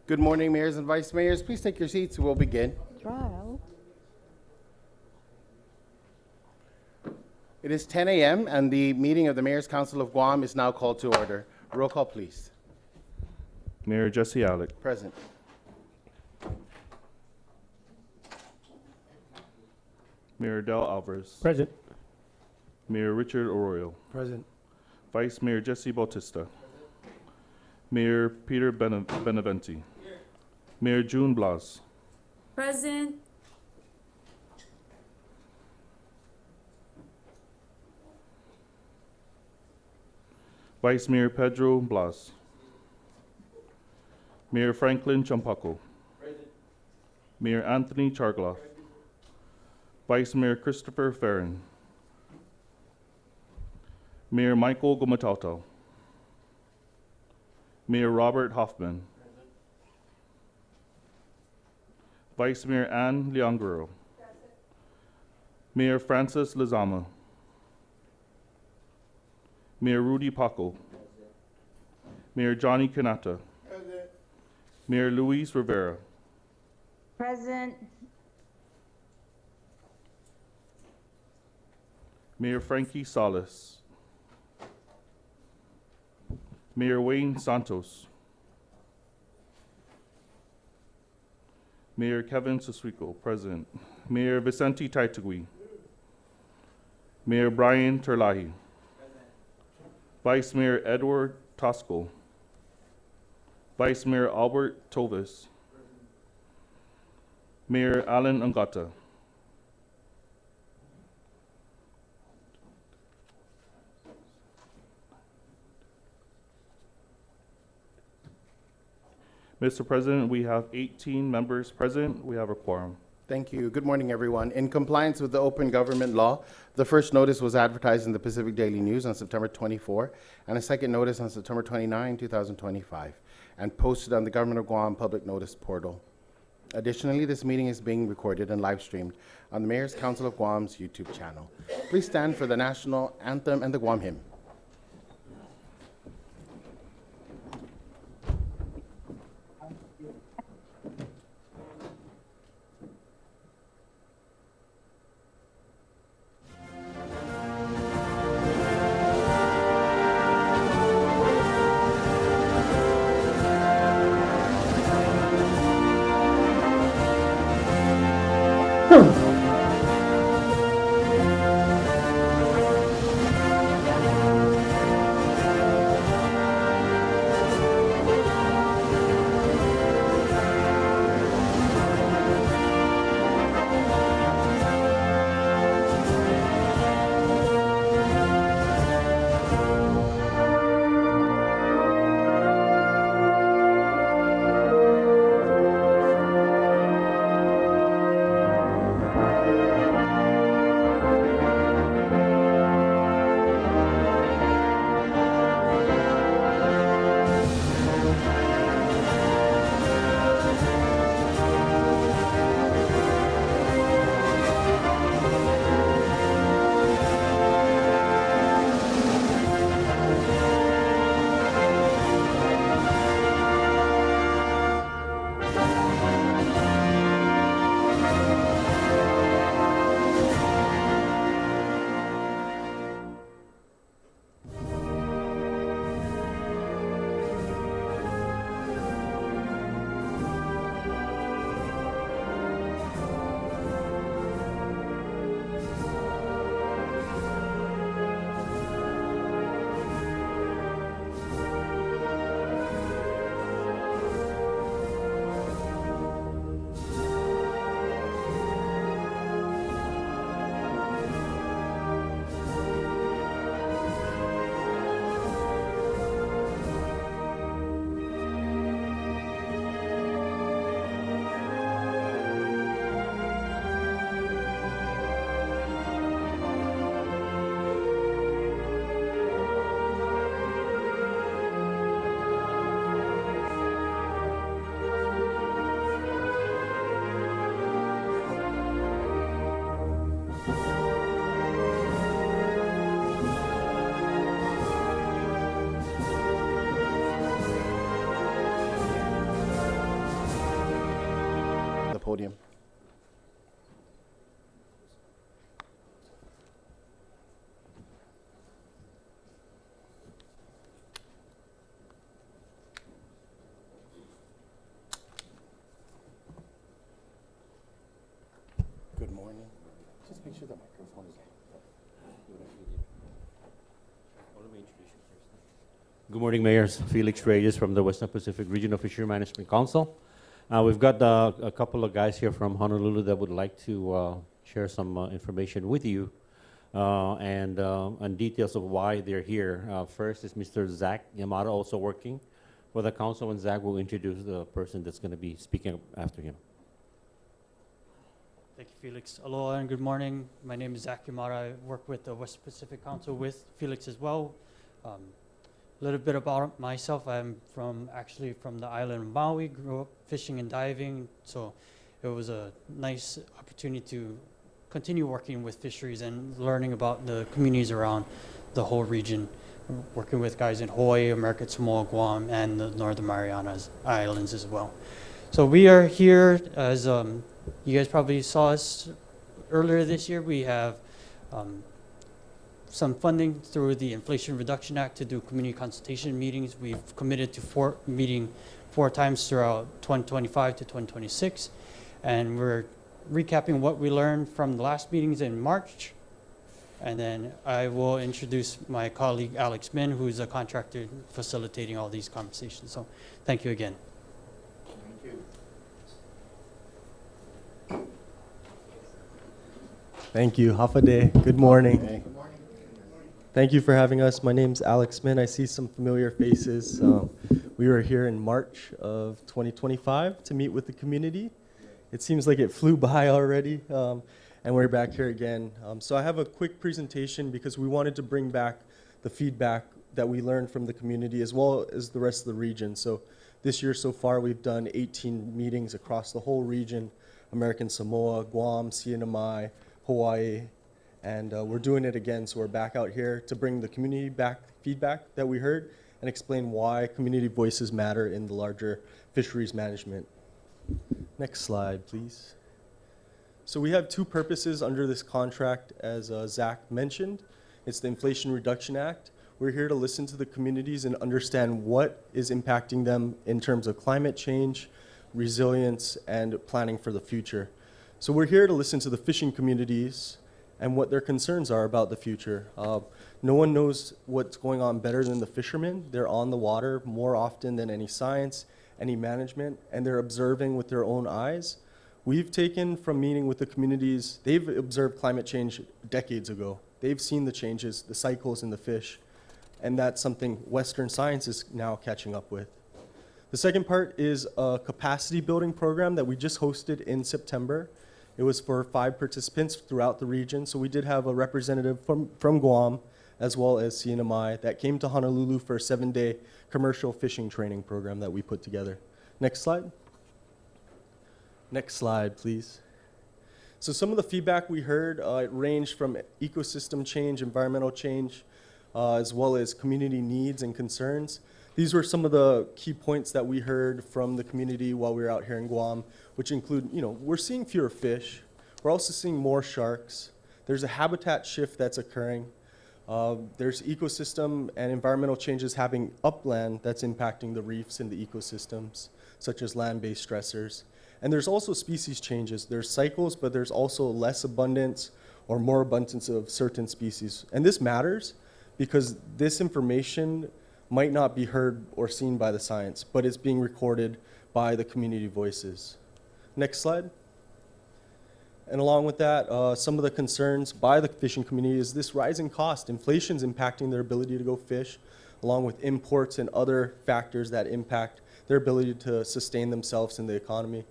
Good morning, mayors and vice mayors. Please take your seats. We'll begin. Trial. It is 10 a.m. and the meeting of the Mayor's Council of Guam is now called to order. Roll call, please. Mayor Jesse Alec. Present. Mayor Del Alvarez. Present. Mayor Richard Arroyo. Present. Vice Mayor Jesse Bautista. Mayor Peter Benaventi. Mayor June Blas. Present. Vice Mayor Pedro Blas. Mayor Franklin Champaco. Mayor Anthony Chargloff. Vice Mayor Christopher Farron. Mayor Michael Gomatauto. Mayor Robert Hoffman. Vice Mayor Ann Leongaro. Mayor Francis Lizama. Mayor Rudy Paco. Mayor Johnny Kanata. Mayor Luis Rivera. Present. Mayor Frankie Salas. Mayor Wayne Santos. Mayor Kevin Suswico, President. Mayor Vicente Taitagui. Mayor Brian Terlahi. Vice Mayor Edward Tosco. Vice Mayor Albert Tovis. Mayor Alan Angata. Mr. President, we have 18 members present. We have a quorum. Thank you. Good morning, everyone. In compliance with the open government law, the first notice was advertised in the Pacific Daily News on September 24, and a second notice on September 29, 2025, and posted on the Government of Guam public notice portal. Additionally, this meeting is being recorded and live streamed on the Mayor's Council of Guam's YouTube channel. Please stand for the national anthem and the Guam hymn. podium. Good morning. Just make sure the microphone is on. Good morning, Mayors. Felix Reyes from the Western Pacific Regional Fishery Management Council. We've got a couple of guys here from Honolulu that would like to share some information with you and details of why they're here. First is Mr. Zach Yamato, also working for the council, and Zach will introduce the person that's going to be speaking after him. Thank you, Felix. Aloha and good morning. My name is Zach Yamada. I work with the West Pacific Council with Felix as well. A little bit about myself. I'm actually from the island of Maui, grew up fishing and diving, so it was a nice opportunity to continue working with fisheries and learning about the communities around the whole region, working with guys in Hawaii, American Samoa, Guam, and the Northern Marianas Islands as well. So we are here as you guys probably saw us earlier this year. We have some funding through the Inflation Reduction Act to do community consultation meetings. We've committed to meeting 4 times throughout 2025 to 2026. And we're recapping what we learned from the last meetings in March. And then I will introduce my colleague, Alex Min, who's a contractor facilitating all these conversations. So thank you again. Thank you. Hafa day. Good morning. Hey. Thank you for having us. My name's Alex Min. I see some familiar faces. We were here in March of 2025 to meet with the community. It seems like it flew by already, and we're back here again. So I have a quick presentation because we wanted to bring back the feedback that we learned from the community as well as the rest of the region. So this year so far we've done 18 meetings across the whole region, American Samoa, Guam, CNMI, Hawaii, and we're doing it again, so we're back out here to bring the community back feedback that we heard and explain why community voices matter in the larger fisheries management. Next slide, please. So we have 2 purposes under this contract, as Zach mentioned. It's the Inflation Reduction Act. We're here to listen to the communities and understand what is impacting them in terms of climate change, resilience, and planning for the future. So we're here to listen to the fishing communities and what their concerns are about the future. No one knows what's going on better than the fishermen. They're on the water more often than any science, any management, and they're observing with their own eyes. We've taken from meeting with the communities, they've observed climate change decades ago. They've seen the changes, the cycles in the fish, and that's something Western science is now catching up with. The second part is a capacity building program that we just hosted in September. It was for 5 participants throughout the region. So we did have a representative from Guam as well as CNMI that came to Honolulu for a 7-day commercial fishing training program that we put together. Next slide. Next slide, please. So some of the feedback we heard, it ranged from ecosystem change, environmental change, as well as community needs and concerns. These were some of the key points that we heard from the community while we were out here in Guam, which include, we're seeing fewer fish. We're also seeing more sharks. There's a habitat shift that's occurring. There's ecosystem and environmental changes happening upland that's impacting the reefs and the ecosystems, such as land-based stressors. And there's also species changes. There's cycles, but there's also less abundance or more abundance of certain species. And this matters because this information might not be heard or seen by the science, but it's being recorded by the community voices. Next slide. And along with that, some of the concerns by the fishing community is this rising cost. Inflation's impacting their ability to go fish, along with imports and other factors that impact their ability to sustain themselves in the economy.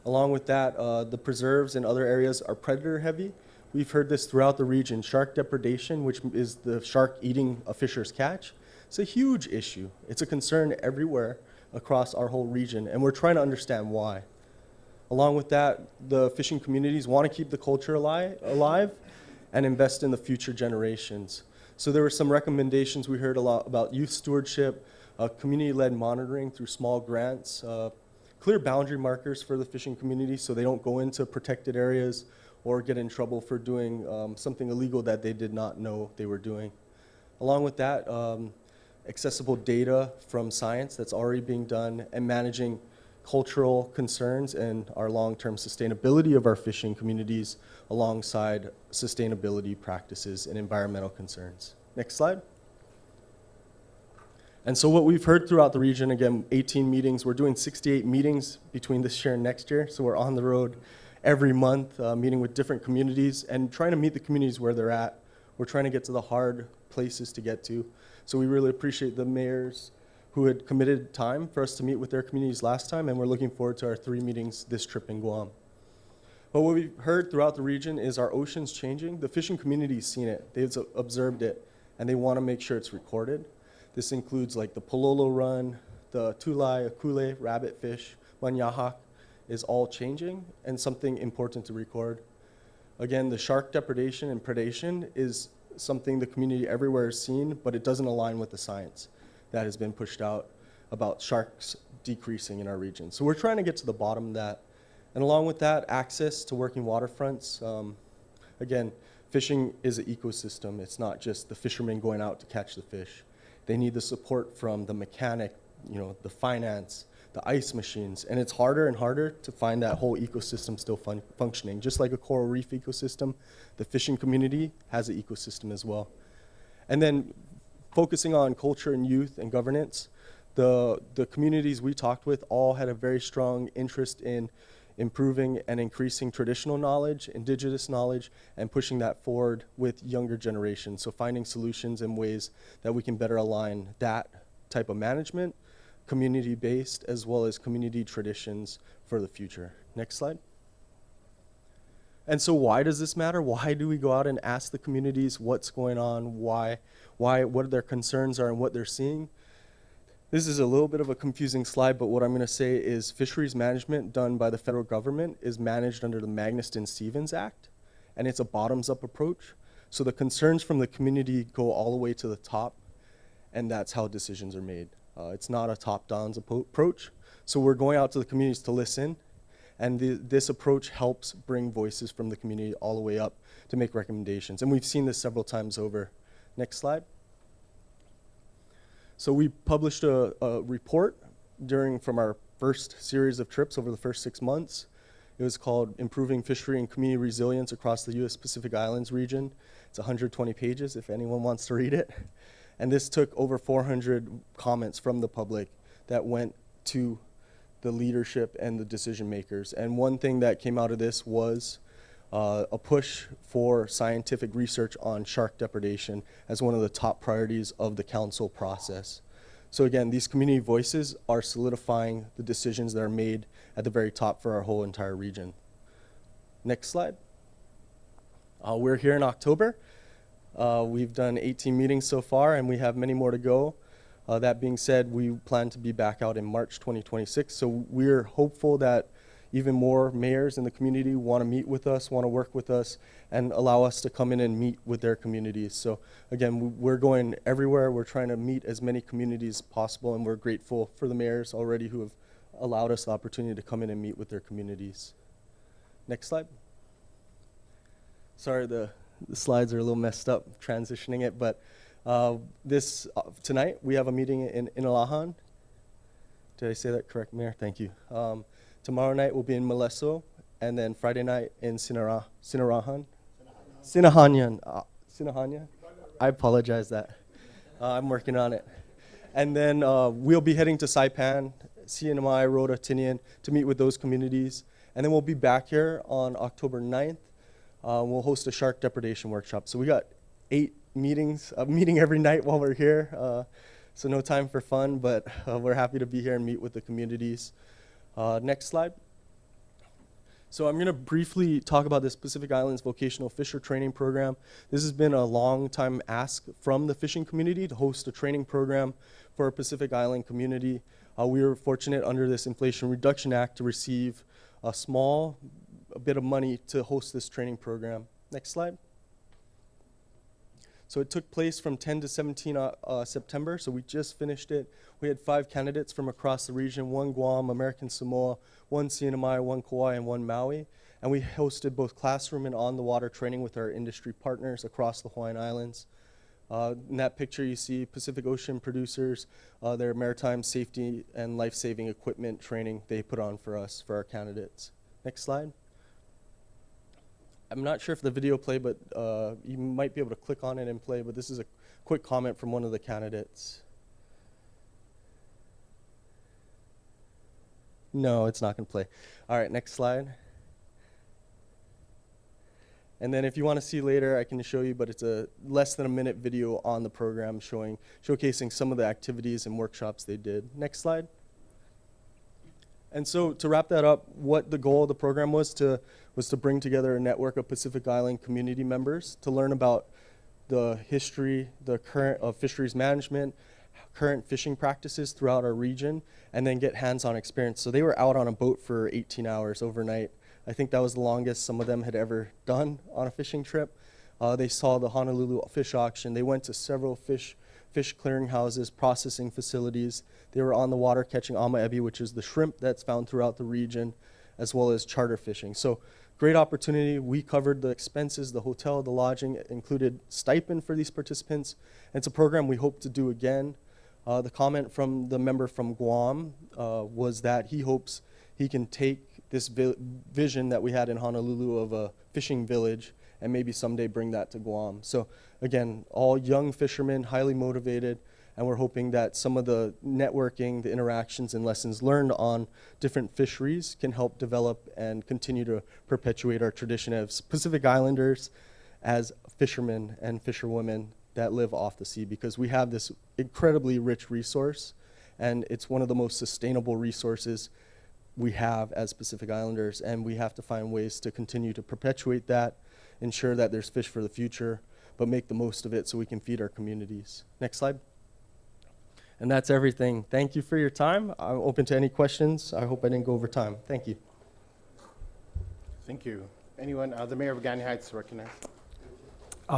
Along with that, the preserves and other areas are predator heavy. We've heard this throughout the region. Shark depredation, which is the shark eating a fisher's catch, it's a huge issue. It's a concern everywhere across our whole region, and we're trying to understand why. Along with that, the fishing communities want to keep the culture alive and invest in the future generations. So there were some recommendations we heard a lot about youth stewardship, community-led monitoring through small grants, clear boundary markers for the fishing community so they don't go into protected areas or get in trouble for doing something illegal that they did not know they were doing. Along with that, accessible data from science that's already being done, and managing cultural concerns and our long-term sustainability of our fishing communities alongside sustainability practices and environmental concerns. Next slide. And so what we've heard throughout the region, again, 18 meetings, we're doing 68 meetings between this year and next year, so we're on the road every month, meeting with different communities and trying to meet the communities where they're at. We're trying to get to the hard places to get to. So we really appreciate the mayors who had committed time for us to meet with their communities last time, and we're looking forward to our 3 meetings this trip in Guam. But what we've heard throughout the region is our ocean's changing. The fishing community's seen it, they've observed it, and they want to make sure it's recorded. This includes like the Pololo Run, the Tulai, Akule, rabbitfish, Manyahak is all changing and something important to record. Again, the shark depredation and predation is something the community everywhere has seen, but it doesn't align with the science that has been pushed out about sharks decreasing in our region. So we're trying to get to the bottom of that. And along with that, access to working waterfronts. Again, fishing is an ecosystem. It's not just the fishermen going out to catch the fish. They need the support from the mechanic, the finance, the ice machines, and it's harder and harder to find that whole ecosystem still functioning. Just like a coral reef ecosystem, the fishing community has an ecosystem as well. And then focusing on culture and youth and governance, the communities we talked with all had a very strong interest in improving and increasing traditional knowledge, indigenous knowledge, and pushing that forward with younger generations. So finding solutions and ways that we can better align that type of management, community-based, as well as community traditions for the future. Next slide. And so why does this matter? Why do we go out and ask the communities what's going on, what their concerns are and what they're seeing? This is a little bit of a confusing slide, but what I'm going to say is fisheries management done by the federal government is managed under the Magnuson-Stevens Act, and it's a bottoms-up approach. So the concerns from the community go all the way to the top, and that's how decisions are made. It's not a top-down approach. So we're going out to the communities to listen, and this approach helps bring voices from the community all the way up to make recommendations. And we've seen this several times over. Next slide. So we published a report from our first series of trips over the first 6 months. It was called Improving Fishery and Community Resilience Across the U.S. Pacific Islands Region. It's 120 pages if anyone wants to read it. And this took over 400 comments from the public that went to the leadership and the decision makers. And one thing that came out of this was a push for scientific research on shark depredation as one of the top priorities of the council process. So again, these community voices are solidifying the decisions that are made at the very top for our whole entire region. Next slide. We're here in October. We've done 18 meetings so far, and we have many more to go. That being said, we plan to be back out in March 2026. So we're hopeful that even more mayors in the community want to meet with us, want to work with us, and allow us to come in and meet with their communities. So again, we're going everywhere. We're trying to meet as many communities as possible, and we're grateful for the mayors already who have allowed us the opportunity to come in and meet with their communities. Next slide. Sorry, the slides are a little messed up transitioning it, but tonight we have a meeting in Ilahan. Did I say that correct, Mayor? Thank you. Tomorrow night we'll be in Moleso, and then Friday night in Sinahanyan. Sinahanya. I apologize that. I'm working on it. And then we'll be heading to Saipan, CNMI, Rota, Tinian to meet with those communities. And then we'll be back here on October 9th. We'll host a shark depredation workshop. So we got 8 meetings, a meeting every night while we're here. So no time for fun, but we're happy to be here and meet with the communities. Next slide. So I'm going to briefly talk about this Pacific Islands Vocational Fisher Training Program. This has been a long time ask from the fishing community to host a training program for our Pacific Island community. We were fortunate under this Inflation Reduction Act to receive a bit of money to host this training program. Next slide. So it took place from 10 to 17 September, so we just finished it. We had 5 candidates from across the region, 1 Guam, American Samoa, 1 CNMI, 1 Kauai, and 1 Maui. And we hosted both classroom and on-the-water training with our industry partners across the Hawaiian Islands. In that picture, you see Pacific Ocean producers, their maritime safety and life-saving equipment training they put on for us, for our candidates. Next slide. I'm not sure if the video play, but you might be able to click on it and play, but this is a quick comment from one of the candidates. No, it's not going to play. All right, next slide. And then if you want to see later, I can show you, but it's a less than a minute video on the program showcasing some of the activities and workshops they did. Next slide. And so to wrap that up, what the goal of the program was to bring together a network of Pacific Island community members to learn about the history, the current of fisheries management, current fishing practices throughout our region, and then get hands-on experience. So they were out on a boat for 18 hours overnight. I think that was the longest some of them had ever done on a fishing trip. They saw the Honolulu fish auction. They went to several fish clearinghouses, processing facilities. They were on the water catching amaebi, which is the shrimp that's found throughout the region, as well as charter fishing. So great opportunity. We covered the expenses, the hotel, the lodging, included stipend for these participants. It's a program we hope to do again. The comment from the member from Guam was that he hopes he can take this vision that we had in Honolulu of a fishing village and maybe someday bring that to Guam. So again, all young fishermen, highly motivated, and we're hoping that some of the networking, the interactions, and lessons learned on different fisheries can help develop and continue to perpetuate our tradition as Pacific Islanders, as fishermen and fisherwomen that live off the sea, because we have this incredibly rich resource, and it's one of the most sustainable resources we have as Pacific Islanders, and we have to find ways to continue to perpetuate that, ensure that there's fish for the future, but make the most of it so we can feed our communities. Next slide. And that's everything. Thank you for your time. I'm open to any questions. I hope I didn't go over time. Thank you. Thank you. Anyone, the Mayor of Gani Heights recognized.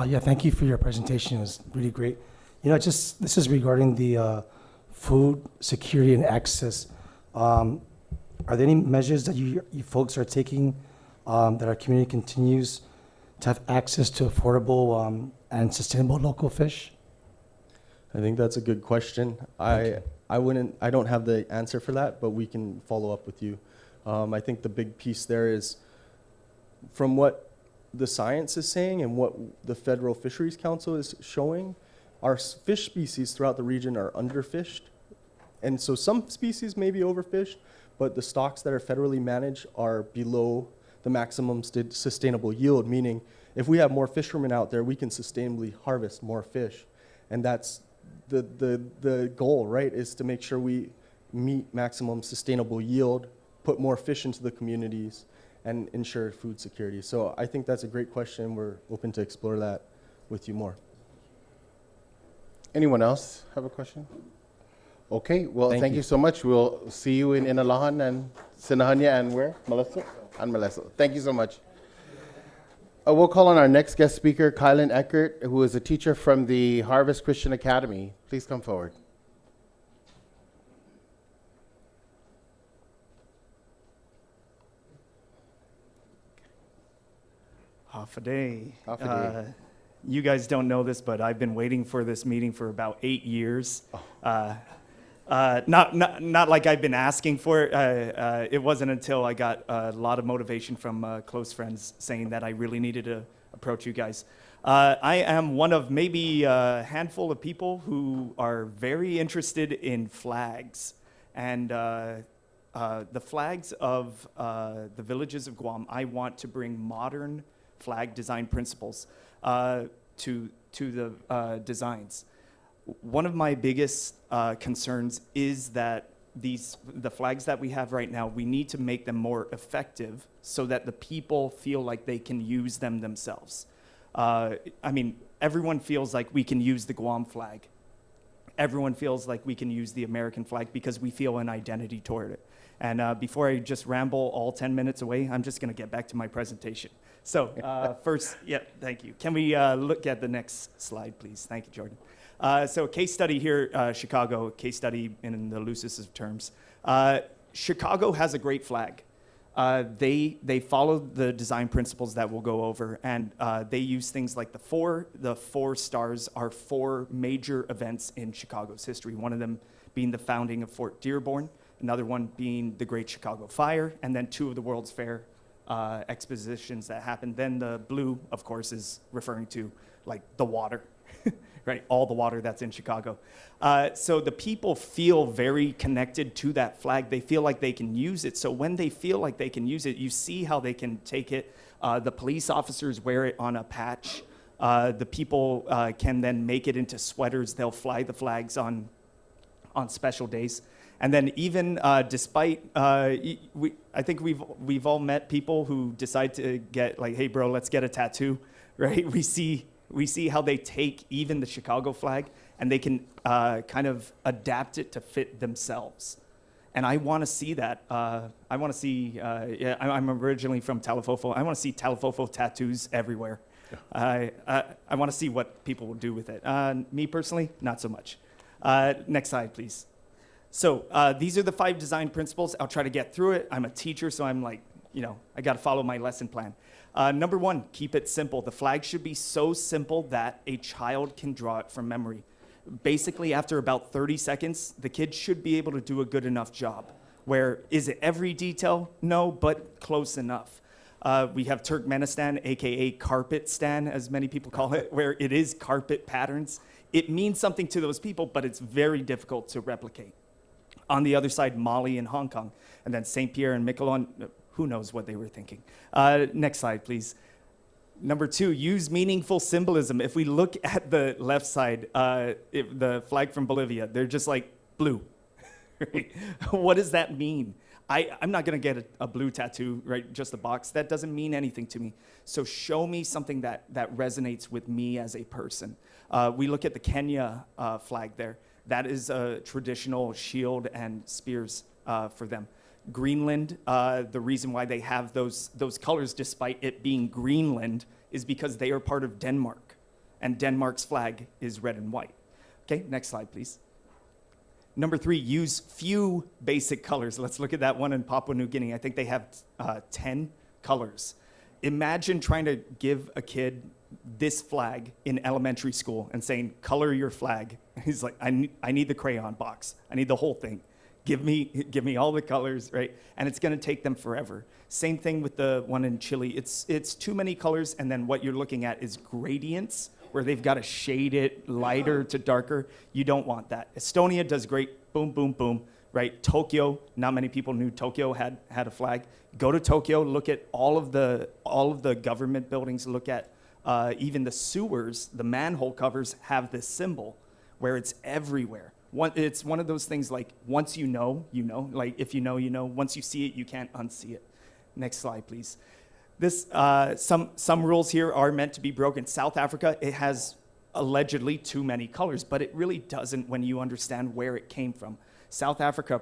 Yeah, thank you for your presentation. It was really great. You know, this is regarding the food security and access. Are there any measures that you folks are taking that our community continues to have access to affordable and sustainable local fish? I think that's a good question. I don't have the answer for that, but we can follow up with you. I think the big piece there is from what the science is saying and what the Federal Fisheries Council is showing, our fish species throughout the region are underfished. And so some species may be overfished, but the stocks that are federally managed are below the maximum sustainable yield, meaning if we have more fishermen out there, we can sustainably harvest more fish. And that's the goal, right, is to make sure we meet maximum sustainable yield, put more fish into the communities, and ensure food security. So I think that's a great question. We're open to explore that with you more. Anyone else have a question? Okay, well, thank you so much. We'll see you in Inalahan and Sinahanya and where? Malesso? And Malesso. Thank you so much. We'll call on our next guest speaker, Kylan Eckert, who is a teacher from the Harvest Christian Academy. Please come forward. Hafa Hafa You guys don't know this, but I've been waiting for this meeting for about 8 years. Not like I've been asking for it. It wasn't until I got a lot of motivation from close friends saying that I really needed to approach you guys. I am one of maybe a handful of people who are very interested in flags. And the flags of the villages of Guam, I want to bring modern flag design principles to the designs. One of my biggest concerns is that the flags that we have right now, we need to make them more effective so that the people feel like they can use them themselves. I mean, everyone feels like we can use the Guam flag. Everyone feels like we can use the American flag because we feel an identity toward it. And before I just ramble all 10 minutes away, I'm just going to get back to my presentation. So first, yeah, thank you. Can we look at the next slide, please? Thank you, Jordan. So case study here, Chicago, case study in the loosest of terms. Chicago has a great flag. They follow the design principles that we'll go over, and they use things like the four stars are 4 major events in Chicago's history. One of them being the founding of Fort Dearborn, another one being the Great Chicago Fire, and then 2 of the World's Fair expositions that happened. Then the blue, of course, is referring to like the water. Right, all the water that's in Chicago. So the people feel very connected to that flag. They feel like they can use it. So when they feel like they can use it, you see how they can take it. The police officers wear it on a patch. The people can then make it into sweaters. They'll fly the flags on special days. And then even despite, I think we've all met people who decide to get like, hey bro, let's get a tattoo, right? We see how they take even the Chicago flag and they can kind of adapt it to fit themselves. And I want to see that. I want to see, I'm originally from Talafofo. I want to see Talafofo tattoos everywhere. I want to see what people will do with it. Me personally, not so much. Next slide, please. So these are the 5 design principles. I'll try to get through it. I'm a teacher, so I'm like, I got to follow my lesson plan. Number 1, keep it simple. The flag should be so simple that a child can draw it from memory. Basically, after about 30 seconds, the kid should be able to do a good enough job. Where, is it every detail? No, but close enough. We have Turkmenistan, aka Carpetstan, as many people call it, where it is carpet patterns. It means something to those people, but it's very difficult to replicate. On the other side, Mali and Hong Kong, and then St. Pierre and Miquelon. Who knows what they were thinking? Next slide, please. Number 2, use meaningful symbolism. If we look at the left side, the flag from Bolivia, they're just like blue. Right? What does that mean? I'm not going to get a blue tattoo, right? Just a box. That doesn't mean anything to me. So show me something that resonates with me as a person. We look at the Kenya flag there. That is a traditional shield and spears for them. Greenland, the reason why they have those colors despite it being Greenland is because they are part of Denmark, and Denmark's flag is red and white. Okay, next slide, please. Number 3, use few basic colors. Let's look at that one in Papua New Guinea. I think they have 10 colors. Imagine trying to give a kid this flag in elementary school and saying, color your flag. He's like, I need the crayon box. I need the whole thing. Give me all the colors, right? And it's going to take them forever. Same thing with the one in Chile. It's too many colors, and then what you're looking at is gradients, where they've got to shade it lighter to darker. You don't want that. Estonia does great, boom, boom, boom, right? Tokyo, not many people knew Tokyo had a flag. Go to Tokyo, look at all of the government buildings, look at even the sewers, the manhole covers have this symbol where it's everywhere. It's one of those things like once you know, like if you know, you know. Once you see it, you can't unsee it. Next slide, please. This some rules here are meant to be broken. South Africa, it has allegedly too many colors, but it really doesn't when you understand where it came from. South Africa,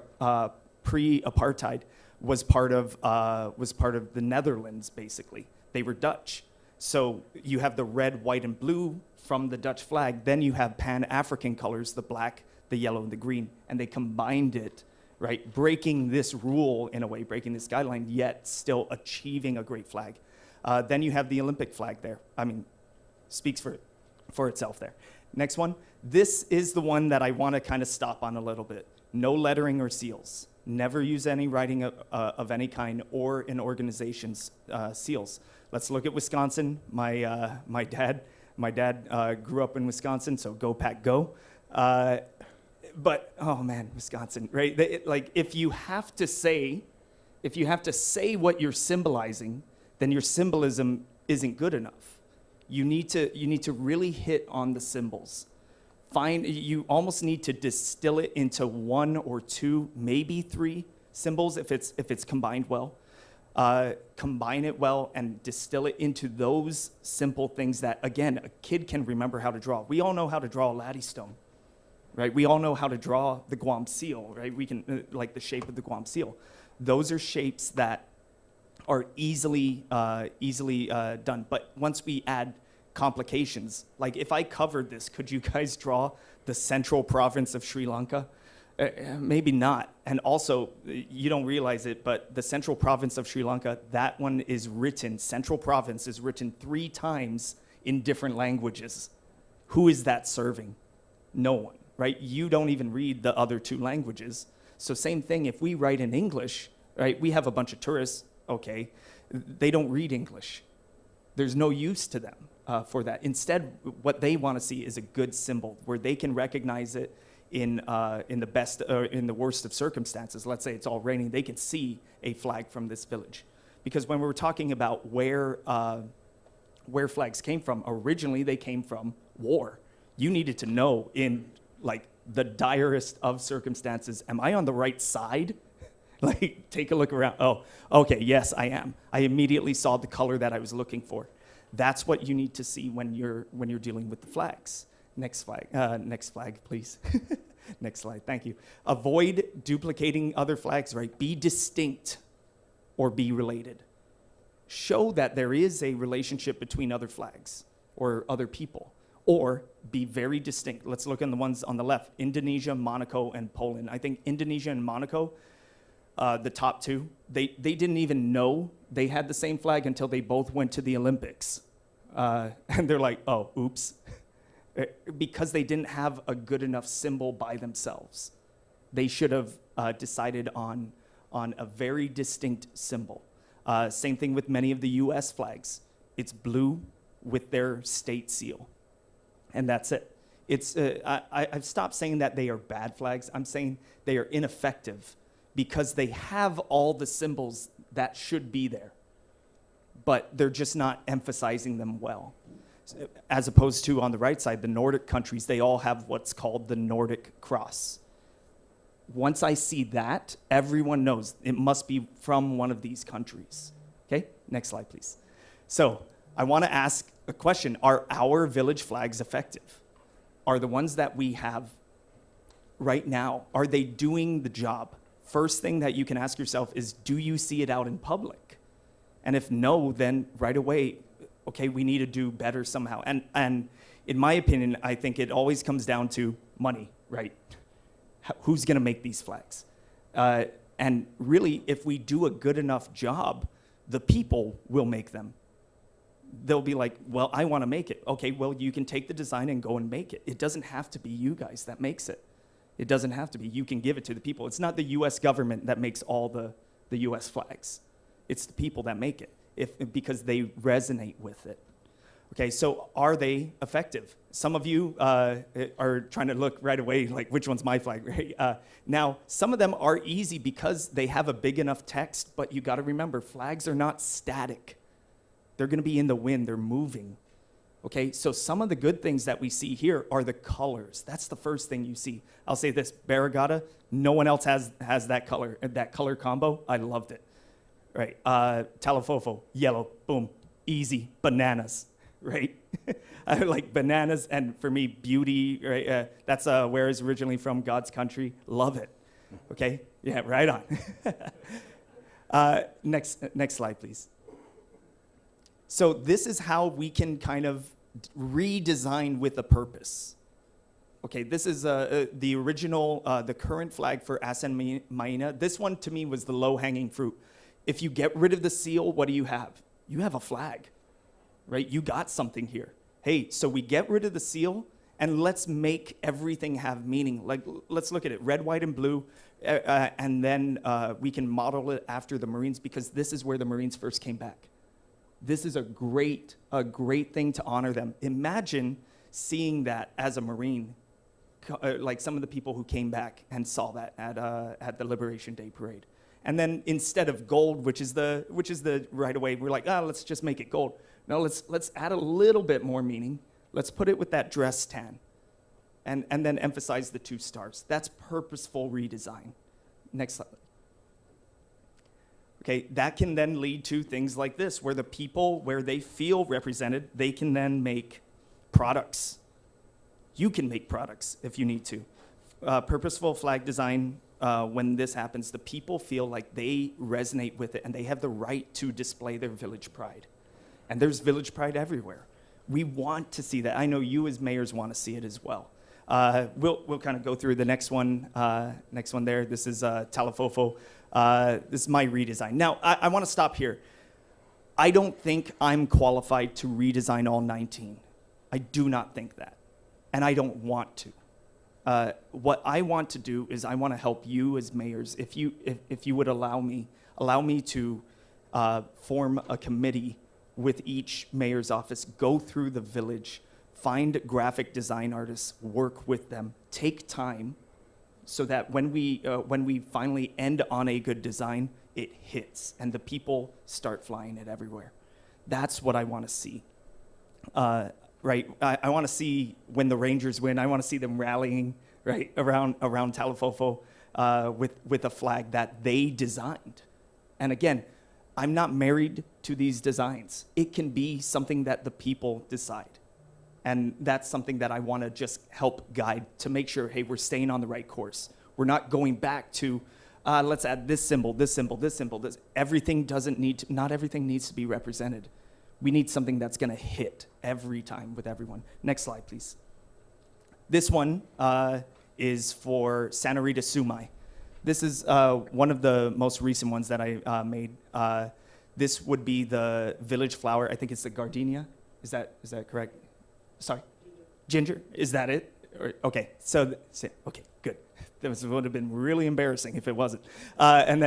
pre-apartheid, was part of the Netherlands. Basically, they were Dutch. So you have the red, white, and blue from the Dutch flag. Then you have Pan-African colors, the black, the yellow, and the green, and they combined it, right? Breaking this rule in a way, breaking this guideline, yet still achieving a great flag. Then you have the Olympic flag there. I mean, speaks for itself there. Next one. This is the one that I want to kind of stop on a little bit. No lettering or seals. Never use any writing of any kind or an organization's seals. Let's look at Wisconsin. My dad grew up in Wisconsin, so go Pack go. But oh man, Wisconsin, right? If you have to say what you're symbolizing, then your symbolism isn't good enough. You need to really hit on the symbols. You almost need to distill it into 1 or 2, maybe 3 symbols if it's combined well. Combine it well and distill it into those simple things that, again, a kid can remember how to draw. We all know how to draw a laddie stone, right? We all know how to draw the Guam seal, right? We can, like the shape of the Guam seal. Those are shapes that are easily done. But once we add complications, like if I covered this, could you guys draw the central province of Sri Lanka? Maybe not. And also, you don't realize it, but the central province of Sri Lanka, that one is written, central province is written 3 times in different languages. Who is that serving? No one, right? You don't even read the other 2 languages. So same thing, if we write in English, right? We have a bunch of tourists, okay, they don't read English. There's no use to them for that. Instead, what they want to see is a good symbol where they can recognize it in the best or in the worst of circumstances. Let's say it's all raining, they can see a flag from this village. Because when we were talking about where flags came from, originally they came from war. You needed to know in like the direst of circumstances, am I on the right side? Like, take a look around. Oh, okay, yes, I am. I immediately saw the color that I was looking for. That's what you need to see when you're dealing with the flags. Next flag, please. Next slide, thank you. Avoid duplicating other flags, right? Be distinct or be related. Show that there is a relationship between other flags or other people, or be very distinct. Let's look at the ones on the left, Indonesia, Monaco, and Poland. I think Indonesia and Monaco, the top 2, they didn't even know they had the same flag until they both went to the Olympics. And they're like, oh, oops. Because they didn't have a good enough symbol by themselves. They should have decided on a very distinct symbol. Same thing with many of the US flags. It's blue with their state seal. And that's it. I've stopped saying that they are bad flags. I'm saying they are ineffective because they have all the symbols that should be there, but they're just not emphasizing them well. As opposed to on the right side, the Nordic countries, they all have what's called the Nordic cross. Once I see that, everyone knows it must be from one of these countries. Okay, next slide, please. So I want to ask a question. Are our village flags effective? Are the ones that we have right now, are they doing the job? First thing that you can ask yourself is, do you see it out in public? And if no, then right away, okay, we need to do better somehow. And in my opinion, I think it always comes down to money, right? Who's going to make these flags? And really, if we do a good enough job, the people will make them. They'll be like, well, I want to make it. Okay, well, you can take the design and go and make it. It doesn't have to be you guys that makes it. It doesn't have to be. You can give it to the people. It's not the U.S. government that makes all the U.S. flags. It's the people that make it. Because they resonate with it. Okay, so are they effective? Some of you are trying to look right away, like, which one's my flag, right? Now, some of them are easy because they have a big enough text, but you gotta remember, flags are not static. They're gonna be in the wind, they're moving. Okay, so some of the good things that we see here are the colors. That's the first thing you see. I'll say this, Barrigada, no one else has that color combo. I loved it. Right, Talafofo, yellow, boom, easy, bananas, right? I like bananas, and for me, beauty, right? That's where it's originally from, God's country, love it, okay? Yeah, right on. Next slide, please. So this is how we can kind of redesign with a purpose. Okay, this is the original, the current flag for Asan Maina. This one, to me, was the low-hanging fruit. If you get rid of the seal, what do you have? You have a flag, right? You got something here. Hey, so we get rid of the seal, and let's make everything have meaning. Like, let's look at it, red, white, and blue, and then we can model it after the Marines, because this is where the Marines first came back. This is a great thing to honor them. Imagine seeing that as a Marine, like some of the people who came back and saw that at the Liberation Day parade. And then instead of gold, which is the right away, we're like, let's just make it gold. No, let's add a little bit more meaning. Let's put it with that dress tan, and then emphasize the 2 stars. That's purposeful redesign. Next slide. Okay, that can then lead to things like this, where the people, where they feel represented, they can then make products. You can make products if you need to. Purposeful flag design when this happens, the people feel like they resonate with it and they have the right to display their village pride. And there's village pride everywhere. We want to see that. I know you as mayors want to see it as well. We'll kind of go through the next one. Next one there. This is Talafofo. This is my redesign. Now, I want to stop here. I don't think I'm qualified to redesign all 19. I do not think that. And I don't want to. What I want to do is I want to help you as mayors. If you would allow me to form a committee with each mayor's office, go through the village, find graphic design artists, work with them, take time, so that when we finally end on a good design, it hits and the people start flying it everywhere. That's what I want to see. Right? I want to see when the Rangers win. I want to see them rallying right around Talafofo with a flag that they designed. And again, I'm not married to these designs. It can be something that the people decide. And that's something that I want to just help guide to make sure, hey, we're staying on the right course. We're not going back to, let's add this symbol, this symbol, this symbol. This. Everything doesn't need to, not everything needs to be represented. We need something that's going to hit every time with everyone. Next slide, please. This one is for Santa Rita Sumai. This is one of the most recent ones that I made. This would be the village flower. I think it's the gardenia. Is that correct? Sorry, ginger. Is that it? Okay. So okay, good. That would have been really embarrassing if it wasn't. And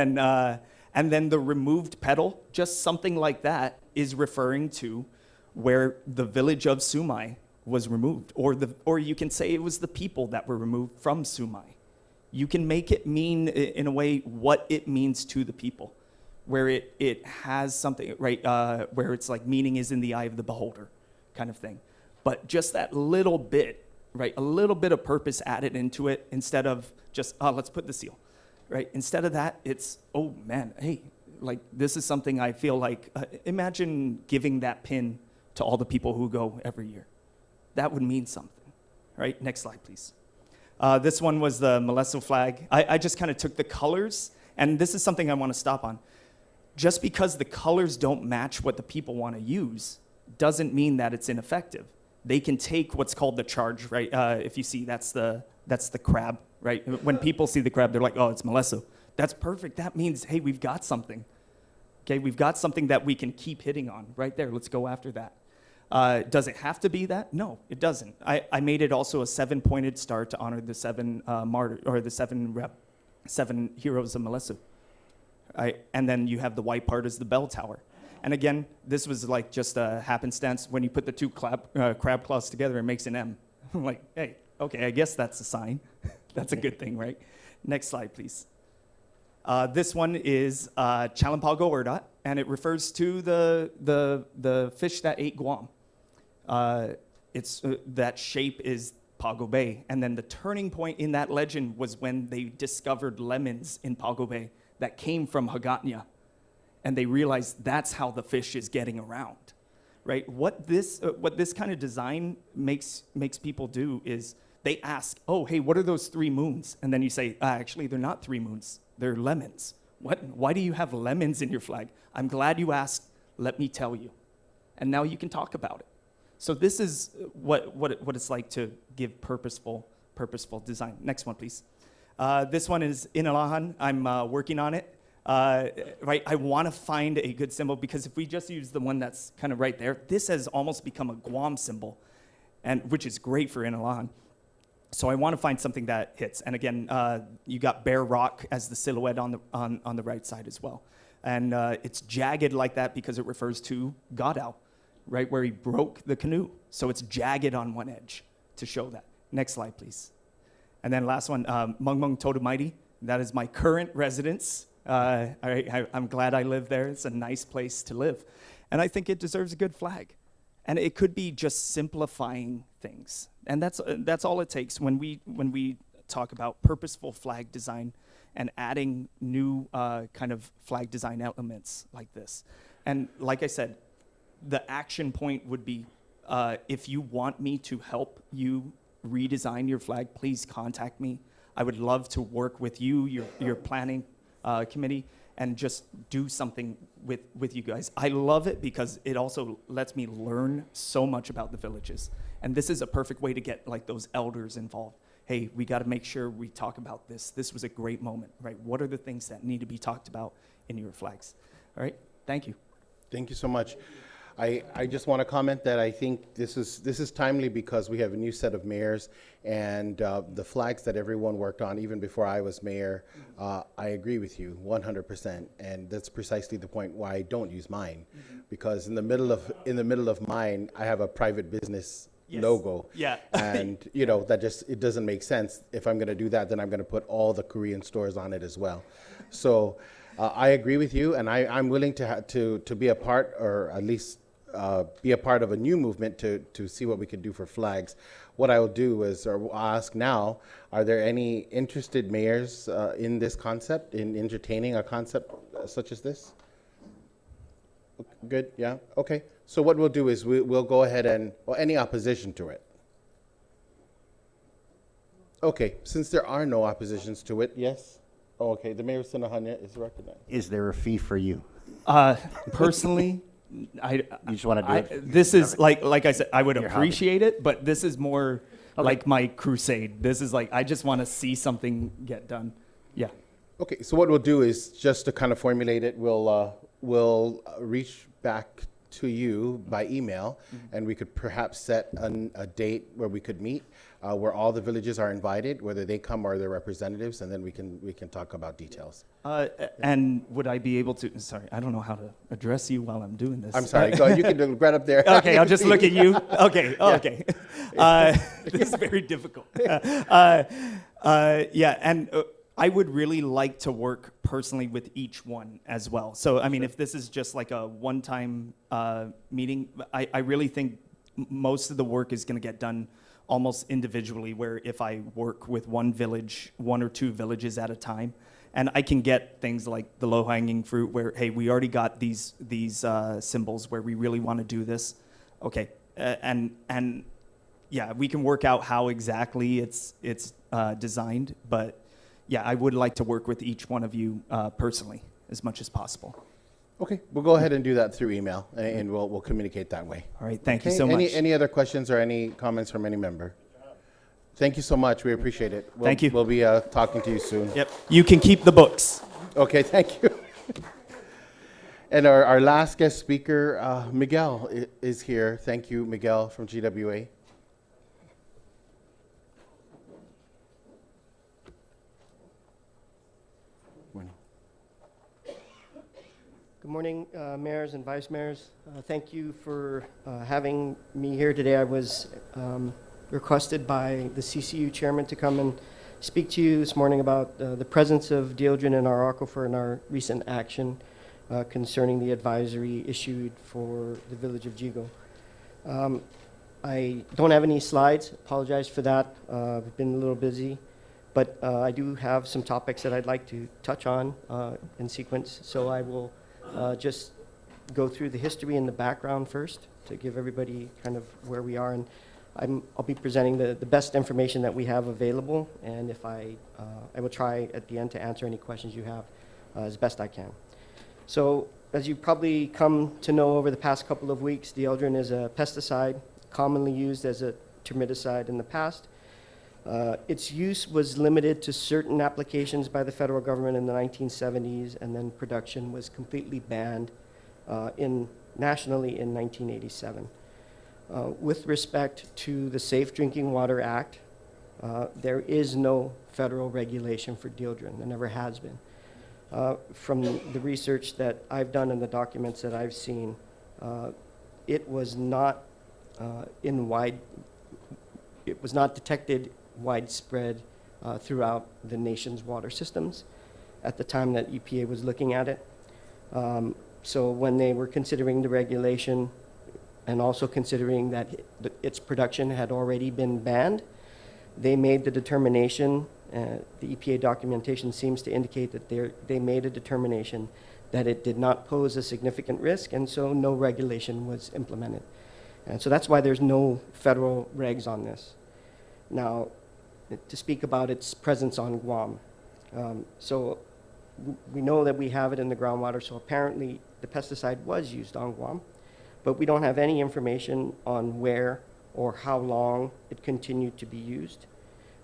then the removed petal, just something like that, is referring to where the village of Sumai was removed, or you can say it was the people that were removed from Sumai. You can make it mean, in a way, what it means to the people, where it has something, right, where it's like meaning is in the eye of the beholder kind of thing. But just that little bit, right, a little bit of purpose added into it instead of just, let's put the seal, right? Instead of that, it's, oh man, hey, like this is something I feel like, imagine giving that pin to all the people who go every year. That would mean something, right? Next slide, please. This one was the Molesto flag. I just kind of took the colors, and this is something I want to stop on. Just because the colors don't match what the people want to use doesn't mean that it's ineffective. They can take what's called the charge, right? If you see, that's the crab, right? When people see the crab, they're like, oh, it's Molesto. That's perfect. That means, hey, we've got something. Okay, we've got something that we can keep hitting on right there. Let's go after that. Does it have to be that? No, it doesn't. I made it also a 7-pointed star to honor the 7 martyrs, or the 7 heroes of Molesto. And then you have the white part as the bell tower. And again, this was like just a happenstance. When you put the two crab claws together, it makes an M. I'm like, hey, okay, I guess that's a sign. That's a good thing, right? Next slide, please. This one is Chalampago Ordot, and it refers to the fish that ate Guam. That shape is Pago Bay, and then the turning point in that legend was when they discovered lemons in Pago Bay that came from Hagatnya, and they realized that's how the fish is getting around, right? What this kind of design makes people do is they ask, oh, hey, what are those 3 moons? And then you say, actually, they're not 3 moons. They're lemons. What? Why do you have lemons in your flag? I'm glad you asked. Let me tell you. And now you can talk about it. So this is what it's like to give purposeful design. Next one, please. This one is Inalahan. I'm working on it. Right, I want to find a good symbol, because if we just use the one that's kind of right there, this has almost become a Guam symbol, and which is great for Inalahan. So I want to find something that hits. And again, you got Bear Rock as the silhouette on the right side as well. And it's jagged like that because it refers to Godao, right, where he broke the canoe. So it's jagged on one edge to show that. Next slide, please. And then last one, Mung Mung Totomaiti. That is my current residence. I'm glad I live there. It's a nice place to live. And I think it deserves a good flag. And it could be just simplifying things. And that's all it takes when we talk about purposeful flag design and adding new kind of flag design elements like this. And like I said, the action point would be, if you want me to help you redesign your flag, please contact me. I would love to work with you, your planning committee, and just do something with you guys. I love it because it also lets me learn so much about the villages. And this is a perfect way to get like those elders involved. Hey, we got to make sure we talk about this. This was a great moment, right? What are the things that need to be talked about in your flags? All right, thank you. Thank you so much. I just want to comment that I think this is timely because we have a new set of mayors, and the flags that everyone worked on, even before I was mayor, I agree with you 100%, and that's precisely the point why I don't use mine, because in the middle of mine, I have a private business Yes. logo, Yeah. and that it doesn't make sense. If I'm going to do that, then I'm going to put all the Korean stores on it as well. So I agree with you, and I'm willing to be a part, or at least be a part of a new movement to see what we can do for flags. What I will do is, or I'll ask now, are there any interested mayors in this concept, in entertaining a concept such as this? Good, yeah, okay. So what we'll do is we'll go ahead and, well, any opposition to it? Okay, since there are no oppositions to it, yes? Oh, okay, the Mayor of Sinahanya is recognized. Is there a fee for you? Personally, You just want to do it? this is like I said, I would Your hobby. appreciate it, but this is more like my crusade. This is like, I just want to see something get done. Yeah. Okay, so what we'll do is, just to kind of formulate it, we'll reach back to you by email, and we could perhaps set a date where we could meet, where all the villages are invited, whether they come or their representatives, and then we can talk about details. And would I be able to, sorry, I don't know how to address you while I'm doing this. I'm sorry, go ahead, you can do it right up there. Okay, I'll just look at you. Okay, okay. This is very difficult. Yeah, and I would really like to work personally with each one as well. So, I mean, if this is just like a one-time meeting, I really think most of the work is going to get done almost individually, where if I work with one village, one or two villages at a time, and I can get things like the low-hanging fruit where, hey, we already got these symbols where we really want to do this. Okay, and yeah, we can work out how exactly it's designed, but yeah, I would like to work with each one of you personally as much as possible. Okay, we'll go ahead and do that through email, and we'll communicate that way. All right, thank you Okay, so much. Any other questions or any comments from any member? Thank you so much, we appreciate it. Thank you. We'll be talking to you soon. Yep, you can keep the books. Okay, thank you. And our last guest speaker, Miguel, is here. Thank you, Miguel from GWA. Morning. Good morning, mayors and vice mayors. Thank you for having me here today. I was requested by the CCU chairman to come and speak to you this morning about the presence of dieldrin in our aquifer and our recent action concerning the advisory issued for the village of Jigo. I don't have any slides. Apologize for that. I've been a little busy. But I do have some topics that I'd like to touch on in sequence. So I will just go through the history and the background first to give everybody kind of where we are. And I'll be presenting the best information that we have available. And if I will try at the end to answer any questions you have as best I can. So as you've probably come to know over the past couple of weeks, dieldrin is a pesticide commonly used as a termiticide in the past. Its use was limited to certain applications by the federal government in the 1970s, and then production was completely banned nationally in 1987. With respect to the Safe Drinking Water Act, there is no federal regulation for dieldrin. There never has been. From the research that I've done and the documents that I've seen, it was not detected widespread throughout the nation's water systems at the time that EPA was looking at it. So when they were considering the regulation and also considering that its production had already been banned, they made the determination, the EPA documentation seems to indicate that they made a determination that it did not pose a significant risk, and so no regulation was implemented. And so that's why there's no federal regs on this. Now, to speak about its presence on Guam. So we know that we have it in the groundwater, so apparently the pesticide was used on Guam, but we don't have any information on where or how long it continued to be used.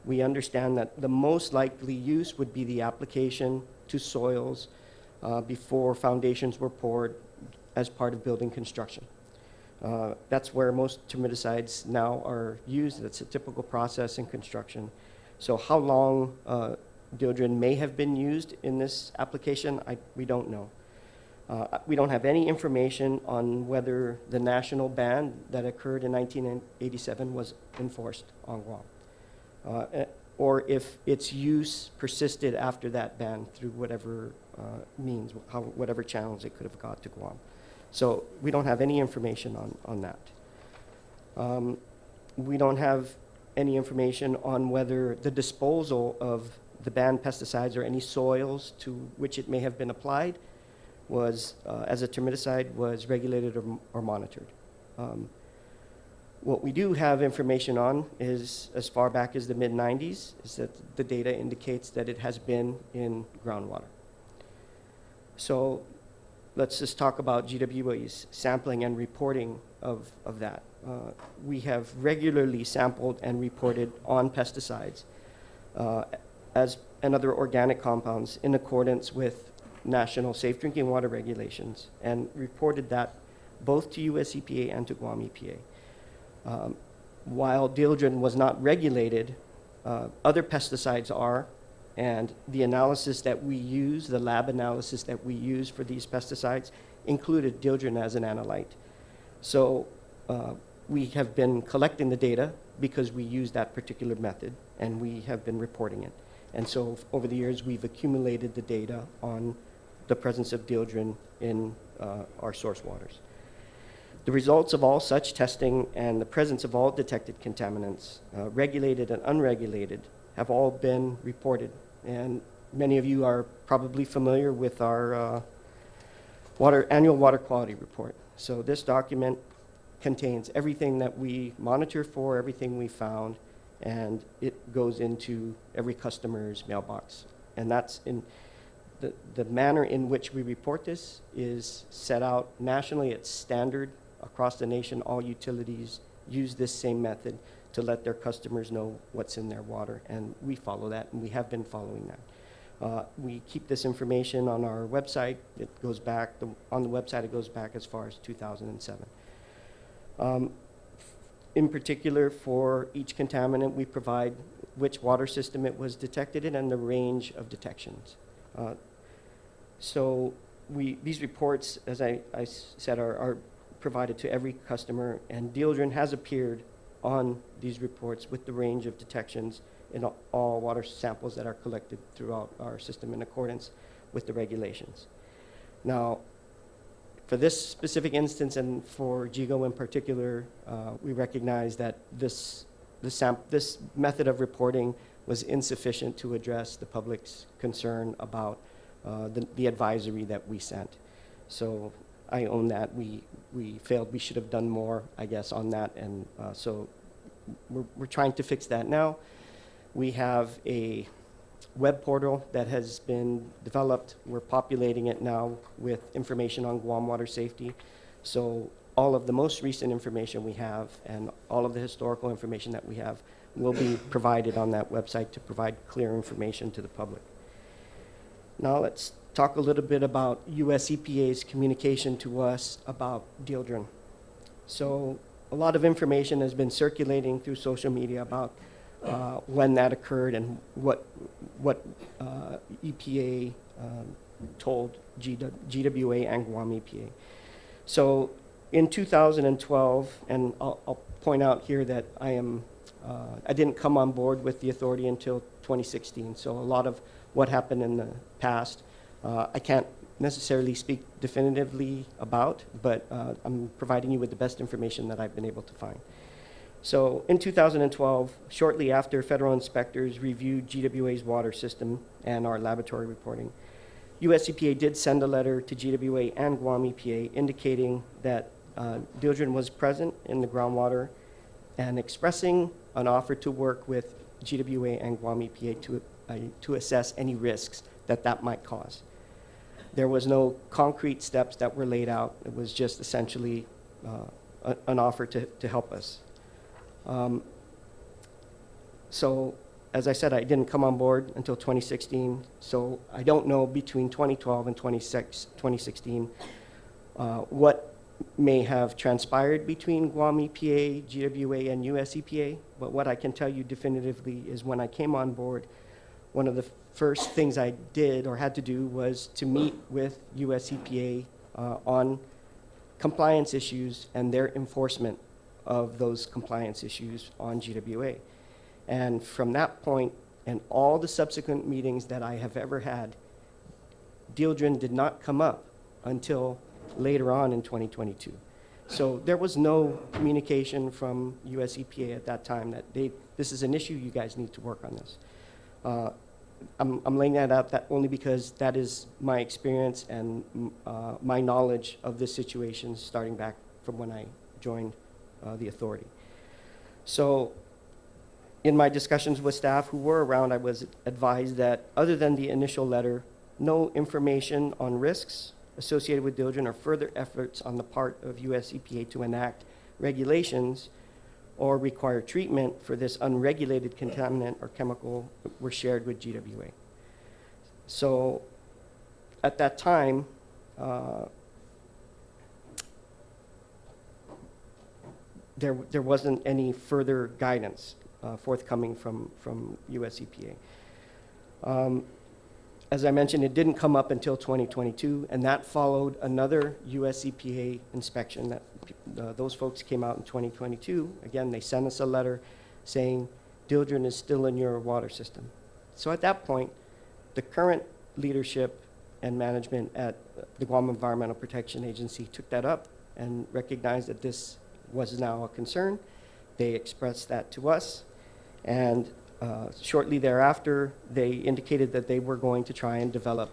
We understand that the most likely use would be the application to soils before foundations were poured as part of building construction. That's where most termiticides now are used. That's a typical process in construction. So how long dieldrin may have been used in this application, we don't know. We don't have any information on whether the national ban that occurred in 1987 was enforced on Guam, or if its use persisted after that ban through whatever means, whatever channels it could have got to Guam. So we don't have any information on that. We don't have any information on whether the disposal of the banned pesticides or any soils to which it may have been applied was, as a termiticide, was regulated or monitored. What we do have information on is, as far back as the mid-90s, is that the data indicates that it has been in groundwater. So let's just talk about GWA's sampling and reporting of that. We have regularly sampled and reported on pesticides and other organic compounds in accordance with national safe drinking water regulations, and reported that both to US EPA and to Guam EPA. While dieldrin was not regulated, other pesticides are, and the analysis that we use, the lab analysis that we use for these pesticides, included dieldrin as an analyte. So we have been collecting the data because we use that particular method, and we have been reporting it. And so over the years, we've accumulated the data on the presence of dieldrin in our source waters. The results of all such testing and the presence of all detected contaminants, regulated and unregulated, have all been reported. And many of you are probably familiar with our annual water quality report. So this document contains everything that we monitor for, everything we found, and it goes into every customer's mailbox. And that's in the manner in which we report this is set out nationally. It's standard across the nation. All utilities use this same method to let their customers know what's in their water, and we follow that, and we have been following that. We keep this information on our website. It goes back, on the website, it goes back as far as 2007. In particular, for each contaminant, we provide which water system it was detected in and the range of detections. So these reports, as I said, are provided to every customer, and dieldrin has appeared on these reports with the range of detections in all water samples that are collected throughout our system in accordance with the regulations. Now, for this specific instance and for GIGO in particular, we recognize that this method of reporting was insufficient to address the public's concern about the advisory that we sent. So I own that. We failed. We should have done more, I guess, on that. And so we're trying to fix that now. We have a web portal that has been developed. We're populating it now with information on Guam water safety. So all of the most recent information we have and all of the historical information that we have will be provided on that website to provide clear information to the public. Now let's talk a little bit about US EPA's communication to us about dieldrin. So a lot of information has been circulating through social media about when that occurred and what EPA told GWA and Guam EPA. So in 2012, and I'll point out here that I didn't come on board with the authority until 2016. So a lot of what happened in the past, I can't necessarily speak definitively about, but I'm providing you with the best information that I've been able to find. So in 2012, shortly after federal inspectors reviewed GWA's water system and our laboratory reporting, US EPA did send a letter to GWA and Guam EPA indicating that dieldrin was present in the groundwater and expressing an offer to work with GWA and Guam EPA to assess any risks that that might cause. There was no concrete steps that were laid out. It was just essentially an offer to help us. So, as I said, I didn't come on board until 2016, so I don't know between 2012 and 2016 what may have transpired between Guam EPA, GWA, and US EPA, but what I can tell you definitively is when I came on board, one of the first things I did or had to do was to meet with US EPA on compliance issues and their enforcement of those compliance issues on GWA. And from that point and all the subsequent meetings that I have ever had, Dieldrin did not come up until later on in 2022. So there was no communication from US EPA at that time that this is an issue, you guys need to work on this. I'm laying that out only because that is my experience and my knowledge of this situation starting back from when I joined the authority. So in my discussions with staff who were around, I was advised that other than the initial letter, no information on risks associated with Dieldrin or further efforts on the part of US EPA to enact regulations or require treatment for this unregulated contaminant or chemical were shared with GWA. So at that time, there wasn't any further guidance forthcoming from US EPA. As I mentioned, it didn't come up until 2022, and that followed another US EPA inspection that those folks came out in 2022. Again, they sent us a letter saying, Dieldrin is still in your water system. So at that point, the current leadership and management at the Guam Environmental Protection Agency took that up and recognized that this was now a concern. They expressed that to us, and shortly thereafter, they indicated that they were going to try and develop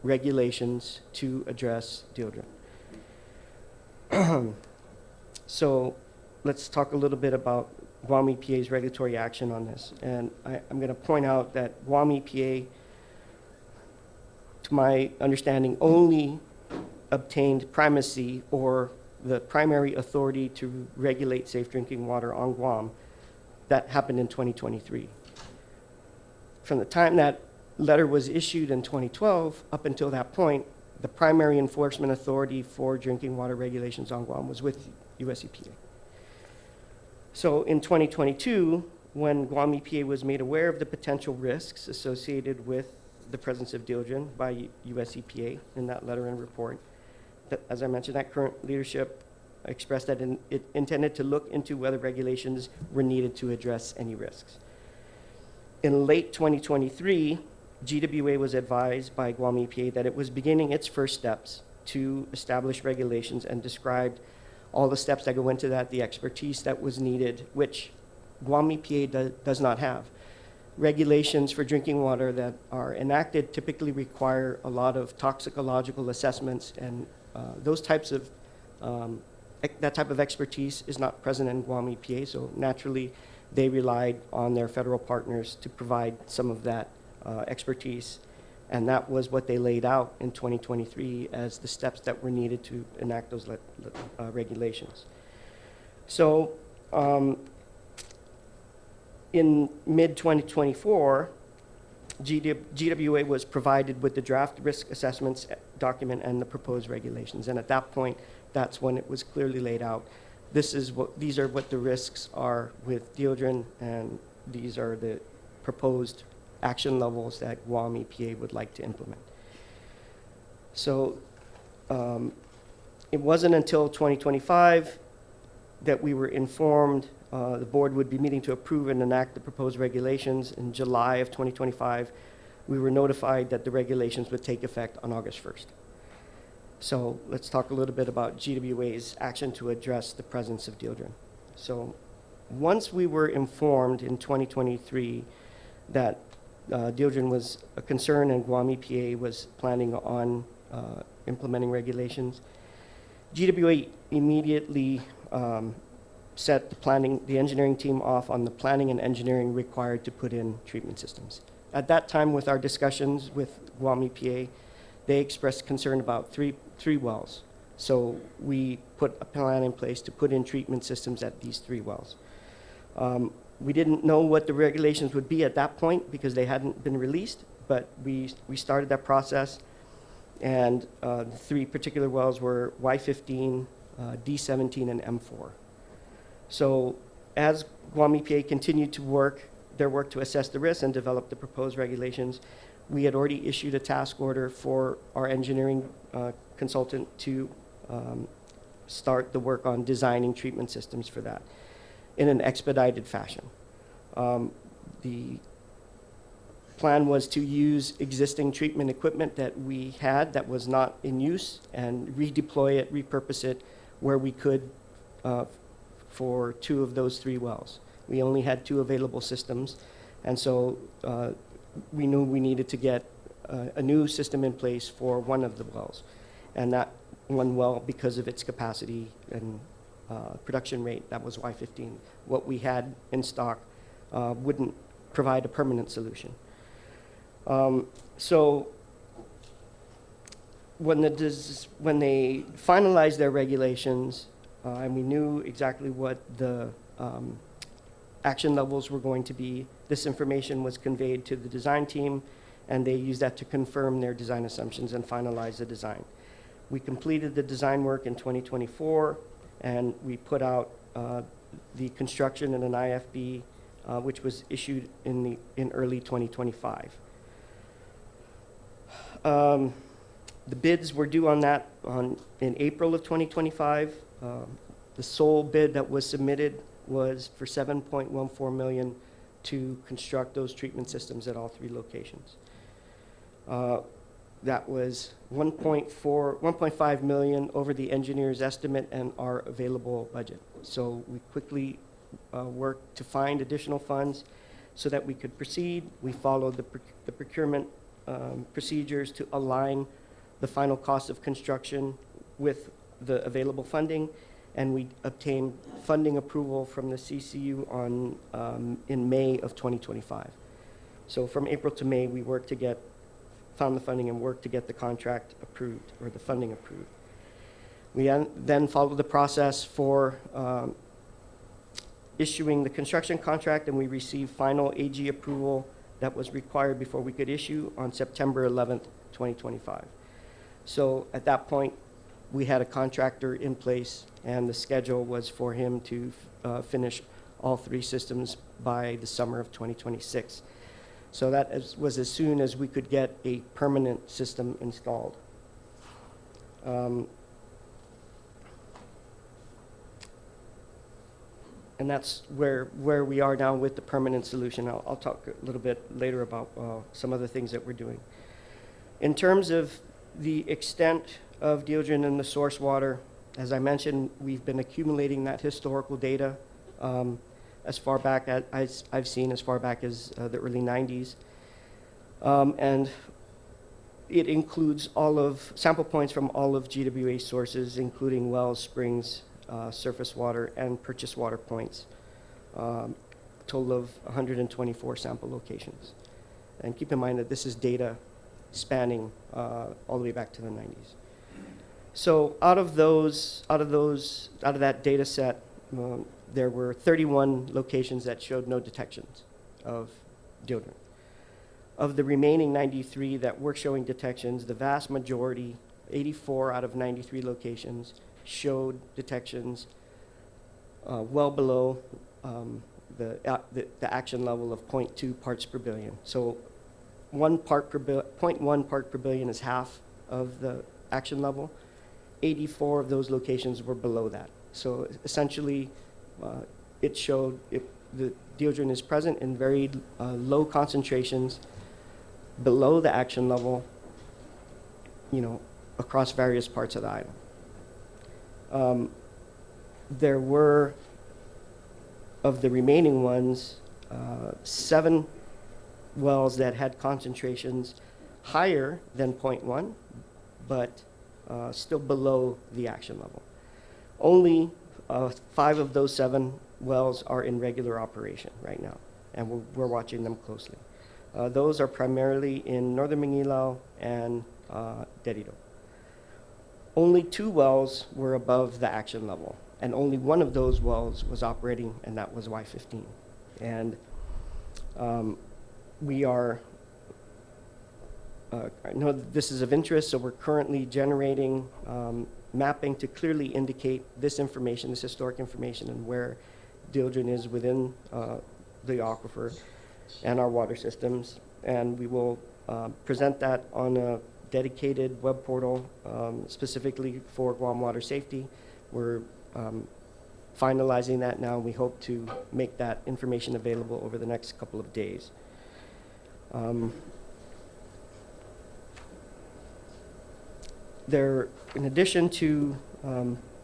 regulations to address Dieldrin. So let's talk a little bit about Guam EPA's regulatory action on this. And I'm going to point out that Guam EPA, to my understanding, only obtained primacy or the primary authority to regulate safe drinking water on Guam. That happened in 2023. From the time that letter was issued in 2012 up until that point, the primary enforcement authority for drinking water regulations on Guam was with US EPA. So in 2022, when Guam EPA was made aware of the potential risks associated with the presence of Dieldrin by US EPA in that letter and report, that, as I mentioned, that current leadership expressed that it intended to look into whether regulations were needed to address any risks. In late 2023, GWA was advised by Guam EPA that it was beginning its first steps to establish regulations and described all the steps that go into that, the expertise that was needed, which Guam EPA does not have. Regulations for drinking water that are enacted typically require a lot of toxicological assessments, and those types of that type of expertise is not present in Guam EPA, so naturally they relied on their federal partners to provide some of that expertise, and that was what they laid out in 2023 as the steps that were needed to enact those regulations. So in mid-2024, GWA was provided with the draft risk assessments document and the proposed regulations, and at that point, that's when it was clearly laid out. These are what the risks are with Dieldrin, and these are the proposed action levels that Guam EPA would like to implement. So it wasn't until 2025 that we were informed the board would be meeting to approve and enact the proposed regulations. In July of 2025, we were notified that the regulations would take effect on August 1st. So let's talk a little bit about GWA's action to address the presence of Dieldrin. So once we were informed in 2023 that Dieldrin was a concern and Guam EPA was planning on implementing regulations, GWA immediately set the engineering team off on the planning and engineering required to put in treatment systems. At that time, with our discussions with Guam EPA, they expressed concern about three wells. So we put a plan in place to put in treatment systems at these 3 wells. We didn't know what the regulations would be at that point because they hadn't been released, but we started that process, and the 3 particular wells were Y15, D17, and M4. So as Guam EPA continued to their work to assess the risks and develop the proposed regulations, we had already issued a task order for our engineering consultant to start the work on designing treatment systems for that in an expedited fashion. The plan was to use existing treatment equipment that we had that was not in use and redeploy it, repurpose it where we could for 2 of those 3 wells. We only had 2 available systems, and so we knew we needed to get a new system in place for 1 of the wells. And that 1 well, because of its capacity and production rate, that was Y15. What we had in stock wouldn't provide a permanent solution. So when they finalized their regulations, and we knew exactly what the action levels were going to be, this information was conveyed to the design team, and they used that to confirm their design assumptions and finalize the design. We completed the design work in 2024, and we put out the construction and an IFB, which was issued in early 2025. The bids were due on that in April of 2025. The sole bid that was submitted was for $7.14 million to construct those treatment systems at all 3 locations. That was $1.5 million over the engineer's estimate and our available budget. So we quickly worked to find additional funds so that we could proceed. We followed the procurement procedures to align the final cost of construction with the available funding, and we obtained funding approval from the CCU in May of 2025. So from April to May, we found the funding and worked to get the contract approved, or the funding approved. We then followed the process for issuing the construction contract, and we received final AG approval that was required before we could issue on September 11th, 2025. So at that point, we had a contractor in place, and the schedule was for him to finish all 3 systems by the summer of 2026. So that was as soon as we could get a permanent system installed. And that's where we are now with the permanent solution. I'll talk a little bit later about some other things that we're doing. In terms of the extent of diogen in the source water, as I mentioned, we've been accumulating that historical data as far back as I've seen, as far back as the early 90s. And it includes all of sample points from all of GWA sources, including wells, springs, surface water, and purchased water points. Total of 124 sample locations. And keep in mind that this is data spanning all the way back to the 90s. So out of that data set, there were 31 locations that showed no detections of deodorant. Of the remaining 93 that were showing detections, the vast majority, 84 out of 93 locations, showed detections well below the action level of 0.2 parts per billion. So 0.1 part per billion is half of the action level. 84 of those locations were below that. So essentially, it showed the deodorant is present in very low concentrations below the action level, across various parts of the island. There were, of the remaining ones, 7 wells that had concentrations higher than 0.1, but still below the action level. Only 5 of those 7 wells are in regular operation right now, and we're watching them closely. Those are primarily in northern Mangilao and Derito. Only 2 wells were above the action level, and only one of those wells was operating, and that was Y15. And we are, I know that this is of interest, so we're currently generating mapping to clearly indicate this information, this historic information, and where Dildren is within the aquifer and our water systems. And we will present that on a dedicated web portal specifically for Guam water safety. We're finalizing that now. We hope to make that information available over the next couple of days. In addition to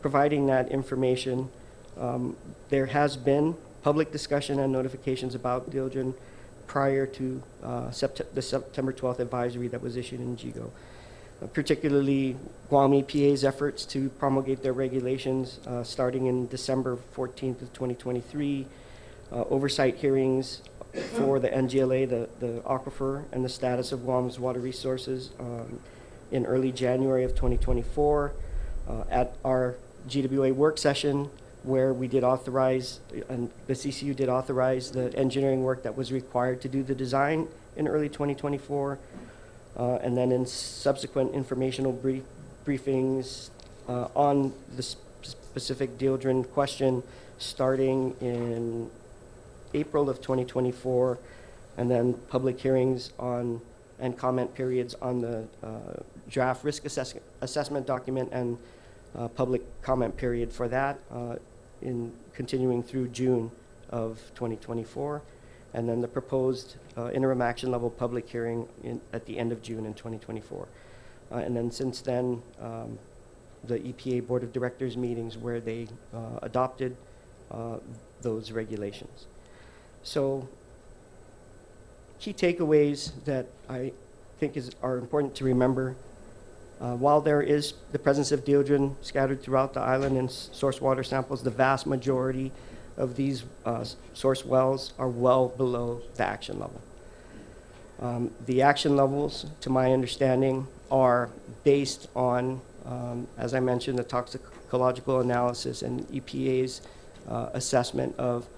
providing that information, there has been public discussion and notifications about Dildren prior to the September 12th advisory that was issued in JIGO. Particularly Guam EPA's efforts to promulgate their regulations starting in December 14th of 2023, oversight hearings for the NGLA, the aquifer, and the status of Guam's water resources in early January of 2024. At our GWA work session, where we did authorize, and the CCU did authorize the engineering work that was required to do the design in early 2024. And then in subsequent informational briefings on the specific Dildren question starting in April of 2024, and then public hearings on and comment periods on the draft risk assessment document and public comment period for that in continuing through June of 2024. And then the proposed interim action level public hearing at the end of June in 2024. And then since then, the EPA Board of Directors meetings where they adopted those regulations. So key takeaways that I think are important to remember. While there is the presence of Dildren scattered throughout the island in source water samples, the vast majority of these source wells are well below the action level. The action levels, to my understanding, are based on, as I mentioned, the toxicological analysis and EPA's assessment of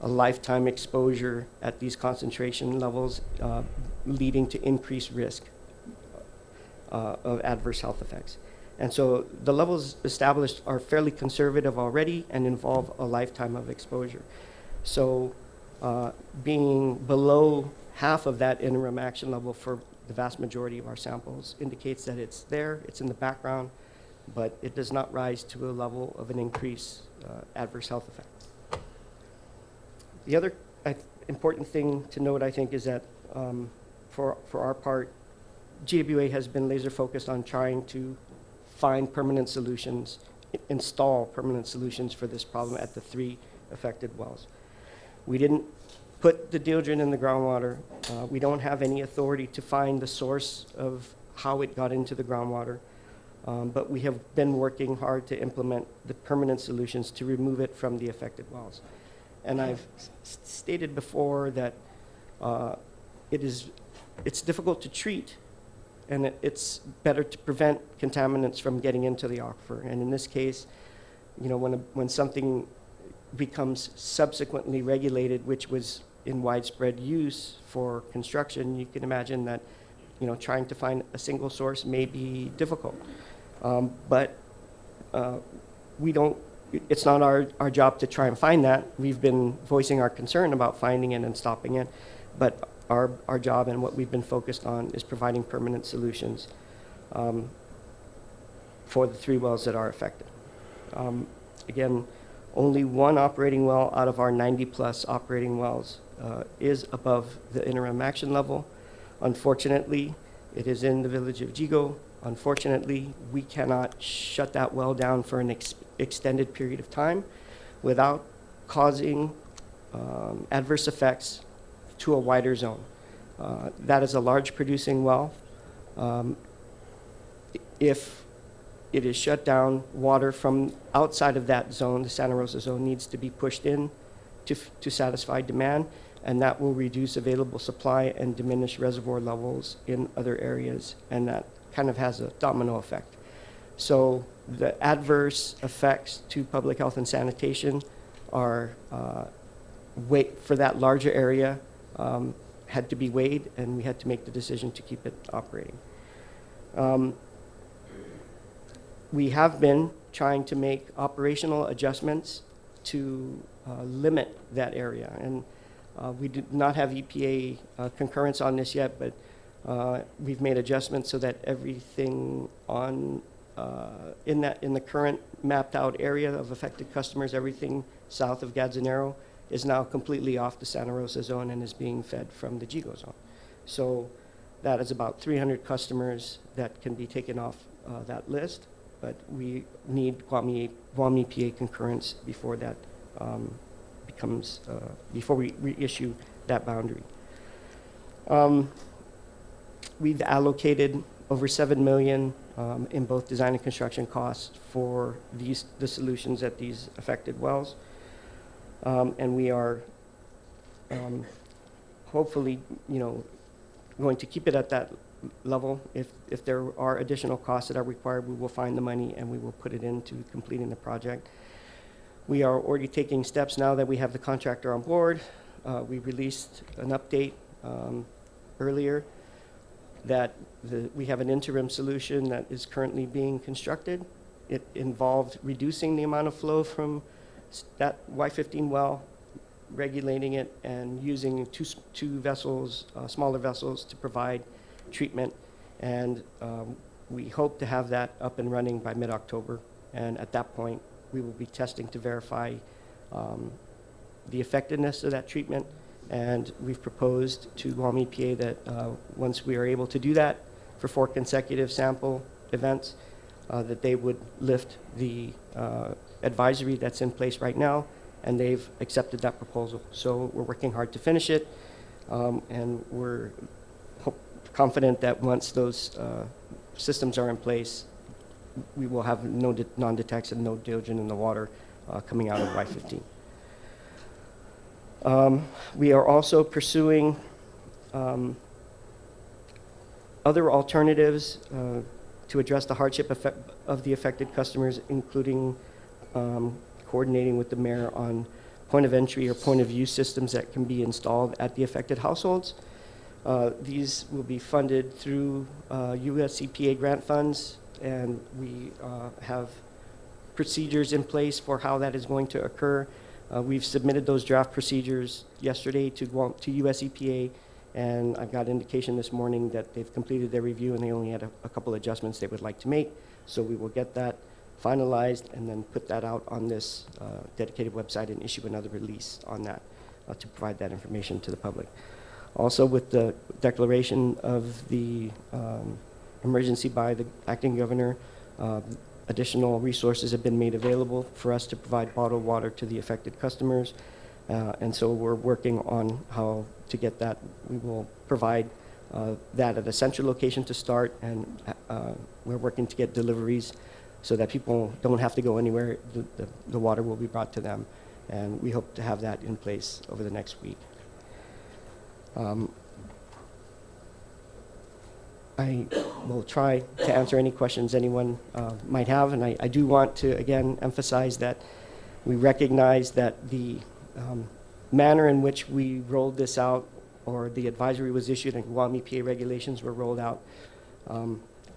a lifetime exposure at these concentration levels leading to increased risk of adverse health effects. And so the levels established are fairly conservative already and involve a lifetime of exposure. So being below half of that interim action level for the vast majority of our samples indicates that it's there, it's in the background, but it does not rise to a level of an increased adverse health effect. The other important thing to note, I think, is that for our part, GWA has been laser focused on trying to find permanent solutions, install permanent solutions for this problem at the 3 affected wells. We didn't put the Dildren in the groundwater. We don't have any authority to find the source of how it got into the groundwater, but we have been working hard to implement the permanent solutions to remove it from the affected wells. And I've stated before that it's difficult to treat, and it's better to prevent contaminants from getting into the aquifer. And in this case, you know, when something becomes subsequently regulated, which was in widespread use for construction, you can imagine that, you know, trying to find a single source may be difficult. But it's not our job to try and find that. We've been voicing our concern about finding it and stopping it, but our job and what we've been focused on is providing permanent solutions for the 3 wells that are affected. Again, only 1 operating well out of our 90+ operating wells is above the interim action level. Unfortunately, it is in the village of Jigo. Unfortunately, we cannot shut that well down for an extended period of time without causing adverse effects to a wider zone. That is a large producing well. If it is shut down. Water from outside of that zone, the Santa Rosa zone, needs to be pushed in to satisfy demand, and that will reduce available supply and diminish reservoir levels in other areas, and that kind of has a domino effect. So the adverse effects to public health and sanitation are for that larger area had to be weighed, and we had to make the decision to keep it operating. We have been trying to make operational adjustments to limit that area, and we did not have EPA concurrence on this yet, but we've made adjustments so that everything on in the current mapped out area of affected customers, everything south of Gazzanero is now completely off the Santa Rosa zone and is being fed from the Gigo zone. So that is about 300 customers that can be taken off that list, but we need Guam EPA concurrence before that before we reissue that boundary. We've allocated over $7 million in both design and construction costs for the solutions at these affected wells. And we are hopefully, going to keep it at that level. If there are additional costs that are required, we will find the money and we will put it into completing the project. We are already taking steps now that we have the contractor on board. We released an update earlier that we have an interim solution that is currently being constructed. It involved reducing the amount of flow from that Y15 well, regulating it, and using two vessels, smaller vessels, to provide treatment. And we hope to have that up and running by mid-October. And at that point, we will be testing to verify the effectiveness of that treatment. And we've proposed to Guam EPA that once we are able to do that for 4 consecutive sample events, that they would lift the advisory that's in place right now, and they've accepted that proposal. So we're working hard to finish it, and we're confident that once those systems are in place, we will have no non-detects and no dilution in the water coming out of Y15. We are also pursuing other alternatives to address the hardship of the affected customers, including coordinating with the mayor on point of entry or point of view systems that can be installed at the affected households. These will be funded through US EPA grant funds, and we have procedures in place for how that is going to occur. We've submitted those draft procedures yesterday to US EPA, and I've got indication this morning that they've completed their review and they only had a couple adjustments they would like to make. So we will get that finalized and then put that out on this dedicated website and issue another release on that to provide that information to the public. Also, with the declaration of the emergency by the acting governor, additional resources have been made available for us to provide bottled water to the affected customers. And so we're working on how to get that. We will provide that at a central location to start, and we're working to get deliveries so that people don't have to go anywhere. The water will be brought to them, and we hope to have that in place over the next week. I will try to answer any questions anyone might have, and I do want to again emphasize that we recognize that the manner in which we rolled this out, or the advisory was issued and Guam EPA regulations were rolled out,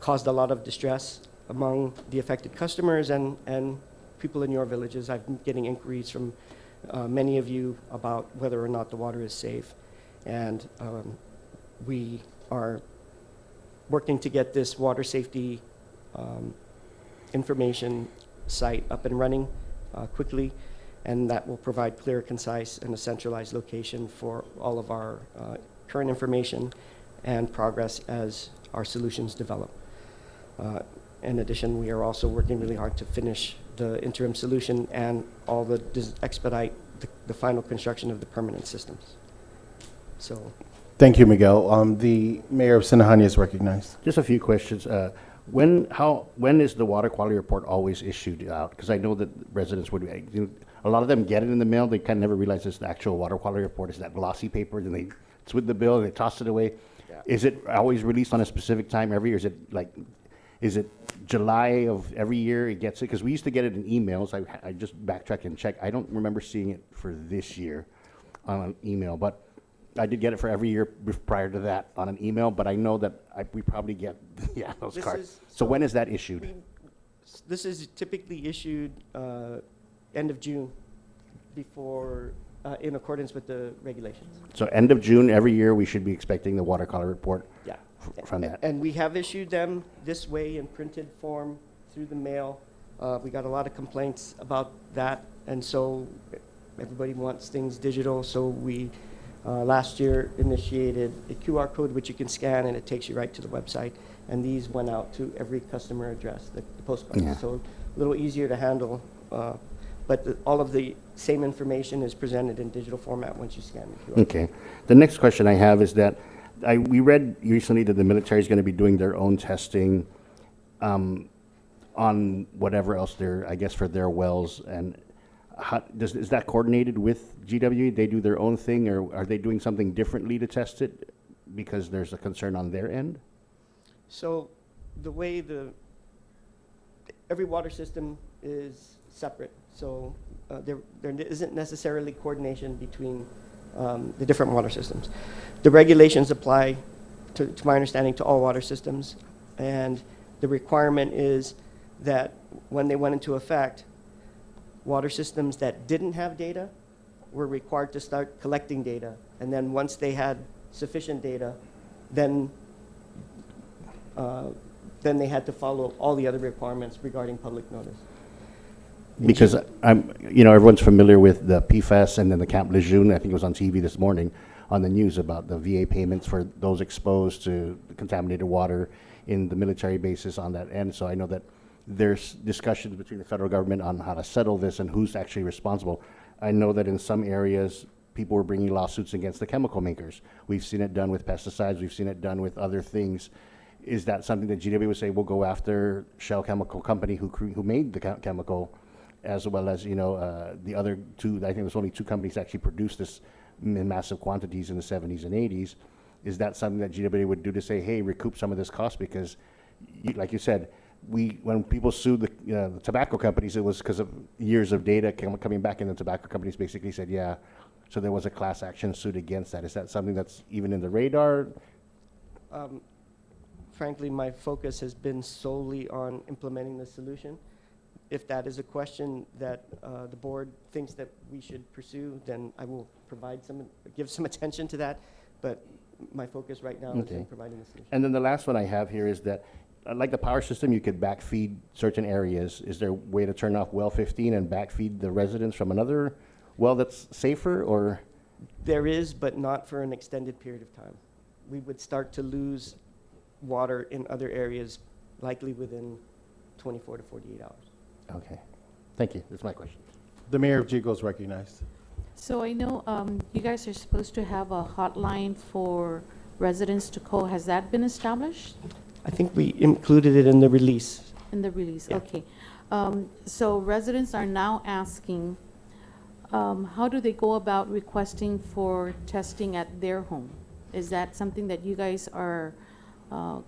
caused a lot of distress among the affected customers and people in your villages. I've been getting inquiries from many of you about whether or not the water is safe. And we are working to get this water safety information site up and running quickly, and that will provide clear, concise, and a centralized location for all of our current information and progress as our solutions develop. In addition, we are also working really hard to finish the interim solution and expedite the final construction of the permanent systems. So, Thank you, Miguel. The mayor of Sinajani is recognized. Just a few questions. When is the water quality report always issued out? Because I know that residents would, a lot of them get it in the mail, they kind of never realize it's the actual water quality report, it's that glossy paper, then it's with the bill, they toss it away. Yeah. Is it always released on a specific time every year? Is it July of every year it gets it? Because we used to get it in emails. I just backtracked and checked. I don't remember seeing it for this year on an email, but I did get it for every year prior to that on an email, but I know that we probably get, yeah, those This cards. is- So when is that issued? This is typically issued end of June before, in accordance with the regulations. So end of June every year, we should be expecting the water quality report Yeah. from that. And we have issued them this way in printed form through the mail. We got a lot of complaints about that, and so everybody wants things digital, so we last year initiated a QR code which you can scan and it takes you right to the website. And these went out to every customer address, the postcards. Yeah. So a little easier to handle, but all of the same information is presented in digital format once you scan the QR. Okay. The next question I have is that we read recently that the military is going to be doing their own testing on whatever else I guess, for their wells. And is that coordinated with GWA? They do their own thing, or are they doing something differently to test it because there's a concern on their end? So the way every water system is separate, so there isn't necessarily coordination between the different water systems. The regulations apply, to my understanding, to all water systems, and the requirement is that when they went into effect, water systems that didn't have data were required to start collecting data, and then once they had sufficient data, then they had to follow all the other requirements regarding public notice. Because everyone's familiar with the PFAS and then the Camp Lejeune. I think it was on TV this morning on the news about the VA payments for those exposed to contaminated water in the military bases on that end. So I know that there's discussions between the federal government on how to settle this and who's actually responsible. I know that in some areas, people were bringing lawsuits against the chemical makers. We've seen it done with pesticides. We've seen it done with other things. Is that something that GW would say, we'll go after Shell Chemical Company who made the chemical, as well as, the other two? I think there's only two companies that actually produced this in massive quantities in the 70s and 80s. Is that something that GW would do to say, hey, recoup some of this cost? Because, like you said, when people sued the tobacco companies, it was because of years of data coming back, and the tobacco companies basically said, yeah. So there was a class action suit against that. Is that something that's even in the radar? Frankly, my focus has been solely on implementing the solution. If that is a question that the board thinks that we should pursue, then I will give some attention to that. But my focus right now is in providing the solution. And then the last one I have here is that, like the power system, you could backfeed certain areas. Is there a way to turn off well 15 and backfeed the residents from another well that's safer, or? There is, but not for an extended period of time. We would start to lose water in other areas, likely within 24 to 48 hours. Okay. Thank you. That's my question. The mayor of Jigo is recognized. So I know you guys are supposed to have a hotline for residents to call. Has that been established I think we included it in the release. in the release? Yeah. Okay. So residents are now asking, how do they go about requesting for testing at their home? Is that something that you guys are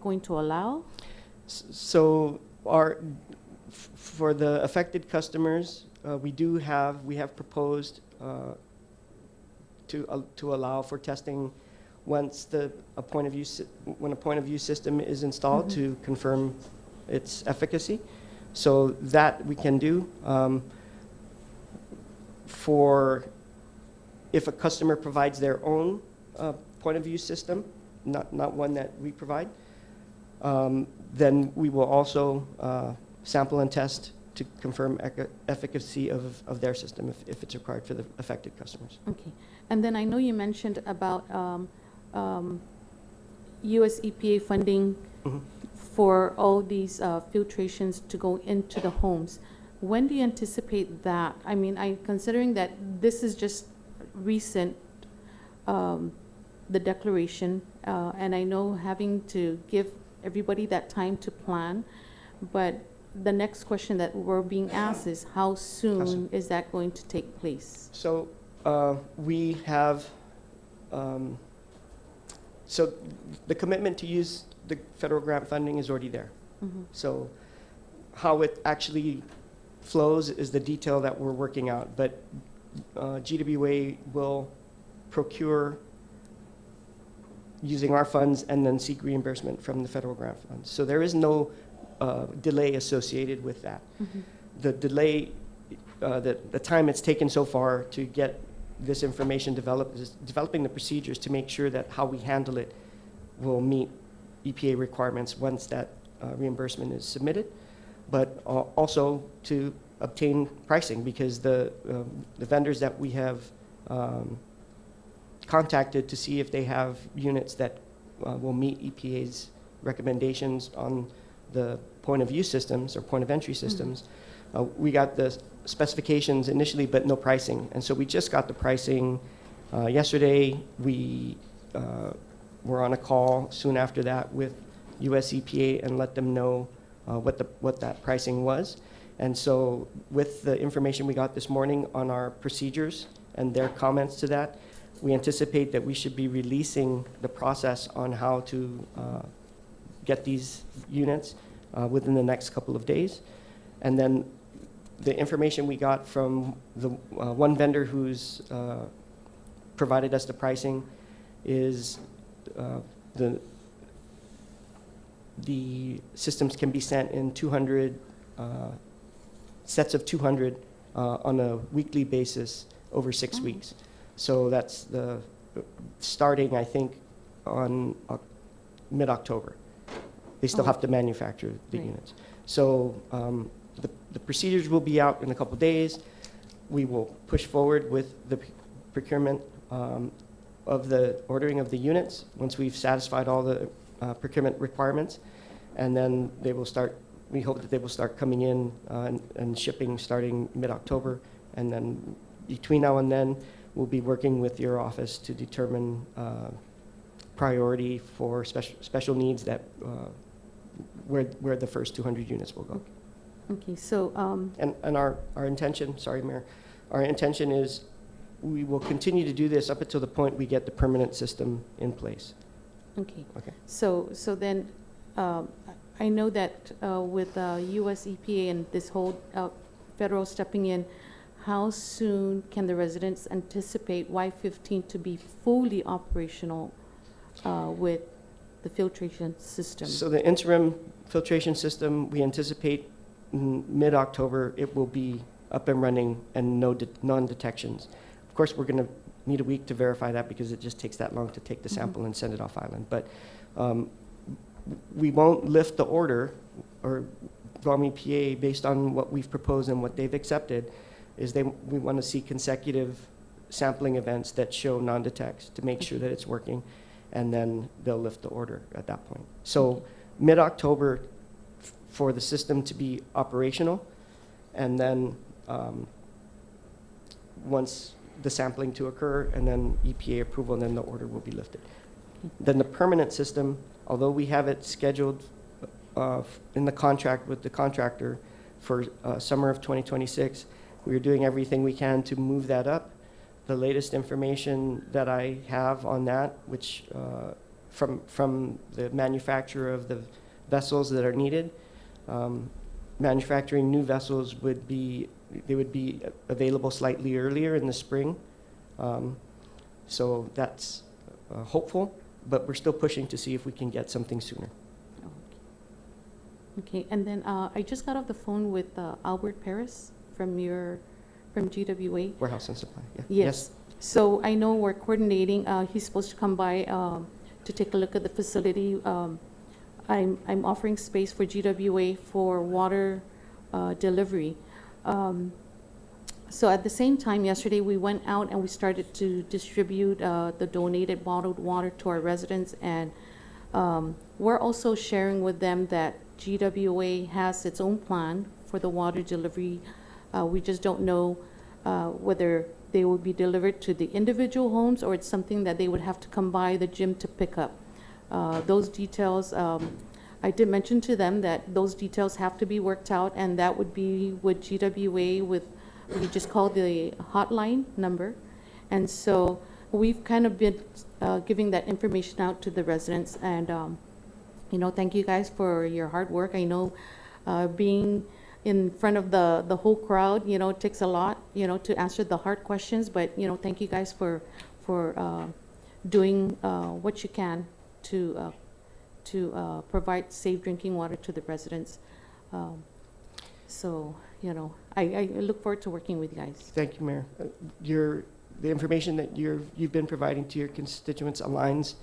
going to allow? So for the affected customers, we have proposed to allow for testing once when a point of view system is installed to confirm its efficacy. So that we can do. If a customer provides their own point of view system, not one that we provide, then we will also sample and test to confirm efficacy of their system if it's required for the affected customers. Okay. And then I know you mentioned about US EPA funding for all these filtrations to go into the homes. When do you anticipate that? I mean, considering that this is just recent, the declaration, and I know having to give everybody that time to plan. But the next question that we're being asked is, how soon is that going to take place? So we have, so the commitment to use the federal grant funding is already there. Mhm. So how it actually flows is the detail that we're working out. But GWA will procure using our funds and then seek reimbursement from the federal grant funds. So there is no delay associated with that. Mhm. The delay, the time it's taken so far to get this information developed is developing the procedures to make sure that how we handle it will meet EPA requirements once that reimbursement is submitted, but also to obtain pricing, because the vendors that we have contacted to see if they have units that will meet EPA's recommendations on the point of use systems or point of entry systems. We got the specifications initially, but no pricing. And so we just got the pricing yesterday. We were on a call soon after that with US EPA and let them know what that pricing was. And so with the information we got this morning on our procedures and their comments to that, we anticipate that we should be releasing the process on how to get these units within the next couple of days. And then the information we got from the one vendor who's provided us the pricing is the systems can be sent in 200 sets of 200 on a weekly basis over 6 weeks. So that's the starting, I think, on mid-October. They still have to manufacture the Right. units. So the procedures will be out in a couple days. We will push forward with the procurement of the ordering of the units once we've satisfied all the procurement requirements. And then they will start, we hope that they will start coming in and shipping starting mid-October. And then between now and then, we'll be working with your office to determine priority for special needs that where the first 200 units will go. Okay, so, And our intention, sorry, Mayor, our intention is we will continue to do this up until the point we get the permanent system in place. okay. Okay. So then, I know that with US EPA and this whole federal stepping in, how soon can the residents anticipate Y-15 to be fully operational with the filtration system? So the interim filtration system, we anticipate mid-October it will be up and running and no non-detections. Of course, we're going to need a week to verify that because it just takes that long to take the sample and send it off island. But we won't lift the order, or Guam EPA, based on what we've proposed and what they've accepted, is we want to see consecutive sampling events that show non-detects to make sure that it's working, and then they'll lift the order at that point. So mid-October for the system to be operational, and then once the sampling to occur, and then EPA approval, and then the order will be lifted. Then the permanent system, although we have it scheduled in the contract with the contractor for summer of 2026, we are doing everything we can to move that up. The latest information that I have on that, which from the manufacturer of the vessels that are needed, manufacturing new vessels would be available slightly earlier in the spring. So that's hopeful, but we're still pushing to see if we can get something sooner. Okay, and then I just got off the phone with Albert Paris from GWA. Warehouse and supply, yeah. Yes. So I know we're coordinating. He's supposed to come by to take a look at the facility. I'm offering space for GWA for water delivery. So at the same time, yesterday we went out and we started to distribute the donated bottled water to our residents, and we're also sharing with them that GWA has its own plan for the water delivery. We just don't know whether they will be delivered to the individual homes or it's something that they would have to come by the gym to pick up. Those details I did mention to them that those details have to be worked out, and that would be with GWA with, you just call the hotline number. And so we've kind of been giving that information out to the residents, and, you know, thank you guys for your hard work. I know being in front of the whole crowd, you know, it takes a lot, you know, to answer the hard questions, but, you know, thank you guys for doing what you can to provide safe drinking water to the residents. So, you know, I look forward to working with you guys. Thank you, Mayor. The information that you've been providing to your constituents aligns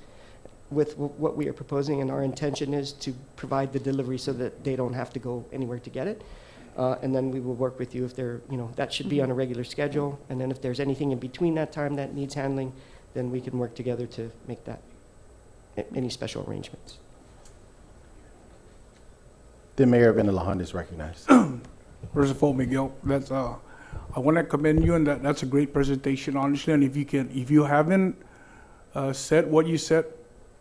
with what we are proposing, and our intention is to provide the delivery so that they don't have to go anywhere to get it. And then we will work with you if that should be on a regular schedule. And then if there's anything in between that time that needs handling, then we can work together to make that, any special arrangements. The Mayor of Inalahan is recognized. First of all, Miguel, I want to commend you, and that's a great presentation, honestly. And if you haven't said what you said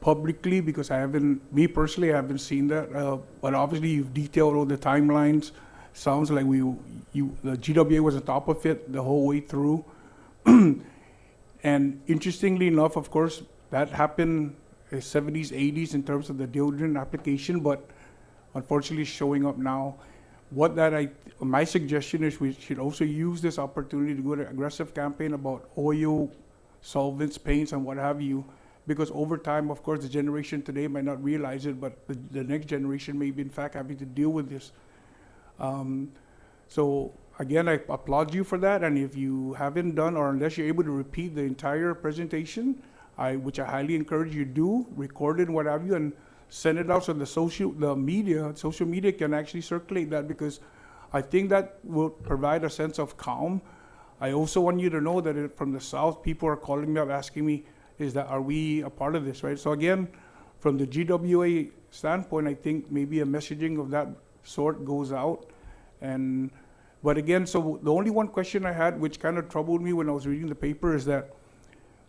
publicly, because me personally, I haven't seen that. But obviously, you've detailed all the timelines. Sounds like the GWA was on top of it the whole way through. And interestingly enough, of course, that happened in the 70s, 80s in terms of the deodorant application, but unfortunately showing up now. My suggestion is we should also use this opportunity to go to aggressive campaign about oil, solvents, paints, and what have you, because over time, of course, the generation today might not realize it, but the next generation may be, in fact, having to deal with this. So again, I applaud you for that, and if you haven't done, or unless you're able to repeat the entire presentation, which I highly encourage you to do, record it and what have you, and send it out so the social media can actually circulate that, because I think that will provide a sense of calm. I also want you to know that from the South, people are calling me up asking me, are we a part of this, right? So again, from the GWA standpoint, I think maybe a messaging of that sort goes out. But again, so the only one question I had, which kind of troubled me when I was reading the paper, is that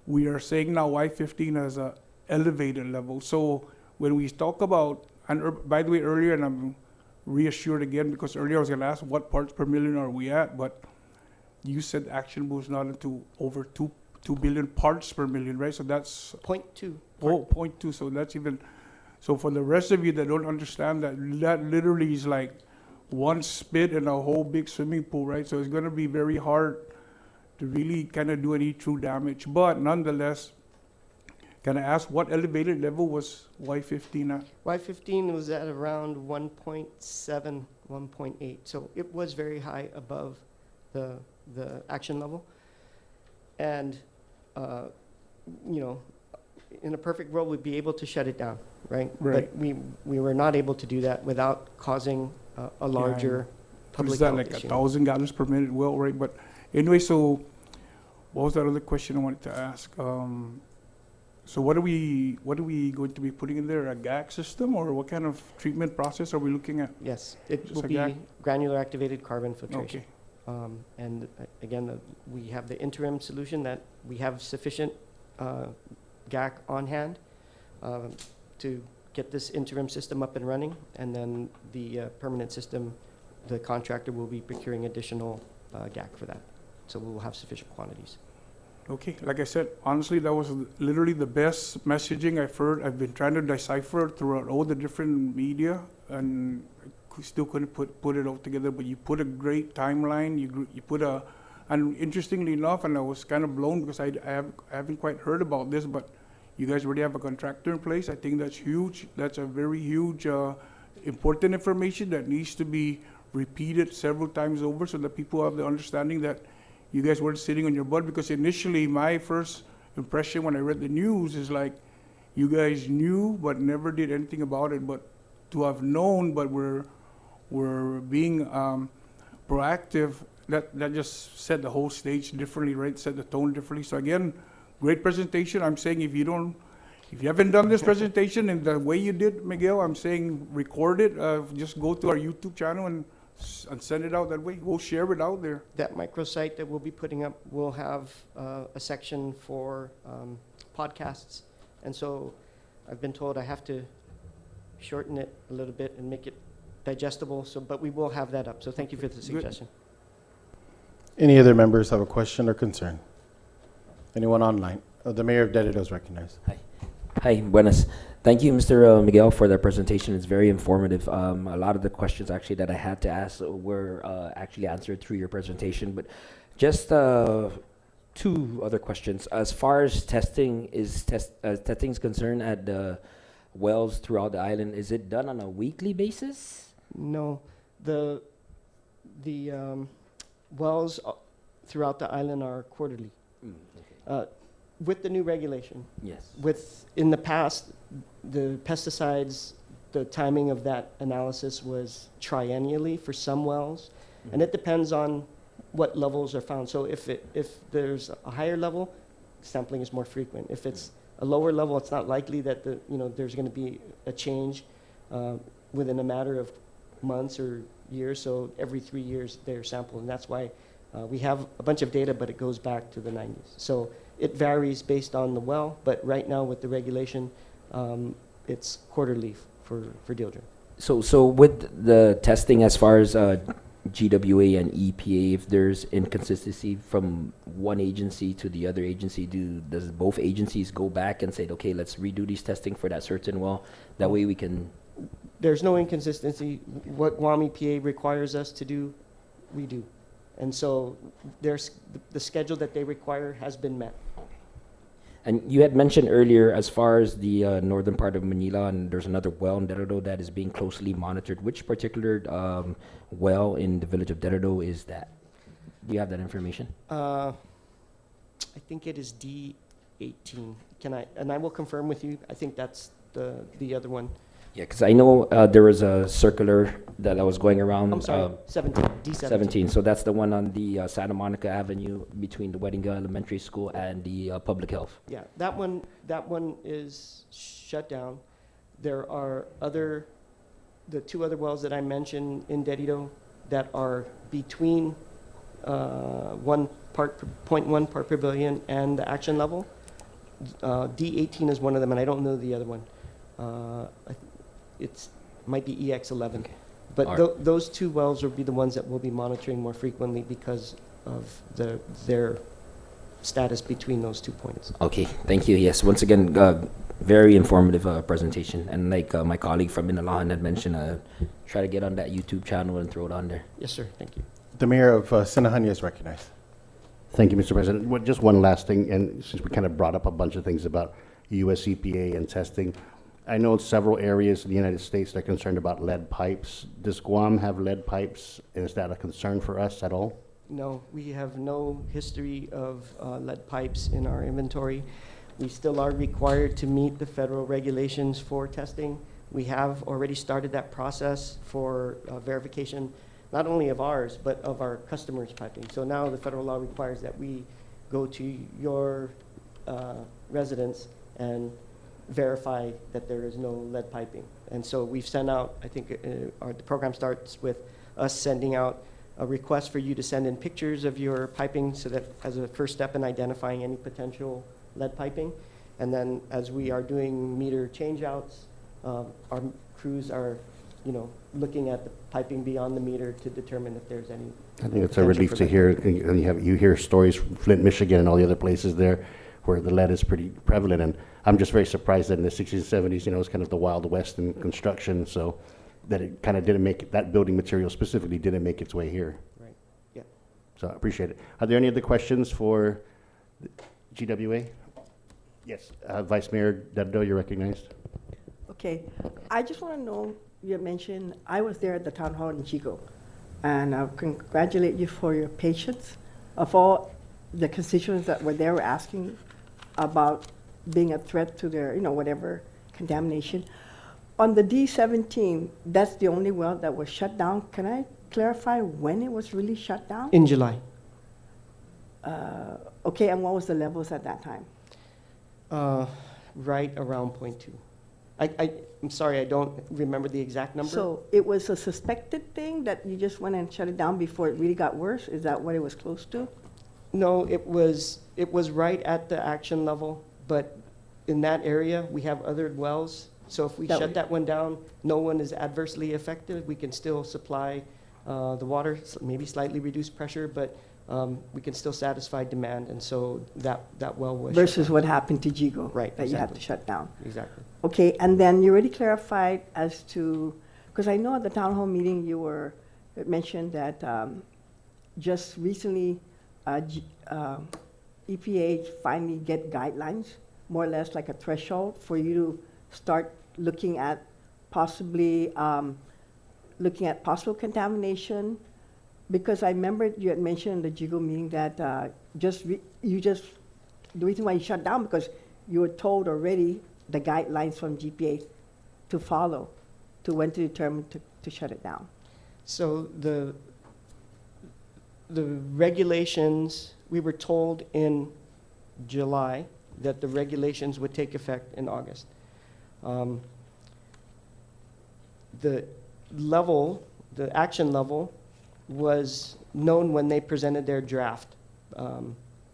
we are saying now Y15 as a elevated level. So when we talk about, and by the way, earlier, and I'm reassured again, because earlier I was going to ask what parts per million are we at, but you said action moves not into over 2 billion parts per million, right? So that's 0.2. Oh, 0.2. So that's even. So for the rest of you that don't understand that literally is like one spit in a whole big swimming pool, right? So it's going to be very hard to really kind of do any true damage. But nonetheless, can I ask what elevated level was Y15 at? Y15 was at around 1.7, 1.8. So it was very high above the action level. And, in a perfect world, we'd be able to shut it down, right? Right. But we were not able to do that without causing a larger What public is that, health like issue. 1,000 gallons per minute well, right? But anyway, so what was that other question I wanted to ask? So what are we going to be putting in there? A GAC system, or what kind of treatment process are we looking at? Yes, it Just will a be GAC? granular activated carbon filtration. Okay. And again, we have the interim solution that we have sufficient GAC on hand to get this interim system up and running, and then the permanent system, the contractor will be procuring additional GAC for that. So we will have sufficient quantities. Okay, like I said, honestly, that was literally the best messaging I've heard. I've been trying to decipher throughout all the different media, and still couldn't put it all together. But you put a great timeline. You put and interestingly enough, and I was kind of blown because I haven't quite heard about this, but you guys already have a contractor in place. I think that's huge. That's a very huge, important information that needs to be repeated several times over so that people have the understanding that you guys weren't sitting on your butt. Because initially, my first impression when I read the news is like, you guys knew but never did anything about it. But to have known, but we're being proactive, that just set the whole stage differently, right? Set the tone differently. So again, great presentation. I'm saying if you haven't done this presentation in the way you did, Miguel, I'm saying record it. Just go to our YouTube channel and send it out that way. We'll share it out there. That microsite that we'll be putting up will have a section for podcasts. And so I've been told I have to shorten it a little bit and make it digestible. So, but we will have that up. So thank you for the suggestion. Any other members have a question or concern? Anyone online? The mayor of Dededo is recognized. Hi, buenas. Thank you, Mr. Miguel, for that presentation. It's very informative. A lot of the questions actually that I had to ask were actually answered through your presentation, but just two other questions. As far as testing is concerned at the wells throughout the island, is it done on a weekly basis? No, the wells throughout the island are quarterly. With the new regulation, Yes. in the past, the pesticides, the timing of that analysis was triennially for some wells, and it depends on what levels are found. So if there's a higher level, sampling is more frequent. If it's a lower level, it's not likely that there's going to be a change within a matter of months or years. So every 3 years they're sampled, and that's why we have a bunch of data, but it goes back to the 90s. So it varies based on the well, but right now with the regulation, it's quarterly for Dildren. So with the testing as far as GWA and EPA, if there's inconsistency from one agency to the other agency, does both agencies go back and say, okay, let's redo these testing for that certain well? That way we can... There's no inconsistency. What Guam EPA requires us to do, we do. And so there's the schedule that they require has been met. And you had mentioned earlier, as far as the northern part of Manila, and there's another well in Dededo that is being closely monitored. Which particular well in the village of Dededo is that? Do you have that information? I think it is D18. I will confirm with you. I think that's the other one. Yeah, because I know there was a circular that was going around. I'm sorry, 17, D17. 17. So that's the one on the Santa Monica Avenue between the Weddinga Elementary School and the public health. Yeah, that one is shut down. There are the two other wells that I mentioned in Dededo that are between 0.1 part per billion and the action level. D18 is one of them, and I don't know the other one. It might be EX11. Okay. But All right. those two wells will be the ones that we'll be monitoring more frequently because of their status between those 2 points. Okay, thank you. Yes, once again, very informative presentation. And like my colleague from Inalahan had mentioned, try to get on that YouTube channel and throw it on there. Yes, sir. Thank you. The mayor of Sinahanya is recognized. Thank you, Mr. President. Just one last thing, and since we kind of brought up a bunch of things about US EPA and testing, I know several areas in the United States that are concerned about lead pipes. Does Guam have lead pipes? Is that a concern for us at all? No, we have no history of lead pipes in our inventory. We still are required to meet the federal regulations for testing. We have already started that process for verification, not only of ours, but of our customers' piping. So now the federal law requires that we go to your residence and verify that there is no lead piping. And so we've sent out, I think the program starts with us sending out a request for you to send in pictures of your piping so that as a first step in identifying any potential lead piping. And then as we are doing meter changeouts, our crews are, looking at the piping beyond the meter to determine if there's any. I think it's a potential relief for to lead. hear, and you hear stories from Flint, Michigan, and all the other places there where the lead is pretty prevalent. And I'm just very surprised that in the 60s and 70s, it's kind of the Wild West in construction, so that it kind of didn't make it, that building material specifically didn't make its way here. Right, yeah. So I appreciate it. Are there any other questions for the GWA? Yes, Vice Mayor Dededo, you're recognized. Okay, I just want to know, you mentioned, I was there at the town hall in Chico, and I congratulate you for your patience of all the constituents that were there were asking about being a threat to their, whatever contamination. On the D17, that's the only well that was shut down. Can I clarify when it was really shut down? In July. Okay, and what was the levels at that time? Right around 0.2. I'm sorry, I don't remember the exact number. So it was a suspected thing that you just went and shut it down before it really got worse? Is that what it was close to? No, it was right at the action level, but in that area, we have other wells So if we That shut way. that one down, no one is adversely affected. We can still supply the water, maybe slightly reduced pressure, but we can still satisfy demand, and so that well was shut Versus down. what happened to Jigo? Right, That you had exactly. to shut down. Exactly. Okay, and then you already clarified as to, because I know at the town hall meeting it mentioned that just recently EPA finally get guidelines, more or less like a threshold for you to start looking at possibly possible contamination. Because I remember you had mentioned in the JIGO meeting that the reason why you shut down because you were told already the guidelines from GPA to follow to when to determine to shut it down. So the regulations, we were told in July that the regulations would take effect in August. The action level was known when they presented their draft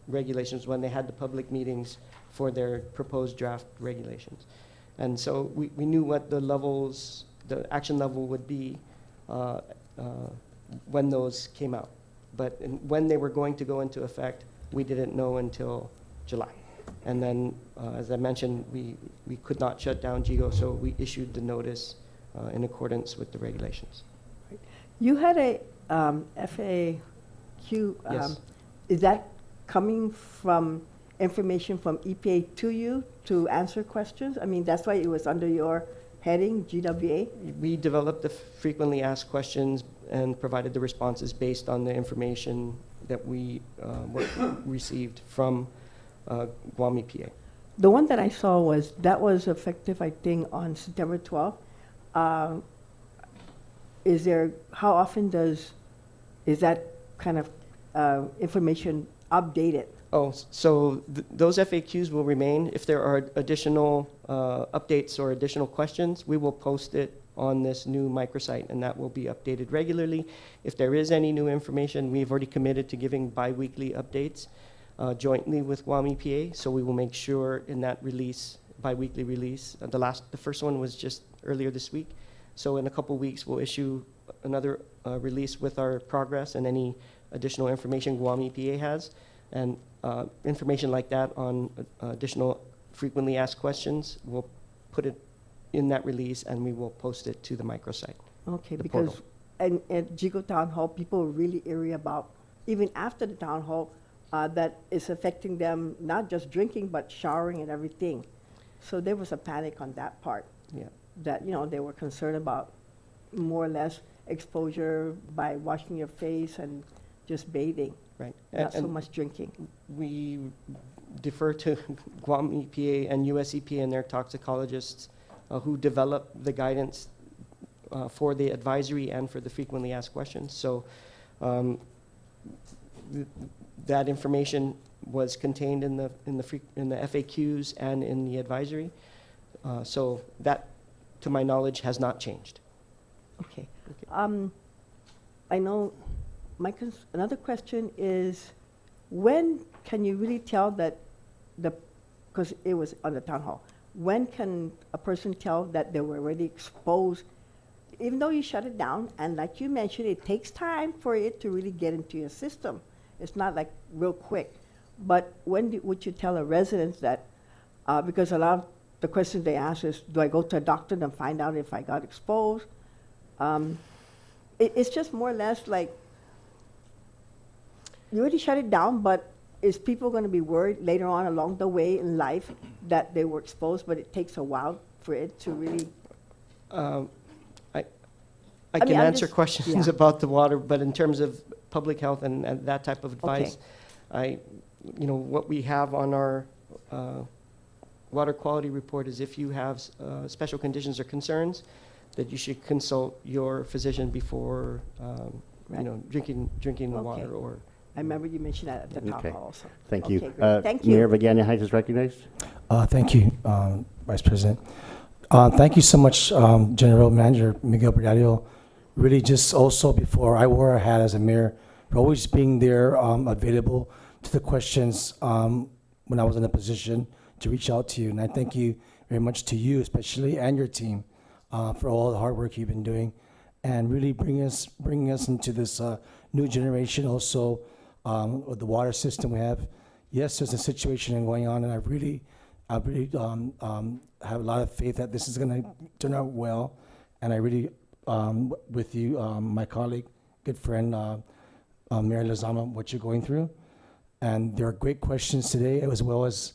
regulations, when they had the public meetings for their proposed draft regulations. And so we knew what the action level would be when those came out. But when they were going to go into effect, we didn't know until July. And then, as I mentioned, we could not shut down GIGO, so we issued the notice in accordance with the regulations. You had a FAQ. Yes. Is that coming from information from EPA to you to answer questions? I mean, that's why it was under your heading, GWA? We developed the frequently asked questions and provided the responses based on the information that we received from Guam EPA. The one that I saw was effective, I think, on September 12th. How often is that kind of information updated? Oh, so those FAQs will remain. If there are additional updates or additional questions, we will post it on this new microsite, and that will be updated regularly. If there is any new information, we've already committed to giving bi-weekly updates jointly with Guam EPA, so we will make sure in that release, bi-weekly release, the first one was just earlier this week, so in a couple weeks we'll issue another release with our progress and any additional information Guam EPA has, and information like that on additional frequently asked questions, we'll put it in that release and we will post it to the microsite. Okay, the because portal. at JIGO Town Hall, people were really eerie about, even after the town hall, that it's affecting them, not just drinking, but showering and everything. So there was a panic on that part. Yeah. That, they were concerned about more or less exposure by washing your face and just bathing, Right. not so And much drinking. we defer to Guam EPA and US EPA and their toxicologists who develop the guidance for the advisory and for the frequently asked questions. So that information was contained in the FAQs and in the advisory. So that, to my knowledge, has not changed. Okay. I know another question is, when can you really tell that because it was on the town hall, when can a person tell that they were already exposed, even though you shut it down, and like you mentioned, it takes time for it to really get into your system. It's not like real quick. But when would you tell a resident that, because a lot of the questions they ask is, do I go to a doctor and find out if I got exposed? It's just more or less like, you already shut it down, but is people going to be worried later on along the way in life that they were exposed, but it takes a while for it to really? I can mean, answer questions yeah. about the water, but in terms of public health and that type of advice, what we have on our water quality report is if you have special conditions or concerns, that you should consult your physician before drinking the Okay. water or. I remember you mentioned that at the town Okay. hall also. Thank Okay, you. great. Thank you. Mayor Vagana Heights is recognized. Thank you, Vice President. Thank you so much, General Manager Miguel Brigadio. Really just also before I wore a hat as a mayor, for always being there, available to the questions when I was in a position to reach out to you. And I thank you very much to you, especially, and your team, for all the hard work you've been doing, and really bringing us into this new generation. Also, with the water system we have. Yes, there's a situation going on, and I really have a lot of faith that this is going to turn out well. And I really, with you, my colleague, good friend, Mayor Lozama, what you're going through. And there are great questions today, as well as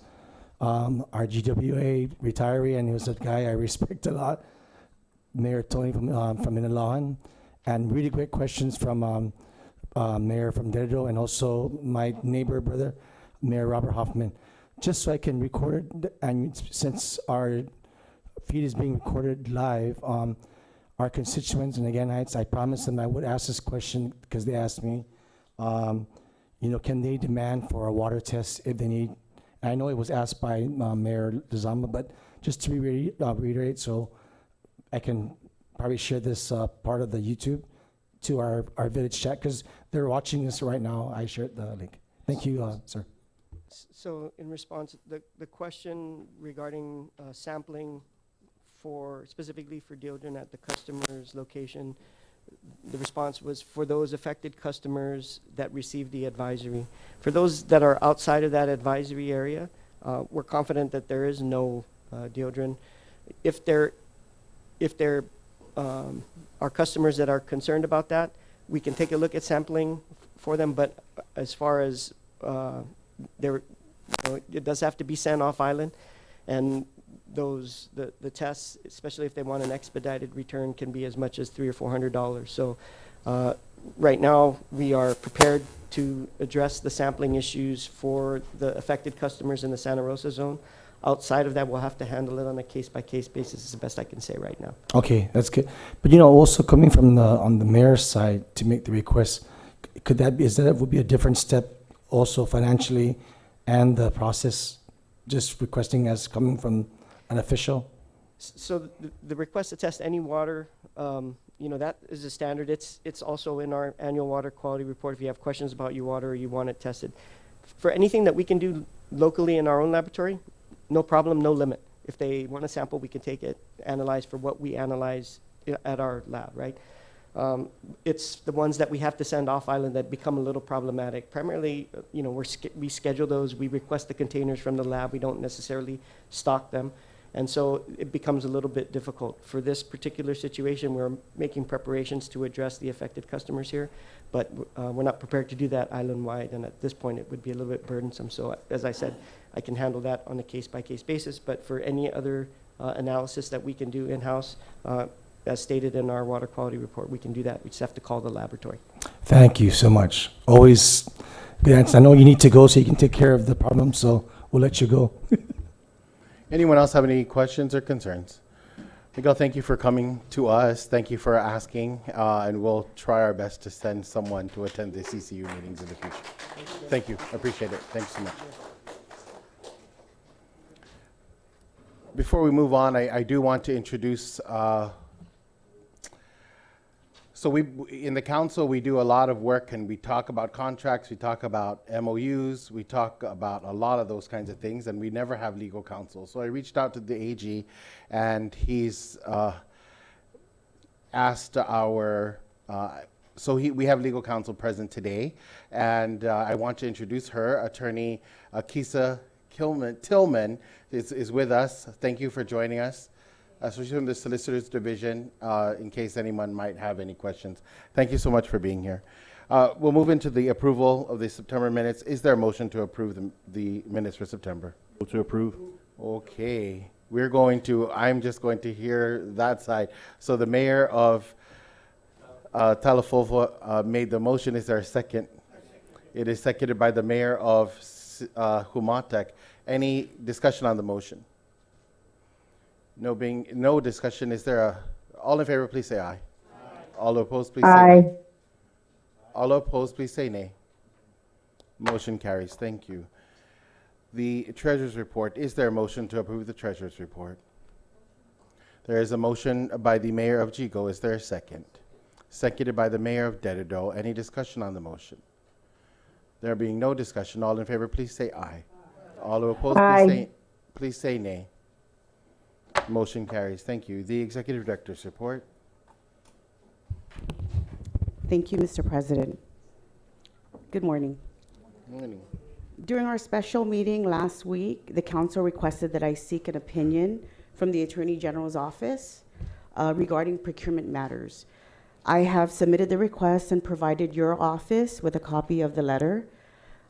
our GWA retiree, and he was a guy I respect a lot, Mayor Tony from Minalahan, and really great questions from Mayor from Dededo, and also my neighbor brother, Mayor Robert Hoffman. Just so I can record it, and since our feed is being recorded live, our constituents in Again Heights, I promised them I would ask this question because they asked me, can they demand for a water test if they need? And I know it was asked by Mayor Lozama, but just to reiterate, so I can probably share this part of the YouTube to our village chat, because they're watching this right now. I shared the link. Thank you, sir. So in response, the question regarding sampling specifically for deodorant at the customer's location, the response was for those affected customers that received the advisory. For those that are outside of that advisory area, we're confident that there is no deodorant. If there are customers that are concerned about that, we can take a look at sampling for them. But as far as it does have to be sent off island, and the tests, especially if they want an expedited return, can be as much as $300 or $400. So right now we are prepared to address the sampling issues for the affected customers in the Santa Rosa zone. Outside of that, we'll have to handle it on a case-by-case basis, is the best I can say right now. Okay, that's good. But also coming from on the mayor's side to make the request, would be a different step also financially, and the process, just requesting as coming from an official? So the request to test any water, that is a standard. It's also in our annual water quality report. If you have questions about your water or you want it tested, for anything that we can do locally in our own laboratory, no problem, no limit. If they want a sample, we can take it, analyze for what we analyze at our lab, right? It's the ones that we have to send off island that become a little problematic. Primarily, we schedule those, we request the containers from the lab, we don't necessarily stock them. And so it becomes a little bit difficult. For this particular situation, we're making preparations to address the affected customers here, but we're not prepared to do that island-wide, and at this point it would be a little bit burdensome. So as I said, I can handle that on a case-by-case basis, but for any other analysis that we can do in-house, as stated in our water quality report, we can do that. We just have to call the laboratory. Thank you so much. Always good answer. I know you need to go so you can take care of the problem, so we'll let you go. Anyone else have any questions or concerns? Miguel, thank you for coming to us. Thank you for asking, and we'll try our best to send someone to attend the CCU meetings in the future. Thank you. I appreciate it. Thanks so much. Before we move on, I do want to introduce so in the council, we do a lot of work, and we talk about contracts, we talk about MOUs, we talk about a lot of those kinds of things, and we never have legal counsel. So I reached out to the AG, and he's asked we have legal counsel present today, and I want to introduce her. Attorney Kisa Tillman is with us. Thank you for joining us. Especially from the Solicitors Division, in case anyone might have any questions. Thank you so much for being here. We'll move into the approval of the September minutes. Is there a motion to approve the minutes for September? Vote to approve. Okay. I'm just going to hear that side. So the mayor of Talafova made the motion. Is there a second? It is seconded by the mayor of Humatec. Any discussion on the motion? No discussion. Is there all in favor, please say aye. All opposed, please say nay. All opposed, please say nay. Motion carries. Thank you. The treasurer's report. Is there a motion to approve the treasurer's report? There is a motion by the mayor of Jigo. Is there a second? Seconded by the mayor of Dededo. Any discussion on the motion? There being no discussion, all in favor, please say aye. All opposed, please say nay. Motion carries. Thank you. The Executive Director's report. Thank you, Mr. President. Good morning. Morning. During our special meeting last week, the council requested that I seek an opinion from the Attorney General's office regarding procurement matters. I have submitted the request and provided your office with a copy of the letter.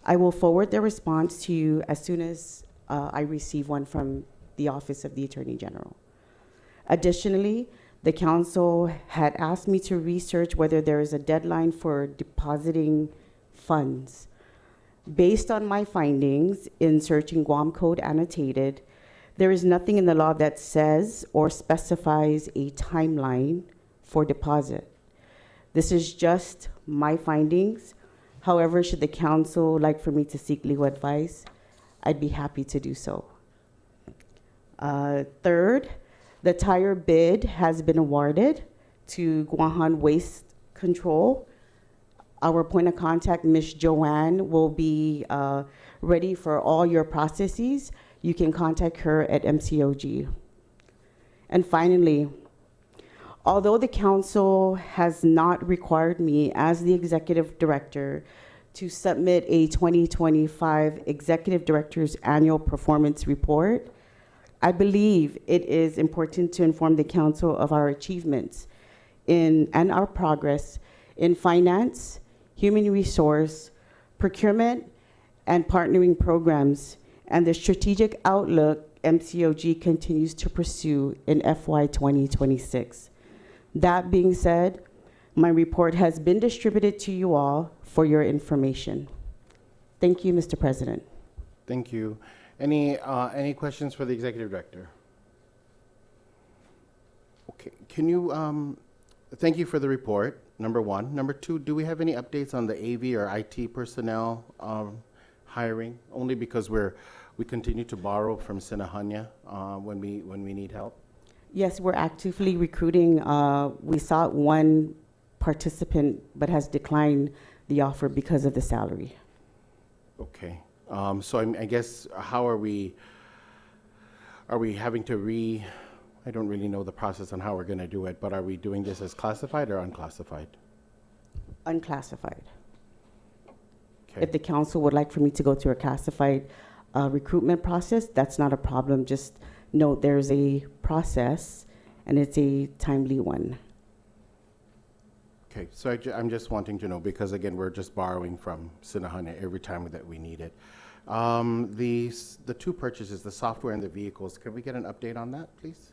I will forward the response to you as soon as I receive one from the Office of the Attorney General. Additionally, the council had asked me to research whether there is a deadline for depositing funds. Based on my findings in searching Guam Code Annotated, there is nothing in the law that says or specifies a timeline for deposit. This is just my findings. However, should the council like for me to seek legal advice, I'd be happy to do so. Third, the tire bid has been awarded to Guam Waste Control. Our point of contact, Ms. Joanne, will be ready for all your processes. You can contact her at MCOG. And finally, although the council has not required me as the executive director to submit a 2025 executive director's annual performance report, I believe it is important to inform the council of our achievements and our progress in finance, human resource, procurement, and partnering programs, and the strategic outlook MCOG continues to pursue in FY 2026. That being said, my report has been distributed to you all for your information. Thank you, Mr. President. Thank you. Any questions for the Executive Director? Okay, can you, thank you for the report, number one. Number two, do we have any updates on the AV or IT personnel hiring? Only because we continue to borrow from Sinahanya when we need help. Yes, we're actively recruiting. We saw one participant, but has declined the offer because of the salary. Okay. So I guess, how are we having to I don't really know the process on how we're going to do it, but are we doing this as classified or unclassified? Unclassified. Okay. If the council would like for me to go through a classified recruitment process, that's not a problem. Just note there's a process and it's a timely one. Okay, so I'm just wanting to know, because again, we're just borrowing from Sinahanya every time that we need it. The two purchases, the software and the vehicles, can we get an update on that, please?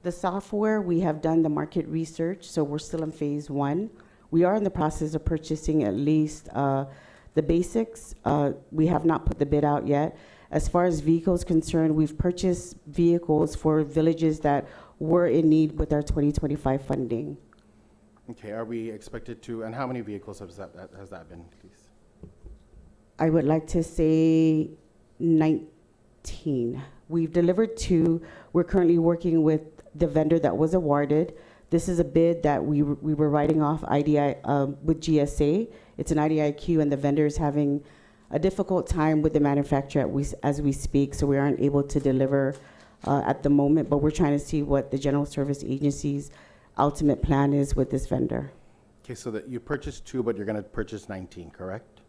The software, we have done the market research, so we're still in phase one. We are in the process of purchasing at least the basics. We have not put the bid out yet. As far as vehicles concerned, we've purchased vehicles for villages that were in need with our 2025 funding. Okay, are we expected to, and how many vehicles has that been, please? I would like to say 19. We've delivered 2. We're currently working with the vendor that was awarded. This is a bid that we were writing off IDI with GSA. It's an IDIQ, and the vendor is having a difficult time with the manufacturer as we speak, so we aren't able to deliver at the moment, but we're trying to see what the General Service Agency's ultimate plan is with this vendor. Okay, so that you purchased 2, but you're going to purchase 19, correct?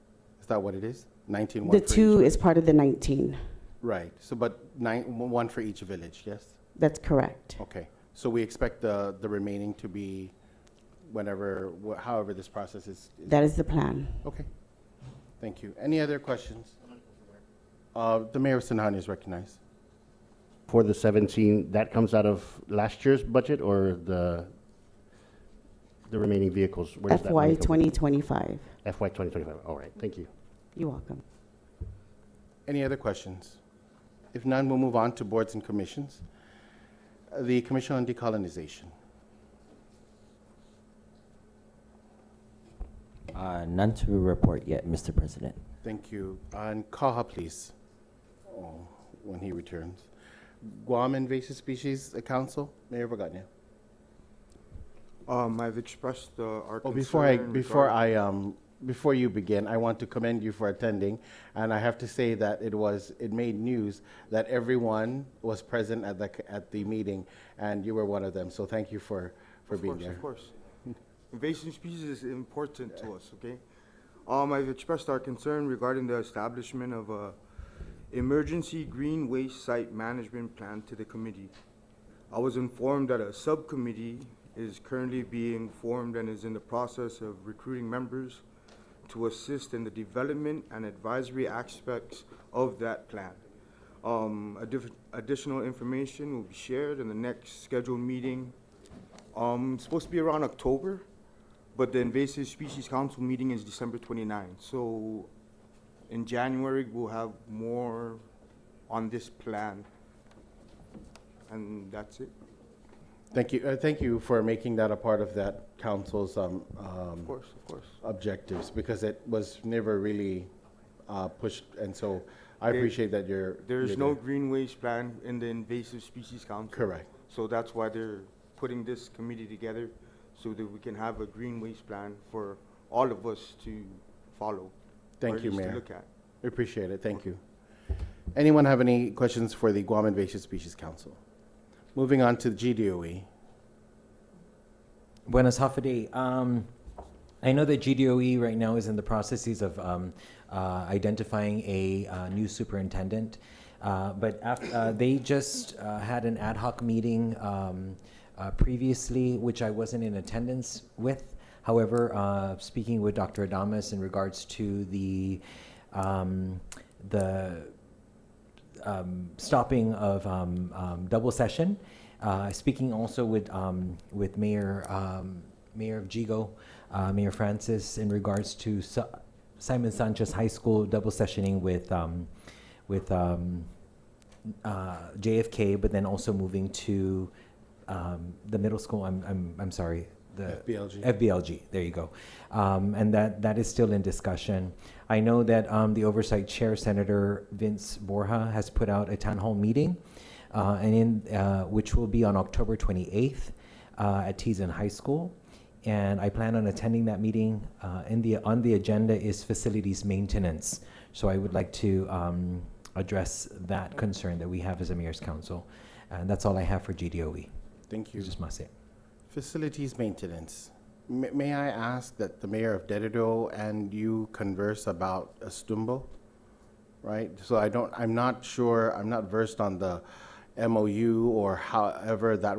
Is that what it is? 19, The 2 is part of the 19. Right, so but 1 for each village, yes? That's correct. Okay, so we expect the remaining to be however this process is. That is the plan. Okay, thank you. Any other questions? The Mayor of Sinahanya is recognized. For the 17, that comes out of last year's budget or the remaining vehicles? Where does that money FY come from? 2025. FY 2025, all right, thank you. You're welcome. Any other questions? If none, we'll move on to boards and commissions. The Commission on Decolonization. None to report yet, Mr. President. Thank you. And Kaha, please, when he returns. Guam Invasive Species Council, Mayor Bagania. I've expressed our Oh, concern before I before you begin, I want to commend you for attending, and I have to say that it made news that everyone was present at the meeting, and you were one of them. So thank you for being there. Of course. Invasive species is important to us, okay? I've expressed our concern regarding the establishment of a emergency green waste site management plan to the committee. I was informed that a subcommittee is currently being formed and is in the process of recruiting members to assist in the development and advisory aspects of that plan. Additional information will be shared in the next scheduled meeting. It's supposed to be around October, but the Invasive Species Council meeting is December 29th. So in January, we'll have more on this plan. And that's it. Thank you. Thank you for making that a part of that council's Of course. objectives, because it was never really pushed, and so I There- appreciate that There's you're no there. green waste plan in the Invasive Species Council. Correct. So that's why they're putting this committee together, so that we can have a green waste plan for all of us to follow. Thank or at you, least to Mayor. look at. We appreciate it. Thank you. Anyone have any questions for the Guam Invasive Species Council? Moving on to the GDOE. Buenas Hafide. I know that GDOE right now is in the processes of identifying a new superintendent, but they just had an ad hoc meeting previously, which I wasn't in attendance with. However, speaking with Dr. Adamas in regards to the stopping of double session, speaking also with Mayor of Jigo, Mayor Francis, in regards to Simon Sanchez High School double sessioning with JFK, but then also moving to the middle school. I'm sorry. The FBLG. FBLG, there you go. And that is still in discussion. I know that the Oversight Chair, Senator Vince Borja, has put out a town hall meeting, which will be on October 28th at Teason High School. And I plan on attending that meeting. On the agenda is facilities maintenance. So I would like to address that concern that we have as a Mayor's Council. And that's all I have for GDOE. Thank you. Just must say. Facilities maintenance. May I ask that the mayor of Dededo and you converse about Estumbo, right? So I'm not sure, I'm not versed on the MOU or however that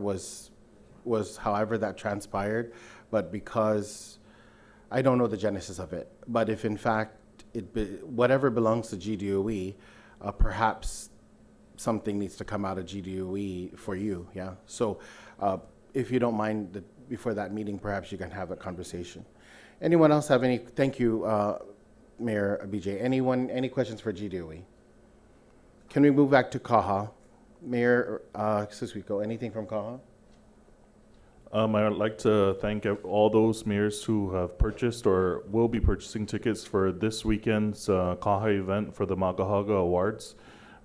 however that transpired, but because I don't know the genesis of it. But if in fact whatever belongs to GDOE, perhaps something needs to come out of GDOE for you, yeah? So if you don't mind, before that meeting, perhaps you can have a conversation. Anyone else have any? Thank you, Mayor BJ. Any questions for GDOE? Can we move back to CAHA? Mayor Susuiko, anything from CAHA? I would like to thank all those mayors who have purchased or will be purchasing tickets for this weekend's CAHA event for the Magahaga Awards.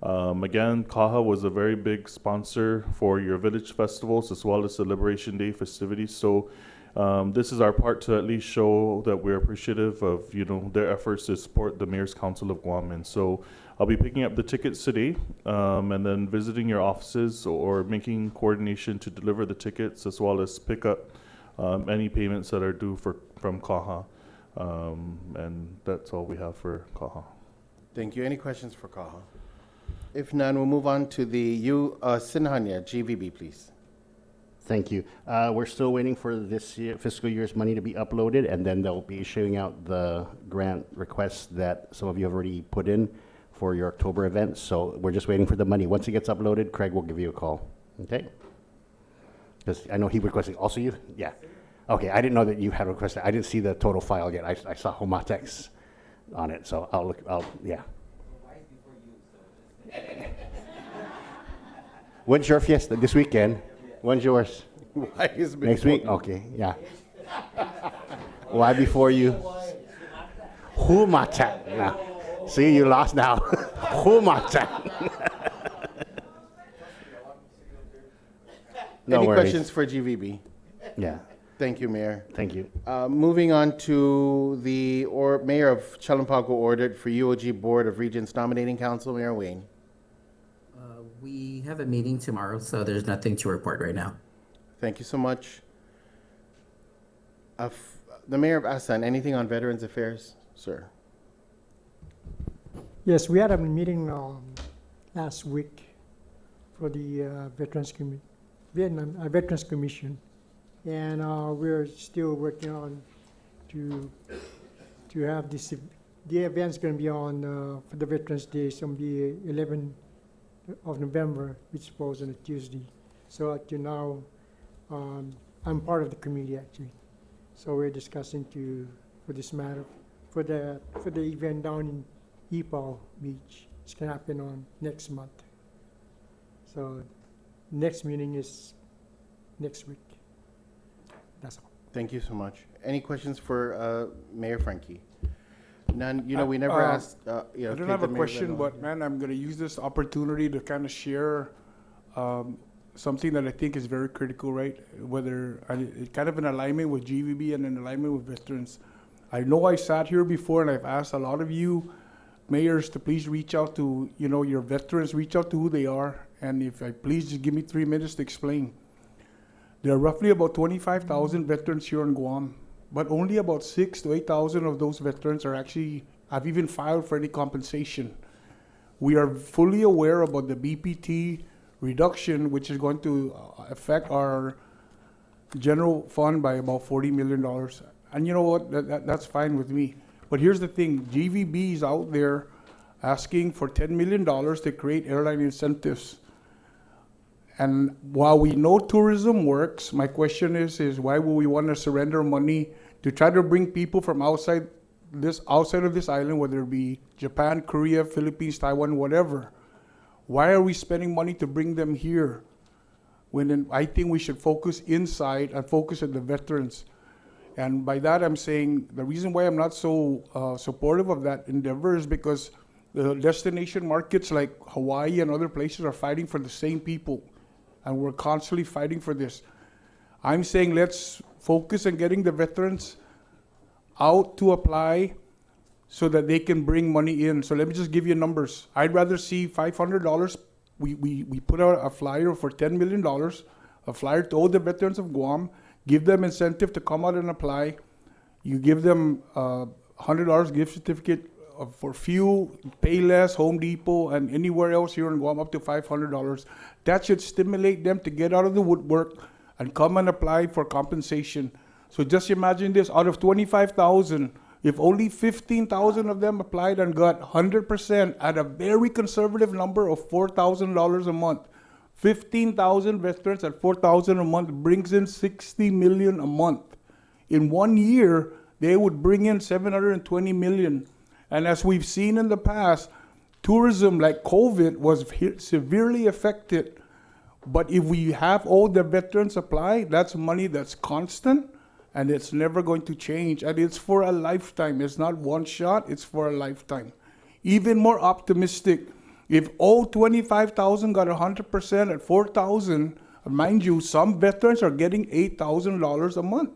Again, CAHA was a very big sponsor for your village festivals as well as the Liberation Day festivities. So this is our part to at least show that we're appreciative of their efforts to support the Mayor's Council of Guam. And so I'll be picking up the tickets today and then visiting your offices or making coordination to deliver the tickets as well as pick up any payments that are due from CAHA. And that's all we have for CAHA. Thank you. Any questions for CAHA? If none, we'll move on to the Sinhanya, GVB, please. Thank you. We're still waiting for this fiscal year's money to be uploaded, and then they'll be issuing out the grant requests that some of you have already put in for your October event. So we're just waiting for the money. Once it gets uploaded, Craig will give you a call. Okay? Because I know he requested. Also you? Yeah. Okay. I didn't know that you had requested. I didn't see the total file yet. I saw Homatex on it, so yeah. When's your fiesta? This weekend? When's yours? Why is Next week? Okay, yeah. Why before you? Humata. Now, see, you lost now. Humata. Any questions for GVB? Yeah. Thank you, Mayor. Thank you. Moving on to the Mayor of Chalampago ordered for UOG Board of Regents Nominating Council, Mayor Wayne. We have a meeting tomorrow, so there's nothing to report right now. Thank you so much. The Mayor of Asan, anything on Veterans Affairs, sir? Yes, we had a meeting last week for the Veterans Commission, and we're still working on to have this. The event's going to be on for the Veterans Day. It's going to be 11th of November, which falls on a Tuesday. So up to now, I'm part of the committee actually. So we're discussing for this matter for the event down in Ipaw Beach. It's gonna happen on next month. So next meeting is next week. That's all. Thank you so much. Any questions for Mayor Frankie? None. You know, we never asked. I don't have a question, but man, I'm going to use this opportunity to kind of share something that I think is very critical, right? Whether it's kind of in alignment with GVB and in alignment with veterans. I know I sat here before and I've asked a lot of you mayors to please reach out to, your veterans, reach out to who they are. And if I please just give me 3 minutes to explain. There are roughly about 25,000 veterans here in Guam, but only about 6,000 to 8,000 of those veterans have even filed for any compensation. We are fully aware about the BPT reduction, which is going to affect our general fund by about $40 million. And you know what, that's fine with me. But here's the thing, GVB is out there asking for $10 million to create airline incentives. And while we know tourism works, my question is why would we want to surrender money to try to bring people from outside of this island, whether it be Japan, Korea, Philippines, Taiwan, whatever? Why are we spending money to bring them here when I think we should focus inside and focus on the veterans? And by that, I'm saying the reason why I'm not so supportive of that endeavor is because the destination markets like Hawaii and other places are fighting for the same people. And we're constantly fighting for this. I'm saying let's focus on getting the veterans out to apply so that they can bring money in. So let me just give you numbers. I'd rather see $500. We put out a flyer for $10 million, a flyer to all the veterans of Guam, give them incentive to come out and apply. You give them $100 gift certificate for fuel, pay less, Home Depot, and anywhere else here in Guam up to $500. That should stimulate them to get out of the woodwork and come and apply for compensation. So just imagine this, out of 25,000, if only 15,000 of them applied and got 100% at a very conservative number of $4,000 a month, 15,000 veterans at $4,000 a month brings in $60 million a month. In 1 year, they would bring in $720 million. And as we've seen in the past, tourism like COVID was severely affected. But if we have all the veterans apply, that's money that's constant and it's never going to change. And it's for a lifetime. It's not one shot, it's for a lifetime. Even more optimistic, if all 25,000 got 100% at 4,000, mind you, some veterans are getting $8,000 a month.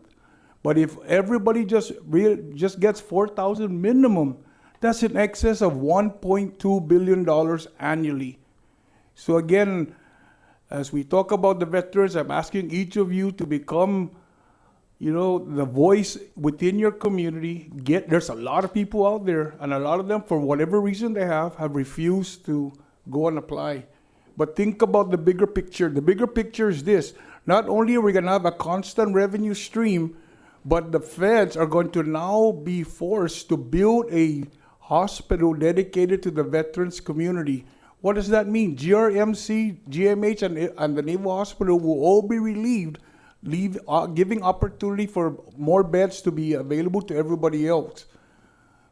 But if everybody just gets 4,000 minimum, that's in excess of $1.2 billion annually. So again, as we talk about the veterans, I'm asking each of you to become, the voice within your community. There's a lot of people out there, and a lot of them, for whatever reason they have refused to go and apply. But think about the bigger picture. The bigger picture is this. Not only are we going to have a constant revenue stream, but the feds are going to now be forced to build a hospital dedicated to the veterans community. What does that mean? GRMC, GMH, and the Naval Hospital will all be relieved, giving opportunity for more beds to be available to everybody else.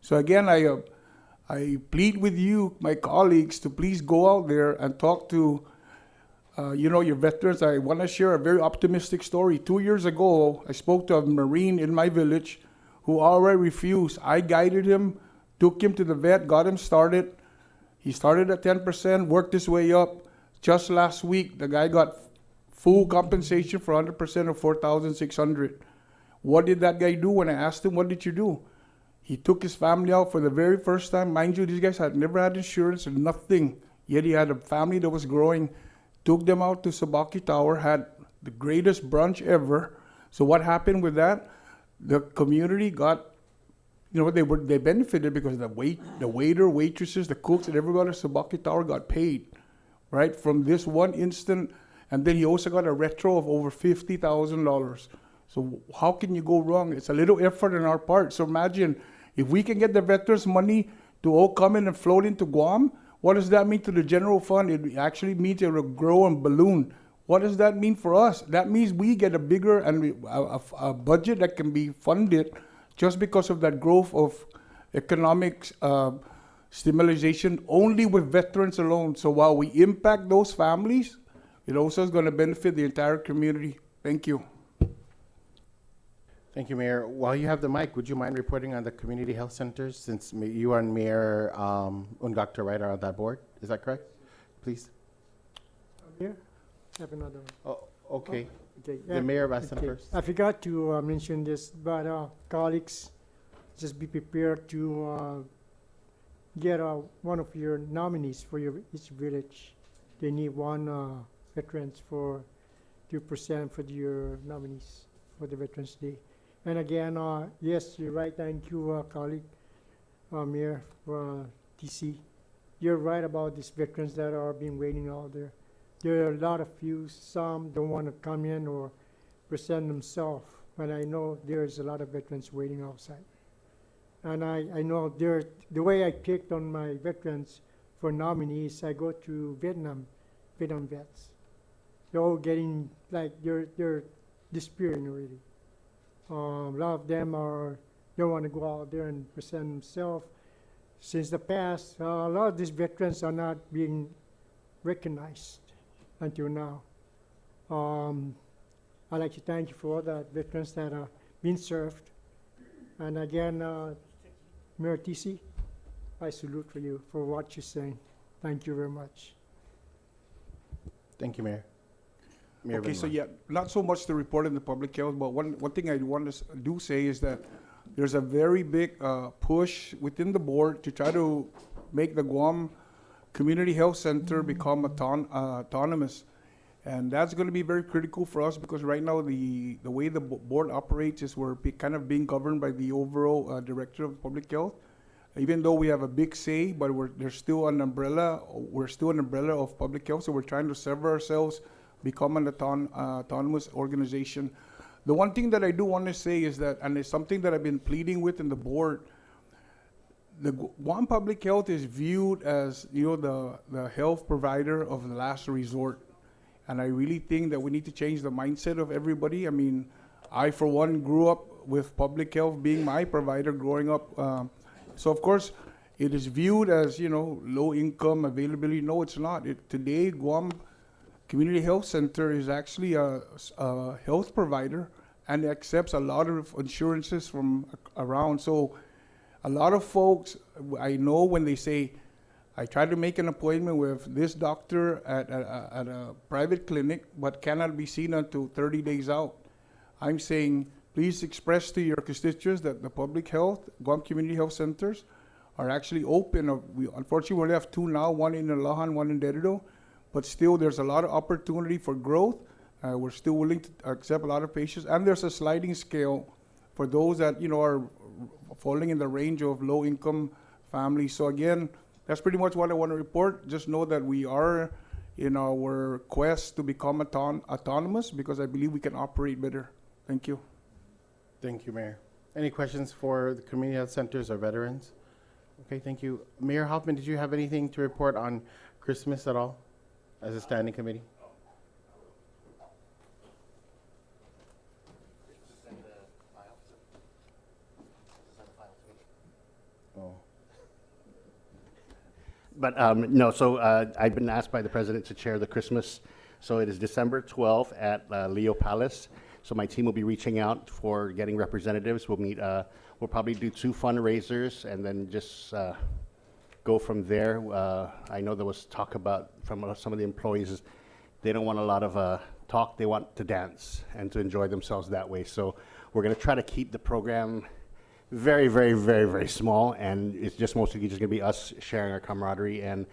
So again, I plead with you, my colleagues, to please go out there and talk to your veterans. I want to share a very optimistic story. 2 years ago, I spoke to a Marine in my village who already refused. I guided him, took him to the vet, got him started. He started at 10%, worked his way up. Just last week, the guy got full compensation for 100% of $4,600. What did that guy do when I asked him, what did you do? He took his family out for the very first time. Mind you, these guys had never had insurance or nothing. Yet he had a family that was growing. Took them out to Sabaki Tower, had the greatest brunch ever. So what happened with that? The community got, they benefited because the waiter, waitresses, the cooks, and everybody at Sabaki Tower got paid, right? From this one instant. And then he also got a retro of over $50,000. So how can you go wrong? It's a little effort on our part. So imagine if we can get the veterans money to all come in and float into Guam, what does that mean to the general fund? It actually means it will grow and balloon. What does that mean for us? That means we get a bigger and a budget that can be funded just because of that growth of economic stimulation only with veterans alone. So while we impact those families, it also is going to benefit the entire community. Thank you. Thank you, Mayor. While you have the mic, would you mind reporting on the community health centers, since you and Mayor Ungakta, right, are on that board? Is that correct? Please. Yeah, have another one. Oh, okay. Okay. The Mayor of Aston first. I forgot to mention this, but colleagues, just be prepared to get one of your nominees for each village. They need one veterans to present for your nominees for the Veterans Day. And again, yes, you're right. Thank you, colleague, Mayor TC. You're right about these veterans that are being waiting out there. There are a lot of you. Some don't want to come in or present themselves, but I know there's a lot of veterans waiting outside. And I know the way I picked on my veterans for nominees, I go to Vietnam vets. They're all getting, like, they're disappearing already. A lot of them don't want to go out there and present themselves. Since the past, a lot of these veterans are not being recognized until now. I'd like to thank you for all the veterans that are being served. And again, Mayor TC, I salute for you for what you're saying. Thank you very much. Thank you, Mayor. Mayor Okay, so Benmar. yeah, not so much to report in the public health, but one thing I want to do say is that there's a very big push within the board to try to make the Guam Community Health Center become autonomous. And that's going to be very critical for us because right now the way the board operates is we're kind of being governed by the overall director of public health. Even though we have a big say, but there's still an umbrella. We're still an umbrella of public health, so we're trying to sever ourselves, become an autonomous organization. The one thing that I do want to say is that, and it's something that I've been pleading with in the board, the Guam Public Health is viewed as the health provider of the last resort. And I really think that we need to change the mindset of everybody. I mean, I, for one, grew up with public health being my provider growing up. So, of course, it is viewed as, low income availability. No, it's not. Today, Guam Community Health Center is actually a health provider and accepts a lot of insurances from around. So a lot of folks, I know when they say, I try to make an appointment with this doctor at a private clinic, but cannot be seen until 30 days out. I'm saying, please express to your constituents that the public health, Guam Community Health Centers, are actually open. We unfortunately only have two now, one in Alahan, one in Dededo, but still there's a lot of opportunity for growth. We're still willing to accept a lot of patients, and there's a sliding scale for those that are falling in the range of low-income families. So again, that's pretty much what I want to report. Just know that we are in our quest to become autonomous because I believe we can operate better. Thank you. Thank you, Mayor. Any questions for the community health centers or veterans? Okay, thank you. Mayor Hoffman, did you have anything to report on Christmas at all as a standing committee? Oh. But no, so I've been asked by the president to chair the Christmas. So it is December 12th at Leo Palace. So my team will be reaching out for getting representatives. We'll meet, we'll probably do 2 fundraisers and then just go from there. I know there was talk about from some of the employees, they don't want a lot of talk, they want to dance and to enjoy themselves that way. So We're going to try to keep the program very, very, very, very small, and it's just mostly just going to be us sharing our camaraderie and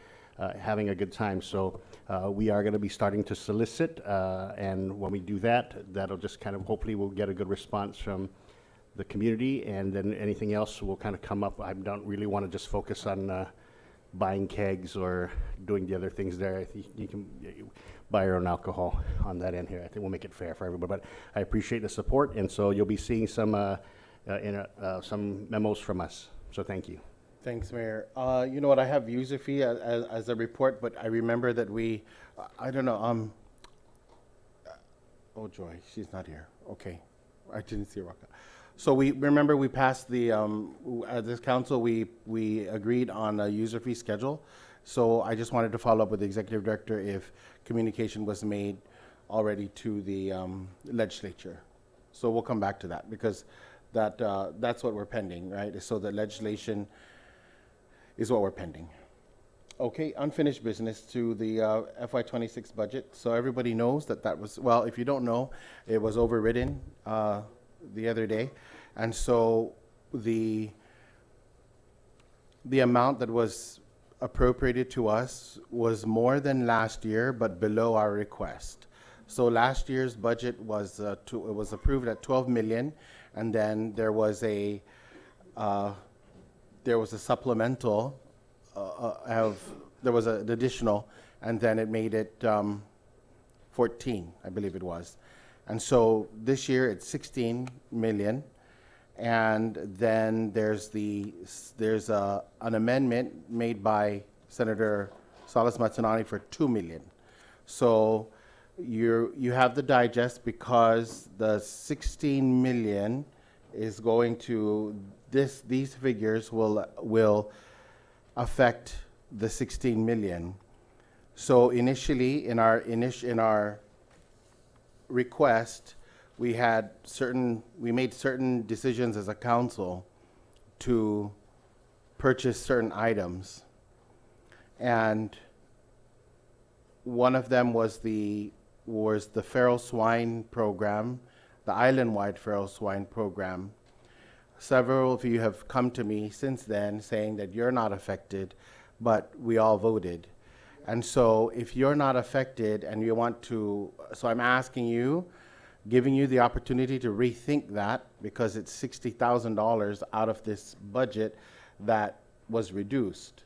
having a good time. So we are going to be starting to solicit, and when we do that, that'll just kind of, hopefully we'll get a good response from the community, and then anything else will kind of come up. I don't really want to just focus on buying kegs or doing the other things there. I think you can buy your own alcohol on that end here. I think we'll make it fair for everybody, but I appreciate the support, and so you'll be seeing some memos from us. So thank you. Thanks, Mayor. You know what, I have user fee as a report, but I remember that we, I don't know, oh joy, she's not here. Okay, I didn't see Raka. So we passed the, at this council, we agreed on a user fee schedule. So I just wanted to follow up with the executive director if communication was made already to the legislature. So we'll come back to that, because that's what we're pending, right? So the legislation is what we're pending. Okay, unfinished business to the FY26 budget. So everybody knows that was, well, if you don't know, it was overridden the other day. And so the amount that was appropriated to us was more than last year, but below our request. So last year's budget was it was approved at 12 million, and then there was a supplemental there was an additional, and then it made it 14, I believe it was. And so this year it's 16 million, and then there's an amendment made by Senator Salas Matsanani for 2 million. So you have the digest, because the 16 million is going to these figures will affect the 16 million. So initially in our request, we made certain decisions as a council to purchase certain items, and one of them was the feral swine program, the island-wide feral swine program. Several of you have come to me since then saying that you're not affected, but we all voted. And so if you're not affected and you want to, so I'm asking you, giving you the opportunity to rethink that, because it's $60,000 out of this budget that was reduced.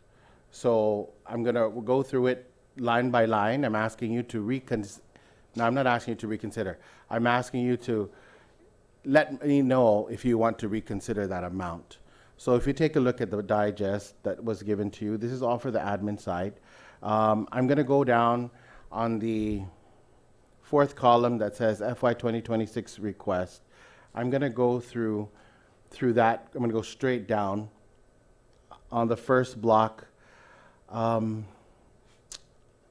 So I'm gonna go through it line by line. I'm asking you to no, I'm not asking you to reconsider. I'm asking you to let me know if you want to reconsider that amount. So if you take a look at the digest that was given to you, this is all for the admin side. I'm going to go down on the fourth column that says FY 2026 request. I'm going to go through that. I'm going to go straight down. On the first block,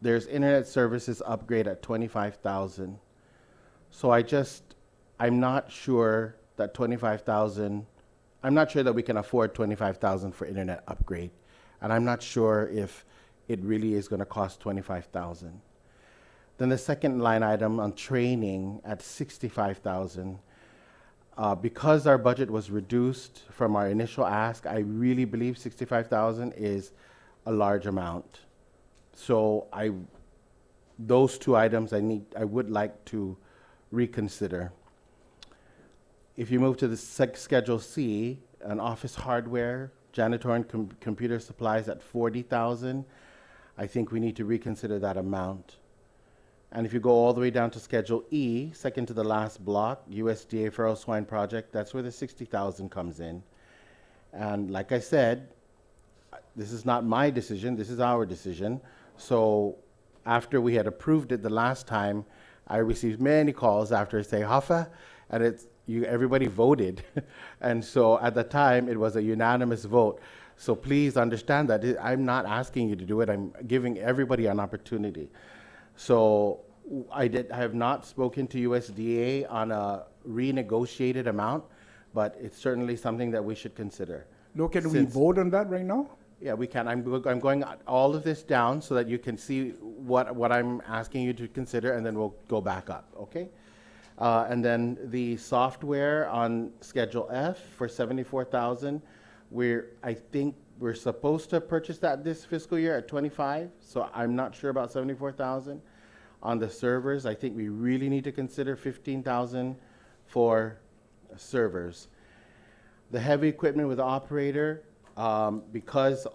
there's internet services upgrade at 25,000. So I'm not sure that 25,000, I'm not sure that we can afford 25,000 for internet upgrade. And I'm not sure if it really is going to cost 25,000. Then the second line item on training at 65,000. Because our budget was reduced from our initial ask, I really believe 65,000 is a large amount. So those two items I would like to reconsider. If you move to the Schedule C, an office hardware, janitorial and computer supplies at 40,000, I think we need to reconsider that amount. And if you go all the way down to Schedule E, second to the last block, USDA Feral Swine Project, that's where the 60,000 comes in. And like I said, this is not my decision, this is our decision. So after we had approved it the last time, I received many calls after saying, Hafa, and everybody voted. And so at the time, it was a unanimous vote. So please understand that I'm not asking you to do it, I'm giving everybody an opportunity. So I have not spoken to USDA on a renegotiated amount, but it's certainly something that we should consider. No, can we vote on that right now? Yeah, we can. I'm going all of this down so that you can see what I'm asking you to consider, and then we'll go back up, okay? And then the software on Schedule F for 74,000. I think we're supposed to purchase that this fiscal year at 25, so I'm not sure about 74,000. On the servers, I think we really need to consider 15,000 for servers. The heavy equipment with the operator, because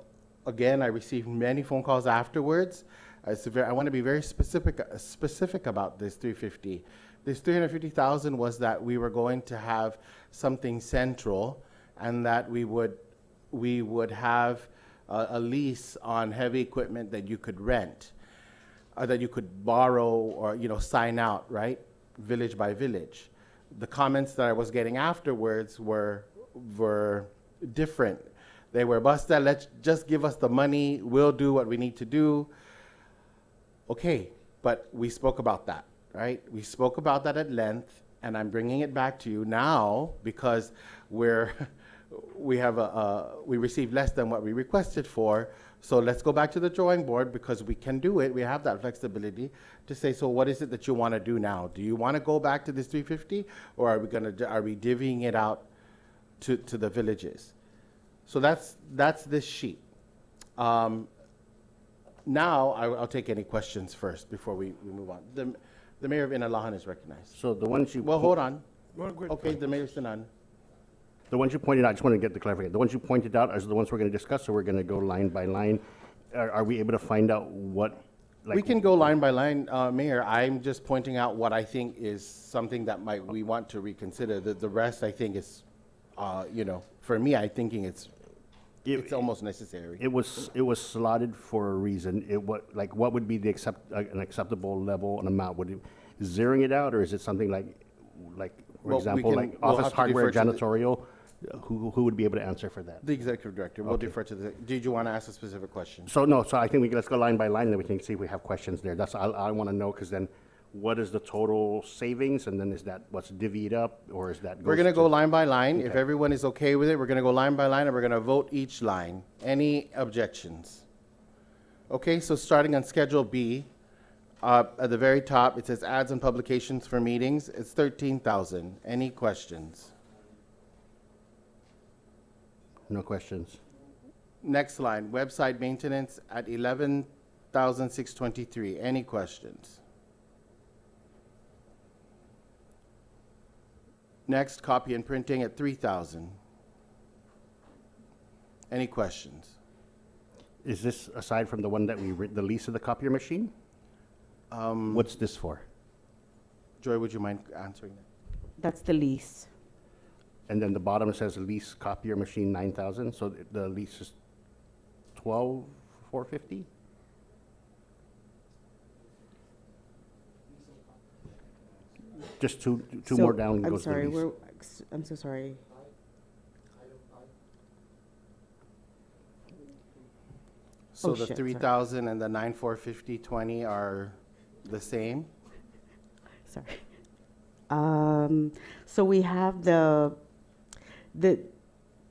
again, I received many phone calls afterwards. I want to be very specific about this 350. This 350,000 was that we were going to have something central, and that we would have a lease on heavy equipment that you could rent, or that you could borrow, or sign out, right, village by village. The comments that I was getting afterwards were different. They were, Basta, let's just give us the money, we'll do what we need to do. Okay, but we spoke about that, right? We spoke about that at length, and I'm bringing it back to you now because we received less than what we requested for. So let's go back to the drawing board, because we can do it. We have that flexibility to say, so what is it that you want to do now? Do you want to go back to this 350, or are we divvying it out to the villages? So that's this sheet. Now I'll take any questions first before we move on. The mayor of Inalahan is recognized. So the ones you... Well, hold on. Well, good. Okay, the mayor's none. The ones you pointed out, I just want to get the clarification. The ones you pointed out are the ones we're going to discuss, so we're going to go line by line. Are we able to find out what... We can go line by line, Mayor. I'm just pointing out what I think is something that we want to reconsider. The rest, I think, is, for me, I'm thinking it's almost necessary. It was slotted for a reason. What would be the an acceptable level and amount? Would it zeroing it out, or is it something like for Well, example, we'll office have to hardware, defer to the- janitorial? Who would be able to answer for that? The executive director. We'll defer to the. Did you want to ask a specific question? So I think let's go line by line, and then we can see if we have questions there. That's I want to know, because then what is the total savings, and then is that what's divvied up, or is that? We're going to go line by line. If Okay. everyone is okay with it, we're going to go line by line, and we're going to vote each line. Any objections? Okay, so starting on Schedule B, at the very top, it says ads and publications for meetings. It's 13,000. Any questions? No questions. Next line, website maintenance at 11,623. Any questions? Next, copy and printing at 3,000. Any questions? Is this aside from the one that the lease of the copier machine? What's this for? Joy, would you mind answering that? That's the lease. And then the bottom says lease copier machine 9,000. So the lease is 12,450. Just two more down I'm goes sorry, the lease. I'm so sorry. So Oh, the shit, 3,000 and the 9,450.20 are the same? Sorry. So we have the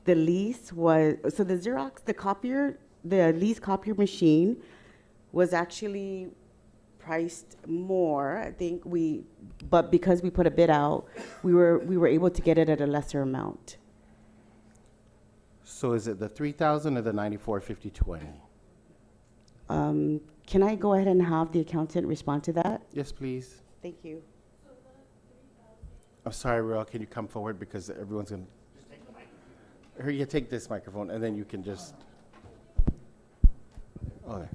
lease was, so the Xerox, the lease copier machine was actually priced more, I think but because we put a bid out, we were able to get it at a lesser amount. So is it the 3,000 or the 94,50.20? Can I go ahead and have the accountant respond to that? Yes, please. Thank you. I'm sorry, Royal, can you come forward, because everyone's going to... Here, you take this microphone, and then you can just... Okay.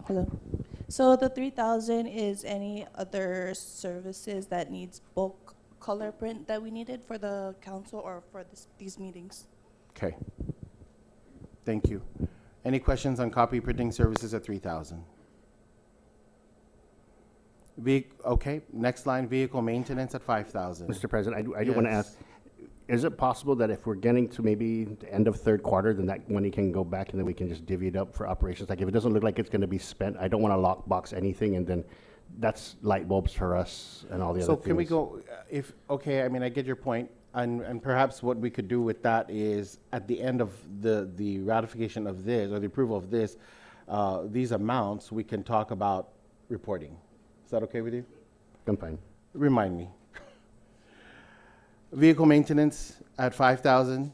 Hello. So the 3,000 is any other services that needs bulk color print that we needed for the council or for these meetings? Okay. Thank you. Any questions on copy printing services at 3,000? Okay, next line, vehicle maintenance at 5,000. Mr. President, I do want to Yes. ask, is it possible that if we're getting to maybe the end of third quarter, then that money can go back and then we can just divvy it up for operations? Like if it doesn't look like it's going to be spent, I don't want to lockbox anything, and then that's light bulbs for us and all the other So things. can we go, okay, I mean, I get your point, and perhaps what we could do with that is, at the end of the ratification of this, or the approval of this, these amounts, we can talk about reporting. Is that okay with you? I'm fine. Remind me. Vehicle maintenance at 5,000.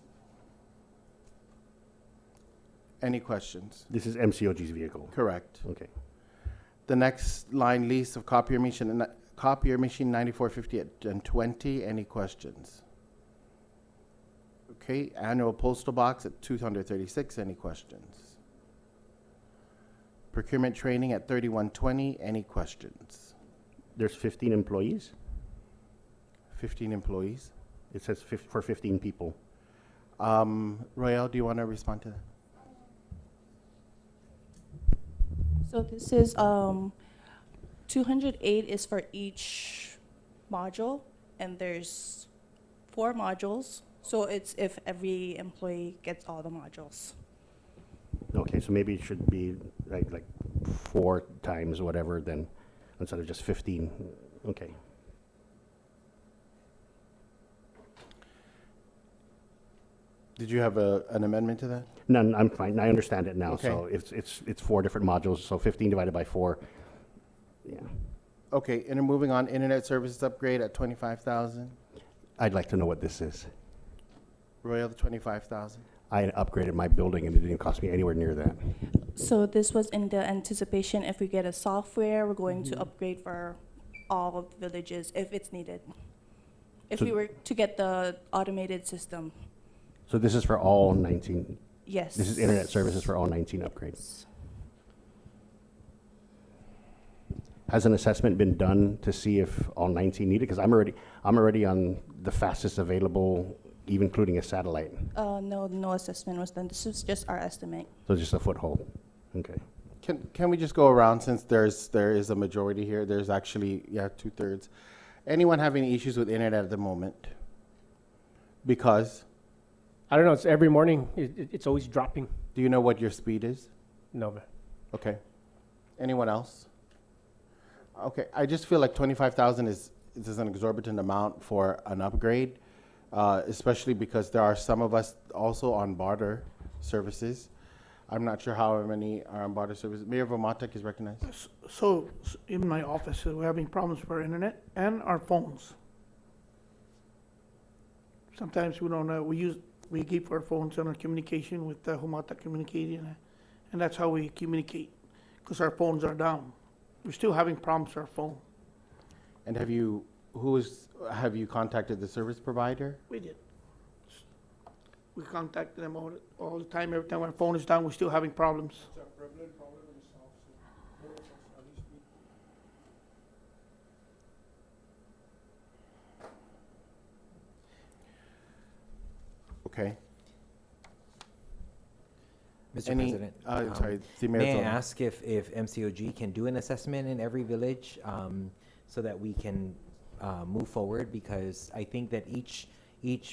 Any questions? This is MCOG's vehicle. Correct. Okay. The next line, lease of copier machine 9450 and 20. Any questions? Okay, annual postal box at 236. Any questions? Procurement training at 3120. Any questions? There's 15 employees. 15 employees. It says for 15 people. Royale, do you want to respond to that? So this is 208 is for each module, and there's 4 modules. So it's if every employee gets all the modules. Okay, so maybe it should be like 4 times whatever then, instead of just 15. Okay. Did you have an amendment to that? None, I'm fine. I understand it now. Okay. So it's 4 different modules, so 15 divided by 4. Yeah. Okay, and then moving on, internet services upgrade at 25,000. I'd like to know what this is. Royal, 25,000. I upgraded my building and it didn't cost me anywhere near that. So this was in the anticipation if we get a software, we're going to upgrade for all of the villages if it's needed. If So- we were to get the automated system. So this is for all 19? Yes. This is internet services for all 19 upgrades. Has an assessment been done to see if all 19 need it? Because I'm already on the fastest available, even including a satellite. No assessment was done. This is just our estimate. So just a foothold. Okay. Can we just go around since there is a majority here? There's actually, 2/3. Anyone having issues with internet at the moment? Because? I don't know. It's every morning. It's always dropping. Do you know what your speed is? No, man. Okay. Anyone else? Okay, I just feel like 25,000 is an exorbitant amount for an upgrade, especially because there are some of us also on barter services. I'm not sure how many are on barter services. Mayor Vomatek is recognized. So in my office, we're having problems with our internet and our phones. Sometimes we don't know, we keep our phones on our communication with Humata Communicating, and that's how we communicate, because our phones are down. We're still having problems with our phone. And have you contacted the service provider? We did. We contacted them all the time. Every time our phone is down, we're still having problems. Okay. Mr. Any- President, sorry, the Mayor may I Zone. ask if MCOG can do an assessment in every village so that we can move forward? Because I think that each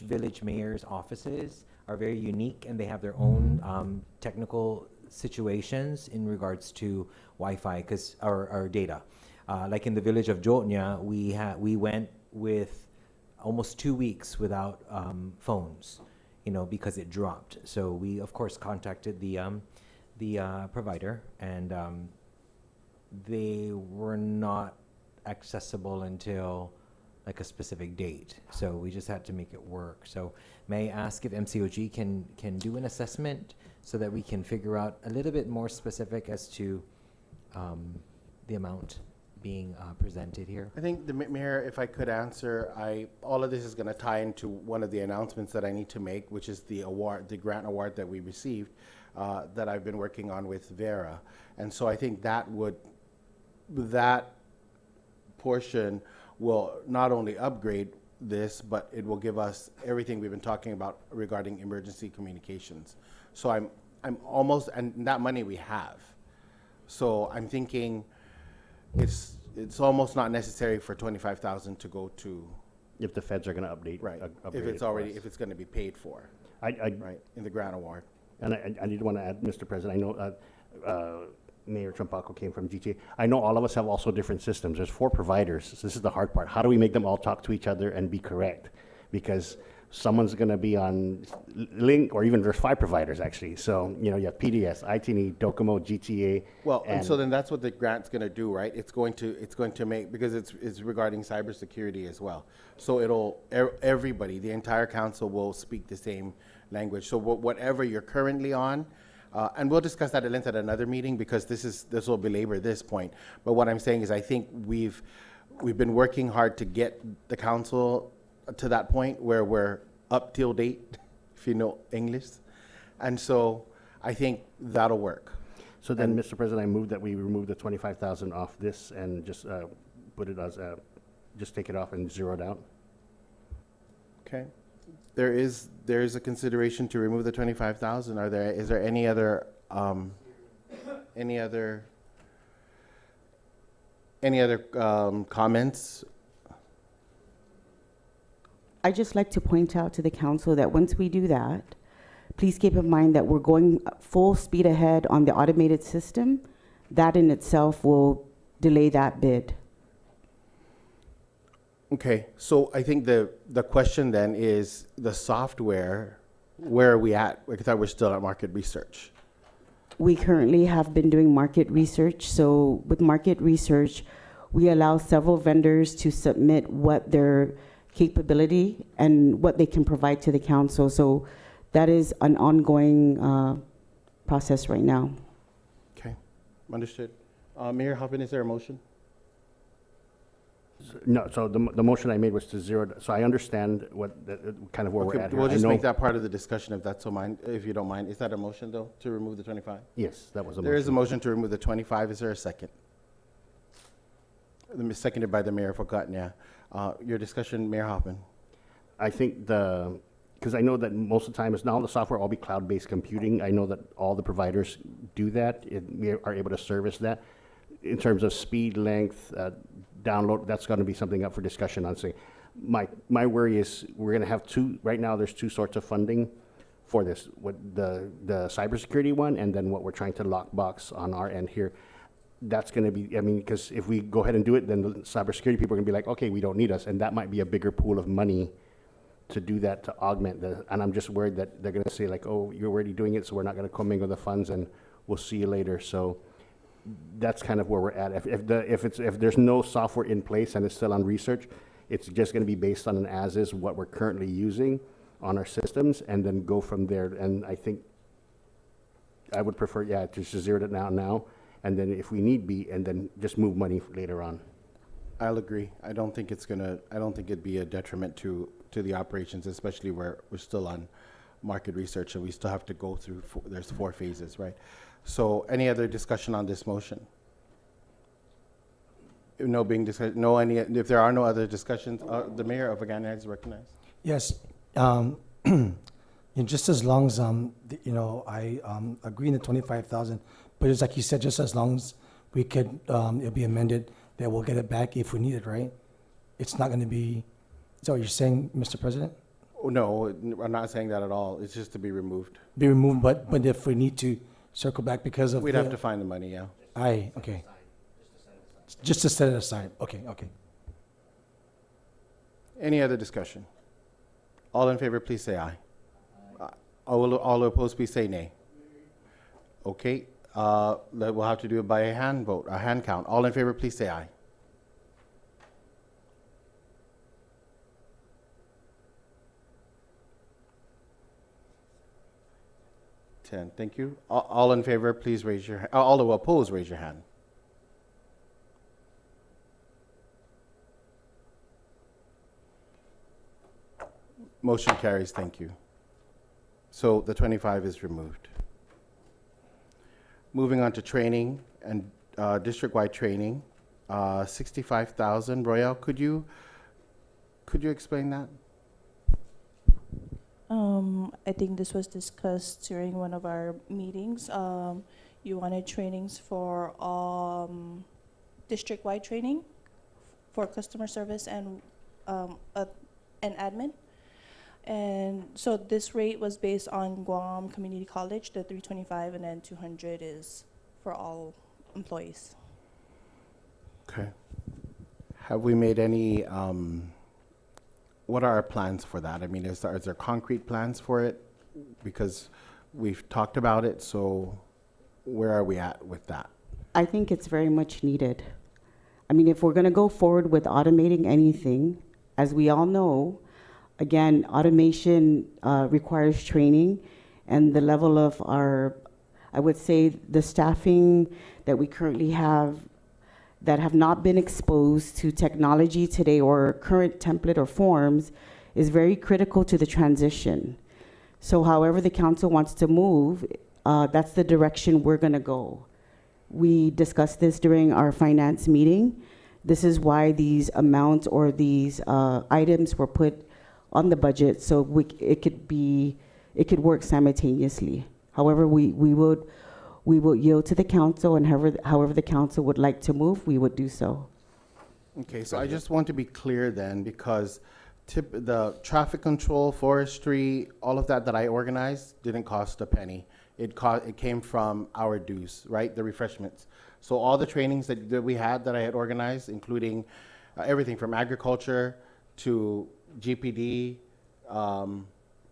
village mayor's offices are very unique and they have their own technical situations in regards to Wi-Fi, because our data. Like in the village of Jotnya, we went with almost 2 weeks without phones, because it dropped. So we of course contacted the provider, and they were not accessible until like a specific date. So we just had to make it work. So may I ask if MCOG can do an assessment so that we can figure out a little bit more specific as to the amount being presented here? I think the Mayor, if I could answer, all of this is going to tie into one of the announcements that I need to make, which is the grant award that we received, that I've been working on with Vera. And so I think that portion will not only upgrade this, but it will give us everything we've been talking about regarding emergency communications. So I'm almost, and that money we have. So I'm thinking it's almost not necessary for 25,000 to go to. If the feds are going to update. Right, upgrade if it's going to be paid for, right, in the grant award. And I did want to add, Mr. President, I know Mayor Trampaco came from GTA. I know all of us have also different systems. There's 4 providers, so this is the hard part. How do we make them all talk to each other and be correct? Because someone's going to be on Link, or even there's 5 providers actually. So, you have PDS, ITNE, Docomo, GTA. Well, and so then that's what the grant's going to do, right? It's going to make, because it's regarding cybersecurity as well. So everybody, the entire council will speak the same language. So whatever you're currently on, and we'll discuss that at length at another meeting, because this will belabor this point. But what I'm saying is, I think we've been working hard to get the council to that point where we're up till date, if you know English. And so I think that'll work. So then, Mr. President, I move that we remove the 25,000 off this and just put it as just take it off and zero it out. Okay. There is a consideration to remove the 25,000. Is there any other comments? I'd just like to point out to the council that once we do that, please keep in mind that we're going full speed ahead on the automated system. That in itself will delay that bid. Okay, so I think the question then is the software, where are we at? I thought we're still at market research. We currently have been doing market research. So with market research, we allow several vendors to submit what their capability and what they can provide to the council. So that is an ongoing process right now. Okay, understood. Mayor Hoppin, is there a motion? No, so the motion I made was to zero. So I understand kind of where we're at here. We'll just I know, make that part of the discussion if you don't mind. Is that a motion though, to remove the 25? Yes, that was a motion. There is a motion to remove the 25. Is there a second? Seconded by the Mayor Fogatnia. Your discussion, Mayor Hoffman. I think because I know that most of the time, it's now the software will all be cloud-based computing. I know that all the providers do that. We are able to service that. In terms of speed, length, download, that's going to be something up for discussion on. Say, my worry is we're going to have right now there's 2 sorts of funding for this, the cybersecurity one, and then what we're trying to lockbox on our end here. That's going to be, because if we go ahead and do it, then the cybersecurity people are going to be like, okay, we don't need us. And that might be a bigger pool of money to do that, to augment and I'm just worried that they're going to say like, oh, you're already doing it, so we're not going to commingle the funds and we'll see you later. So that's kind of where we're at. If there's no software in place and it's still on research, it's just going to be based on an as-is, what we're currently using on our systems, and then go from there. And I think I would prefer, to just zero it now. And then if we need be, and then just move money later on. I'll agree. I don't think it'd be a detriment to the operations, especially where we're still on market research and we still have to go through, there's 4 phases, right? So any other discussion on this motion? If there are no other discussions, the Mayor of Agana is recognized. Yes. Just as long as, I agree in the 25,000, but it's like you said, just as long as we could, it'll be amended, that we'll get it back if we need it, right? It's not going to be, is that what you're saying, Mr. President? Oh, no, I'm not saying that at all. It's just to be removed. Be removed, but if we need to circle back because of We'd have to find the money, yeah. Okay. Just to set it aside. Okay. Any other discussion? All in favor, please say aye. All opposed, please say nay. Okay, we'll have to do it by a hand vote, a hand count. All in favor, please say aye. Thank you. All in favor, please raise your hand. All who oppose, raise your hand. Motion carries. Thank you. So the 25 is removed. Moving on to training and district-wide training, 65,000. Royale, could you explain that? I think this was discussed during one of our meetings. You wanted trainings for district-wide training for customer service and admin. And so this rate was based on Guam Community College, the 325, and then 200 is for all employees. Okay. Have we made any, what are our plans for that? I mean, is there concrete plans for it? Because we've talked about it, so where are we at with that? I think it's very much needed. I mean, if we're going to go forward with automating anything, as we all know, again, automation requires training, and the level of our, I would say, the staffing that we currently have that have not been exposed to technology today or current template or forms is very critical to the transition. So however the council wants to move, that's the direction we're going to go. We discussed this during our finance meeting. This is why these amounts or these items were put on the budget, so it could work simultaneously. However, we would yield to the council, and however the council would like to move, we would do so. Okay, so I just want to be clear then, because the traffic control, forestry, all of that I organized didn't cost a penny. It came from our dues, right? The refreshments. So all the trainings that we had that I had organized, including everything from agriculture to GPD, all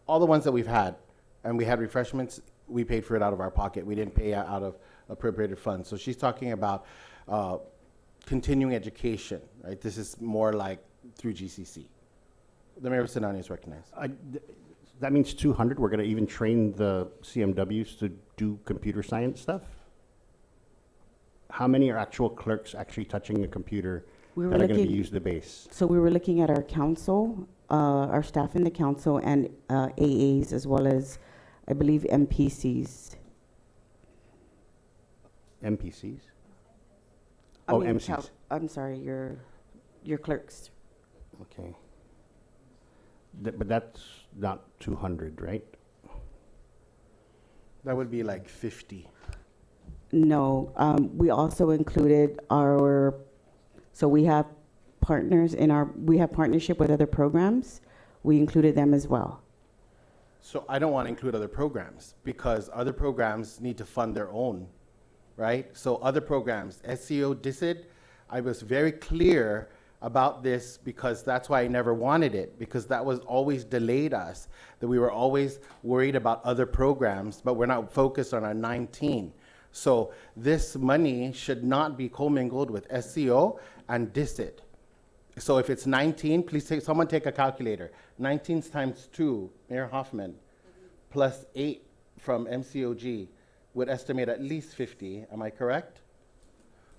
the ones that we've had, and we had refreshments, we paid for it out of our pocket. We didn't pay out of appropriated funds. So she's talking about continuing education, right? This is more like through GCC. The Mayor of Senani is recognized. That means 200, we're going to even train the CMWs to do computer science stuff? How many are actual clerks actually touching the computer that are going to be used the base? So we were looking at our council, our staff in the council, and AAs, as well as, I believe, MPCs. MPCs? I Oh, mean, MCs. I'm sorry, your clerks. Okay. But that's not 200, right? That would be like 50. No, we also included so we have partners we have partnership with other programs. We included them as well. So I don't want to include other programs because other programs need to fund their own, right? So other programs, SEO, DISID, I was very clear about this because that's why I never wanted it, because that was always delayed us, that we were always worried about other programs, but we're not focused on our 19. So this money should not be commingled with SEO and DISID. So if it's 19, please someone take a calculator. 19 times 2, Mayor Hoffman, plus 8 from MCOG would estimate at least 50. Am I correct?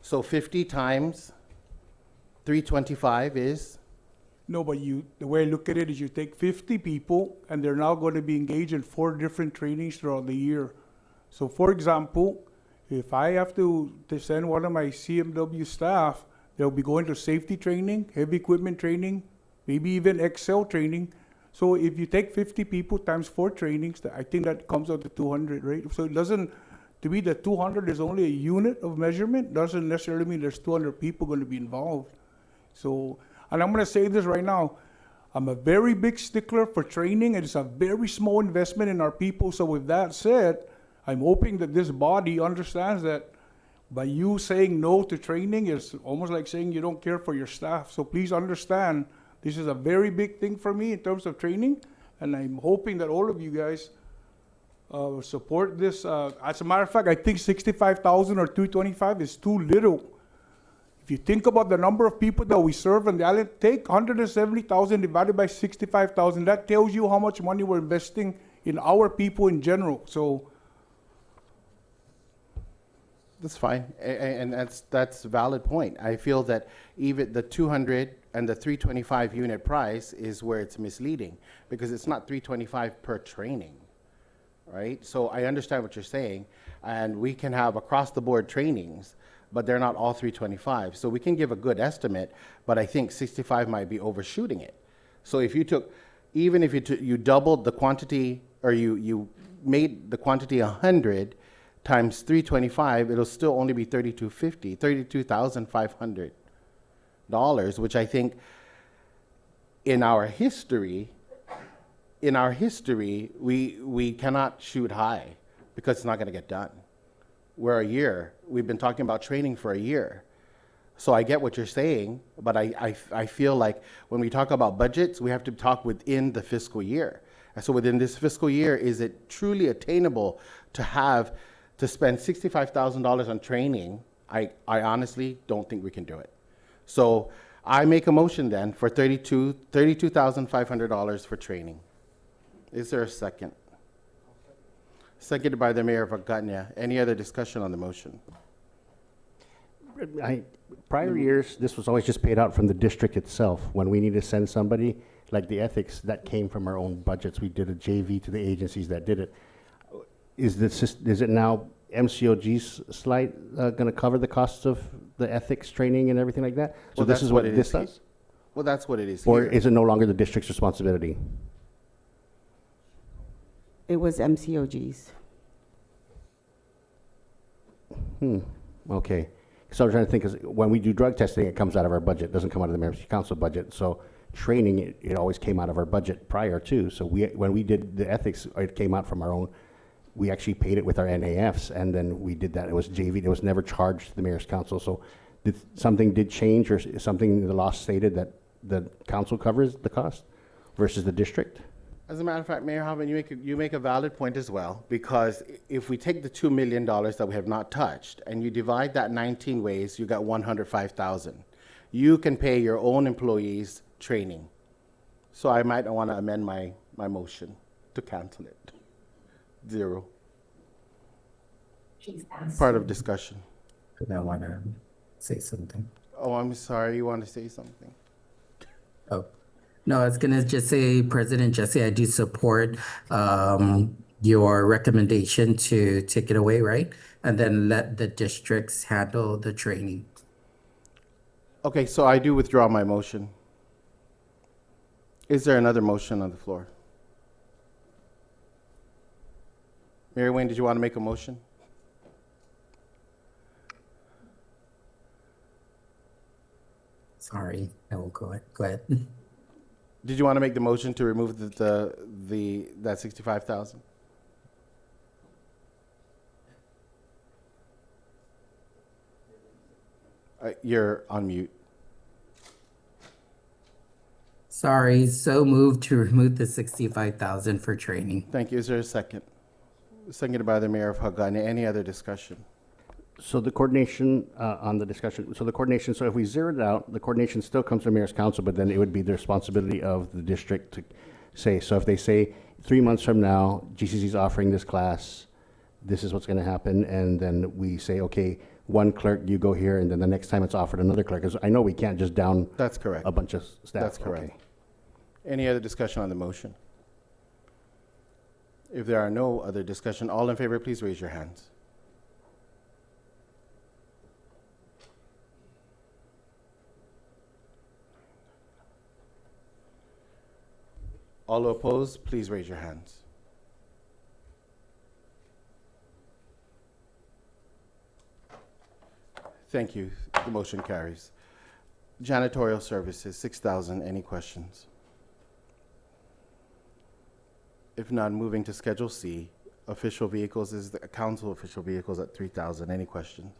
So 50 times 325 is? No, but the way I look at it is you take 50 people and they're now going to be engaged in 4 different trainings throughout the year. So for example, if I have to send one of my CMW staff, they'll be going to safety training, heavy equipment training, maybe even Excel training. So if you take 50 people times 4 trainings, I think that comes out to 200, right? So it doesn't, to me, the 200 is only a unit of measurement. Doesn't necessarily mean there's 200 people going to be involved. So, and I'm going to say this right now, I'm a very big stickler for training, and it's a very small investment in our people. So with that said, I'm hoping that this body understands that by you saying no to training is almost like saying you don't care for your staff. So please understand, this is a very big thing for me in terms of training, and I'm hoping that all of you guys support this. As a matter of fact, I think 65,000 or 225 is too little. If you think about the number of people that we serve on the island, take 170,000 divided by 65,000. That tells you how much money we're investing in our people in general. So That's fine, and that's a valid point. I feel that even the 200 and the 325 unit price is where it's misleading, because it's not 325 per training, right? So I understand what you're saying, and we can have across the board trainings, but they're not all 325. So we can give a good estimate, but I think 65 might be overshooting it. So if you took, even if you doubled the quantity, or you made the quantity 100, times 325, it'll still only be $32,500, which I think in our history, we cannot shoot high because it's not going to get done. We're a year. We've been talking about training for a year. So I get what you're saying, but I feel like when we talk about budgets, we have to talk within the fiscal year. And so within this fiscal year, is it truly attainable to spend $65,000 on training? I honestly don't think we can do it. So I make a motion then for $32,500 for training. Is there a second? Seconded by the Mayor of Agutnia. Any other discussion on the motion? Prior years, this was always just paid out from the district itself. When we need to send somebody, like the ethics, that came from our own budgets. We did a JV to the agencies that did it. Is it now MCOG's slide going to cover the costs of the ethics training and everything like that? So Well, this that's is what what it this is here. does? Well, that's what it is Or here. is it no longer the district's responsibility? It was MCOG's. Okay. So I'm trying to think, because when we do drug testing, it comes out of our budget, doesn't come out of the Mayor's Council budget. So training, it always came out of our budget prior to. So when we did the ethics, it came out from our own, we actually paid it with our NAFs, and then we did that. It was JV, it was never charged to the Mayor's Council. So something did change, or something in the law stated that the council covers the cost versus the district? As a matter of fact, Mayor Hoffman, you make a valid point as well, because if we take the $2 million that we have not touched and you divide that 19 ways, you got 105,000. You can pay your own employees training. So I might want to amend my motion to cancel it. 0. Part of discussion. I want to say something. Oh, I'm sorry, you want to say something? Oh, no, I was going to just say, President Jesse, I do support your recommendation to take it away, right? And then let the districts handle the training. Okay, so I do withdraw my motion. Is there another motion on the floor? Mary Wayne, did you want to make a motion? Sorry, I will go ahead. Go ahead. Did you want to make the motion to remove that 65,000? You're on mute. Sorry, so moved to remove the 65,000 for training. Thank you. Is there a second? Seconded by the Mayor of Hagana. Any other discussion? So the coordination on the discussion, so if we zero it out, the coordination still comes from Mayor's Council, but then it would be the responsibility of the district to say, so if they say 3 months from now, GCC is offering this class, this is what's going to happen, and then we say, okay, one clerk, you go here, and then the next time it's offered another clerk, because I know we can't just down That's correct. a bunch of staff. That's correct. Okay. Any other discussion on the motion? If there are no other discussion, all in favor, please raise your hands. All opposed, please raise your hands. Thank you. The motion carries. Janitorial services, 6,000. Any questions? If not, moving to Schedule C, official vehicles is the council official vehicles at 3,000. Any questions?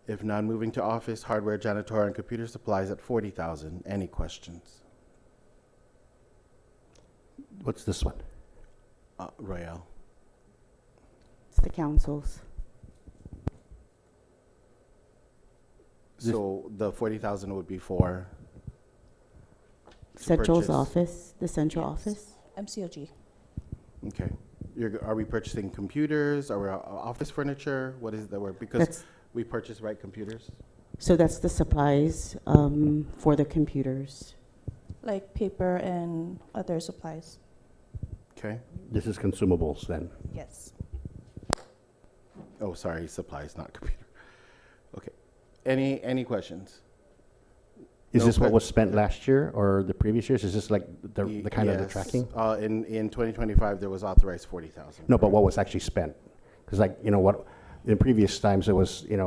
If not, moving to office, hardware, janitorial, and computer supplies at 40,000. Any questions? What's this one? Royale. It's the council's. So the 40,000 would be for? Central's purchase. office, the central office. MCOG. Okay. Are we purchasing computers? Are we office furniture? What is the word? Because That's- we purchase computers. So that's the supplies for the computers. Like paper and other supplies. Okay. This is consumables then. Yes. Oh, sorry, supplies, not computer. Okay. Any questions? Is No this what que- was spent last year or the previous years? Is this like the kind of the Yes. tracking? In 2025, there was authorized 40,000. No, but what was actually spent? Because what, in previous times, it was, it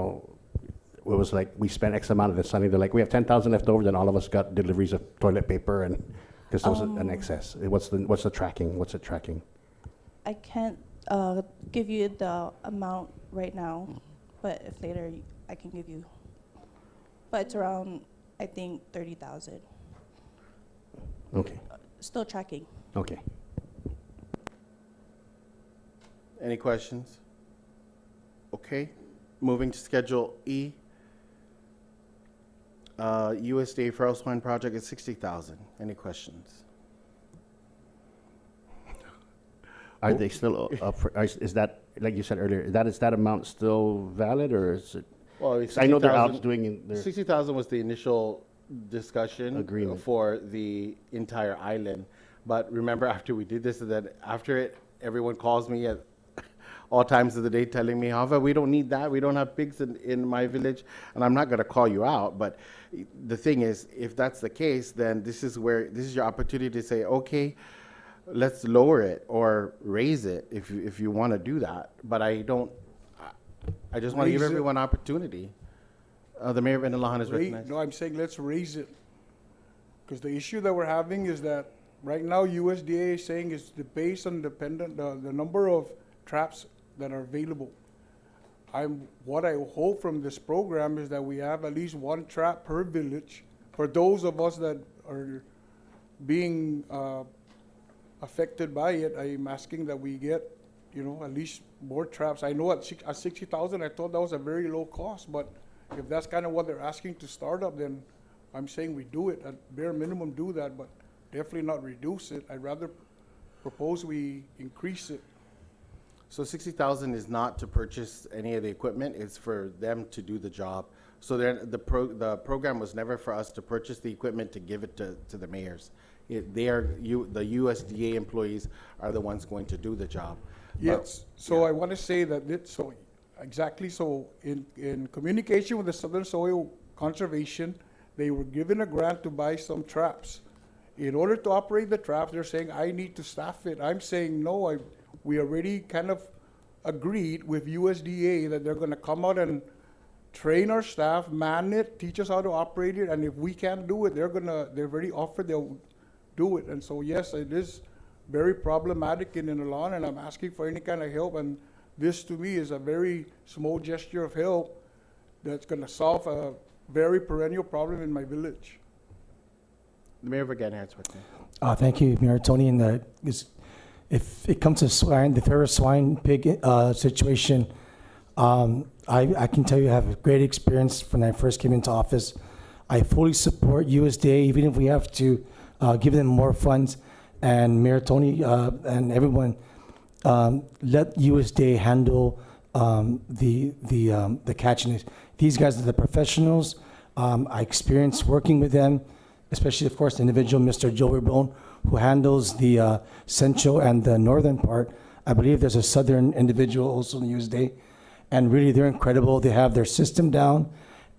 was like we spent X amount and then suddenly they're like, we have 10,000 left over, then all of us got deliveries of toilet paper and, because there was an excess. What's the tracking? What's it tracking? I can't give you the amount right now, but if later I can give you. But it's around, I think, 30,000. Okay, Still tracking. okay. Any questions? Okay, moving to Schedule E. USDA Feral Swine Project is 60,000. Any questions? Are they still up for, is that, like you said earlier, is that amount still valid, or is it? Well, I know they're 60,000 out doing their 60,000 was the initial discussion Agreement. for the entire island. But remember, after we did this, that after it, everyone calls me at all times of the day telling me, Hava, we don't need that. We don't have pigs in my village. And I'm not going to call you out. But the thing is, if that's the case, then this is your opportunity to say, okay, let's lower it or raise it if you want to do that. But I just want to give Raise it. everyone opportunity. The mayor of Inalahan is recognized. No, I'm saying let's raise it. Because the issue that we're having is that right now USDA is saying it's based on the number of traps that are available. What I hope from this program is that we have at least one trap per village for those of us that are being affected by it. I'm asking that we get, at least more traps. I know at 60,000, I thought that was a very low cost, but if that's kind of what they're asking to start up, then I'm saying we do it, at bare minimum do that, but definitely not reduce it. I'd rather propose we increase it. So 60,000 is not to purchase any of the equipment, it's for them to do the job. So the program was never for us to purchase the equipment to give it to the mayors. The USDA employees are the ones going to do the job. Yes, so I want to say that, so in communication with the Southern Soil Conservation, they were given a grant to buy some traps. In order to operate the traps, they're saying, I need to staff it. I'm saying, no, we already kind of agreed with USDA that they're going to come out and train our staff, man it, teach us how to operate it, and if we can't do it, they've already offered they'll do it. And so, yes, it is very problematic in Inalahan, and I'm asking for any kind of help, and this to me is a very small gesture of help that's going to solve a very perennial problem in my village. The mayor of Agana has what? Thank you, Mayor Tony. And if it comes to swine, the feral swine pig situation, I can tell you I have a great experience when I first came into office. I fully support USDA, even if we have to give them more funds. And Mayor Tony and everyone, let USDA handle the catching. These guys are the professionals. I experienced working with them, especially, of course, the individual, Mr. Joe Rebone, who handles the central and the northern part. I believe there's a southern individual also in USDA. And really, they're incredible. They have their system down,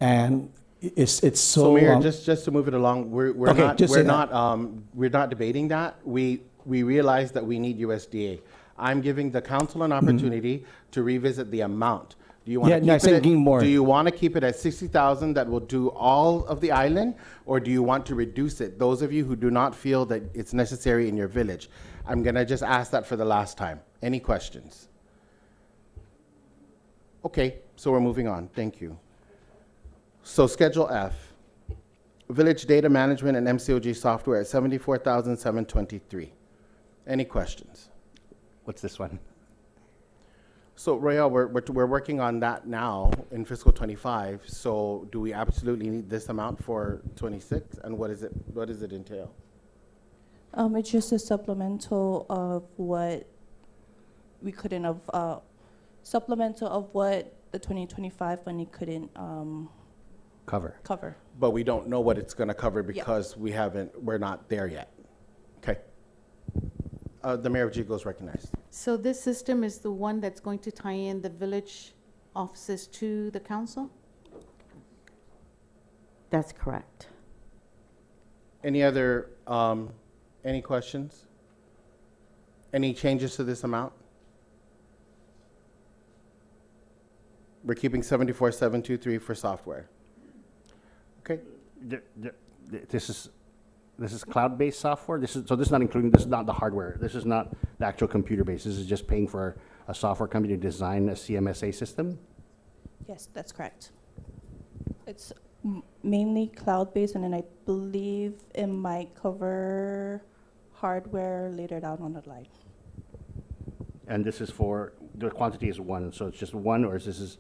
and it's so. So, Mayor, just to move it along, we're not debating that. We realize that we need USDA. I'm giving the council an opportunity to revisit the amount. Do you want to keep more. Do you want to keep it at 60,000 that will do all of the island, or do you want to reduce it? Those of you who do not feel that it's necessary in your village, I'm gonna just ask that for the last time. Any questions? Okay, so we're moving on. Thank you. So Schedule F, Village Data Management and MCOG software at 74,723. Any questions? What's this one? So Royale, we're working on that now in fiscal 25. So do we absolutely need this amount for 26? And what does it entail? It's just a supplemental of what we couldn't have, supplemental of what the 2025 funding couldn't cover. But we don't know what it's going to cover because we're not there yet. Okay. The mayor of Jigo is recognized. So this system is the one that's going to tie in the village offices to the council? That's correct. Any other, any questions? Any changes to this amount? We're keeping 74,723 for software. Okay. This is cloud-based software. This is not including. This is not the hardware. This is not the actual computer base. This is just paying for a software company to design a CMSA system. Yes, that's correct. It's mainly cloud-based, and then I believe it might cover hardware later down on the line. And this is for, the quantity is one, so it's just one, or is this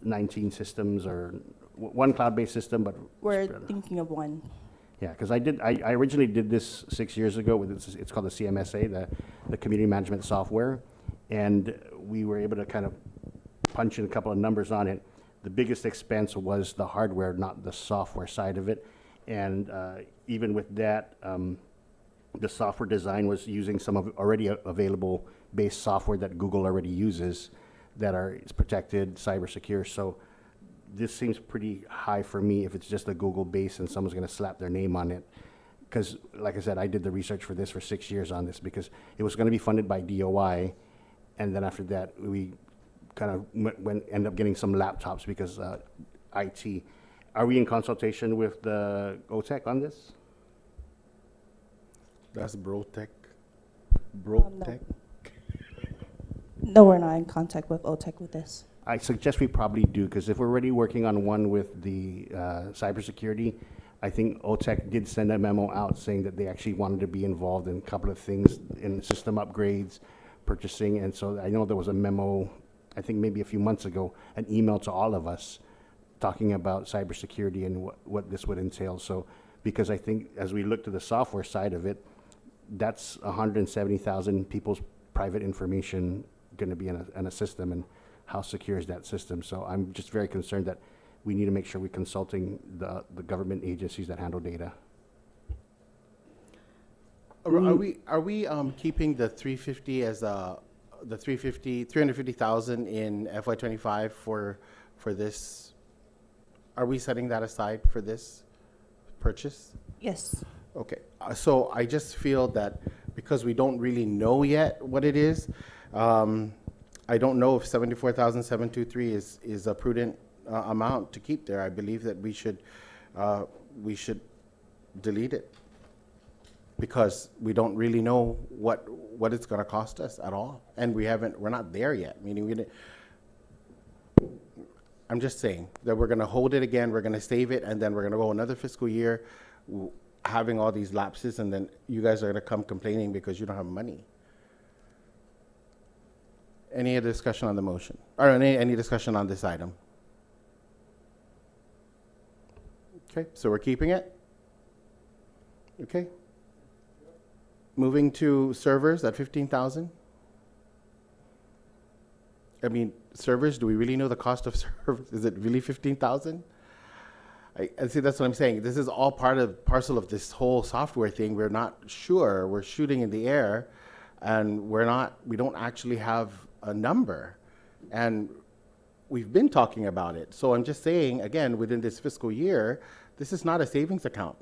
19 systems, or one cloud-based system, but We're spread out? thinking of one. Yeah, because I originally did this 6 years ago with it's called the CMSA, the Community Management Software, and we were able to kind of punch in a couple of numbers on it. The biggest expense was the hardware, not the software side of it, and even with that, the software design was using some of already available base software that Google already uses that is protected, cyber secure. So this seems pretty high for me if it's just a Google base and someone's going to slap their name on it. Because, like I said, I did the research for this for 6 years on this because it was going to be funded by DOI, and then after that we kind of end up getting some laptops because IT. Are we in consultation with the OTEC on this? That's Brotech. No. No, we're not in contact with OTEC with this. I suggest we probably do, because if we're already working on one with the cybersecurity, I think OTEC did send a memo out saying that they actually wanted to be involved in a couple of things in system upgrades, purchasing, and so I know there was a memo, I think maybe a few months ago, an email to all of us talking about cybersecurity and what this would entail. So, because I think as we look to the software side of it, that's 170,000 people's private information going to be in a system, and how secure is that system? So I'm just very concerned that we need to make sure we're consulting the government agencies that handle data. Are we keeping the 350 as the 350,000 in FY25 for this? Are we setting that aside for this purchase? Yes. Okay, so I just feel that because we don't really know yet what it is, I don't know if 74,723 is a prudent amount to keep there. I believe that we should delete it because we don't really know what it's going to cost us at all, and we're not there yet. Meaning I'm just saying that we're going to hold it again. We're going to save it, and then we're going to go another fiscal year having all these lapses, and then you guys are going to come complaining because you don't have money. Any other discussion on the motion? Or any discussion on this item? Okay, so we're keeping it? Okay. Moving to servers at 15,000. I mean, servers, do we really know the cost of servers? Is it really 15,000? I see, that's what I'm saying. This is all parcel of this whole software thing. We're not sure. We're shooting in the air, and we don't actually have a number. And we've been talking about it. So I'm just saying, again, within this fiscal year, this is not a savings account.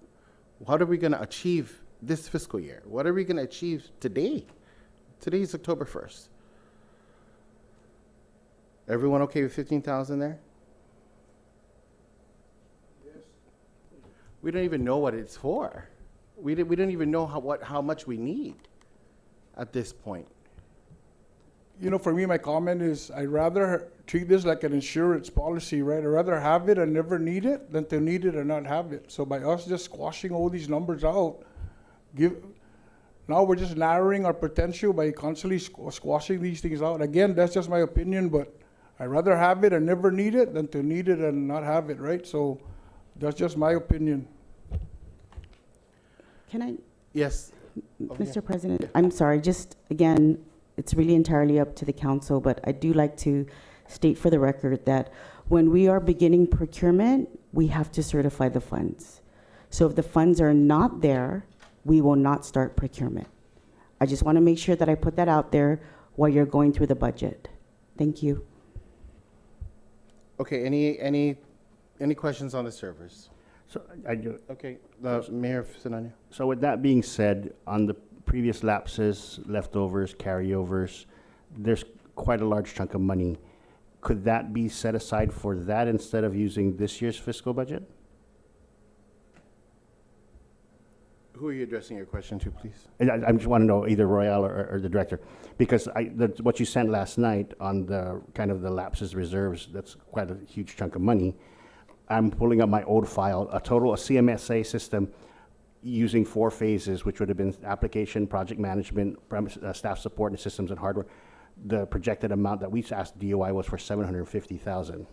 What are we going to achieve this fiscal year? What are we going to achieve today? Today is October 1st. Everyone okay with 15,000 there? We don't even know what it's for. We don't even know how much we need at this point. You know, for me, my comment is I'd rather treat this like an insurance policy, right? I'd rather have it and never need it than to need it and not have it. So by us just squashing all these numbers out, now we're just narrowing our potential by constantly squashing these things out. Again, that's just my opinion, but I'd rather have it and never need it than to need it and not have it, right? So that's just my opinion. Can I? Yes. Mr. President, I'm sorry, just again, it's really entirely up to the council, but I do like to state for the record that when we are beginning procurement, we have to certify the funds. So if the funds are not there, we will not start procurement. I just want to make sure that I put that out there while you're going through the budget. Thank you. Okay, any questions on the servers? So I do. Okay, Mayor Sinania. So with that being said, on the previous lapses, leftovers, carryovers, there's quite a large chunk of money. Could that be set aside for that instead of using this year's fiscal budget? Who are you addressing your question to, please? And I just want to know either Royale or the director, because what you sent last night on the kind of the lapses reserves, that's quite a huge chunk of money. I'm pulling up my old file, a CMSA system using 4 phases, which would have been application, project management, staff support, and systems and hardware. The projected amount that we asked DOI was for $750,000.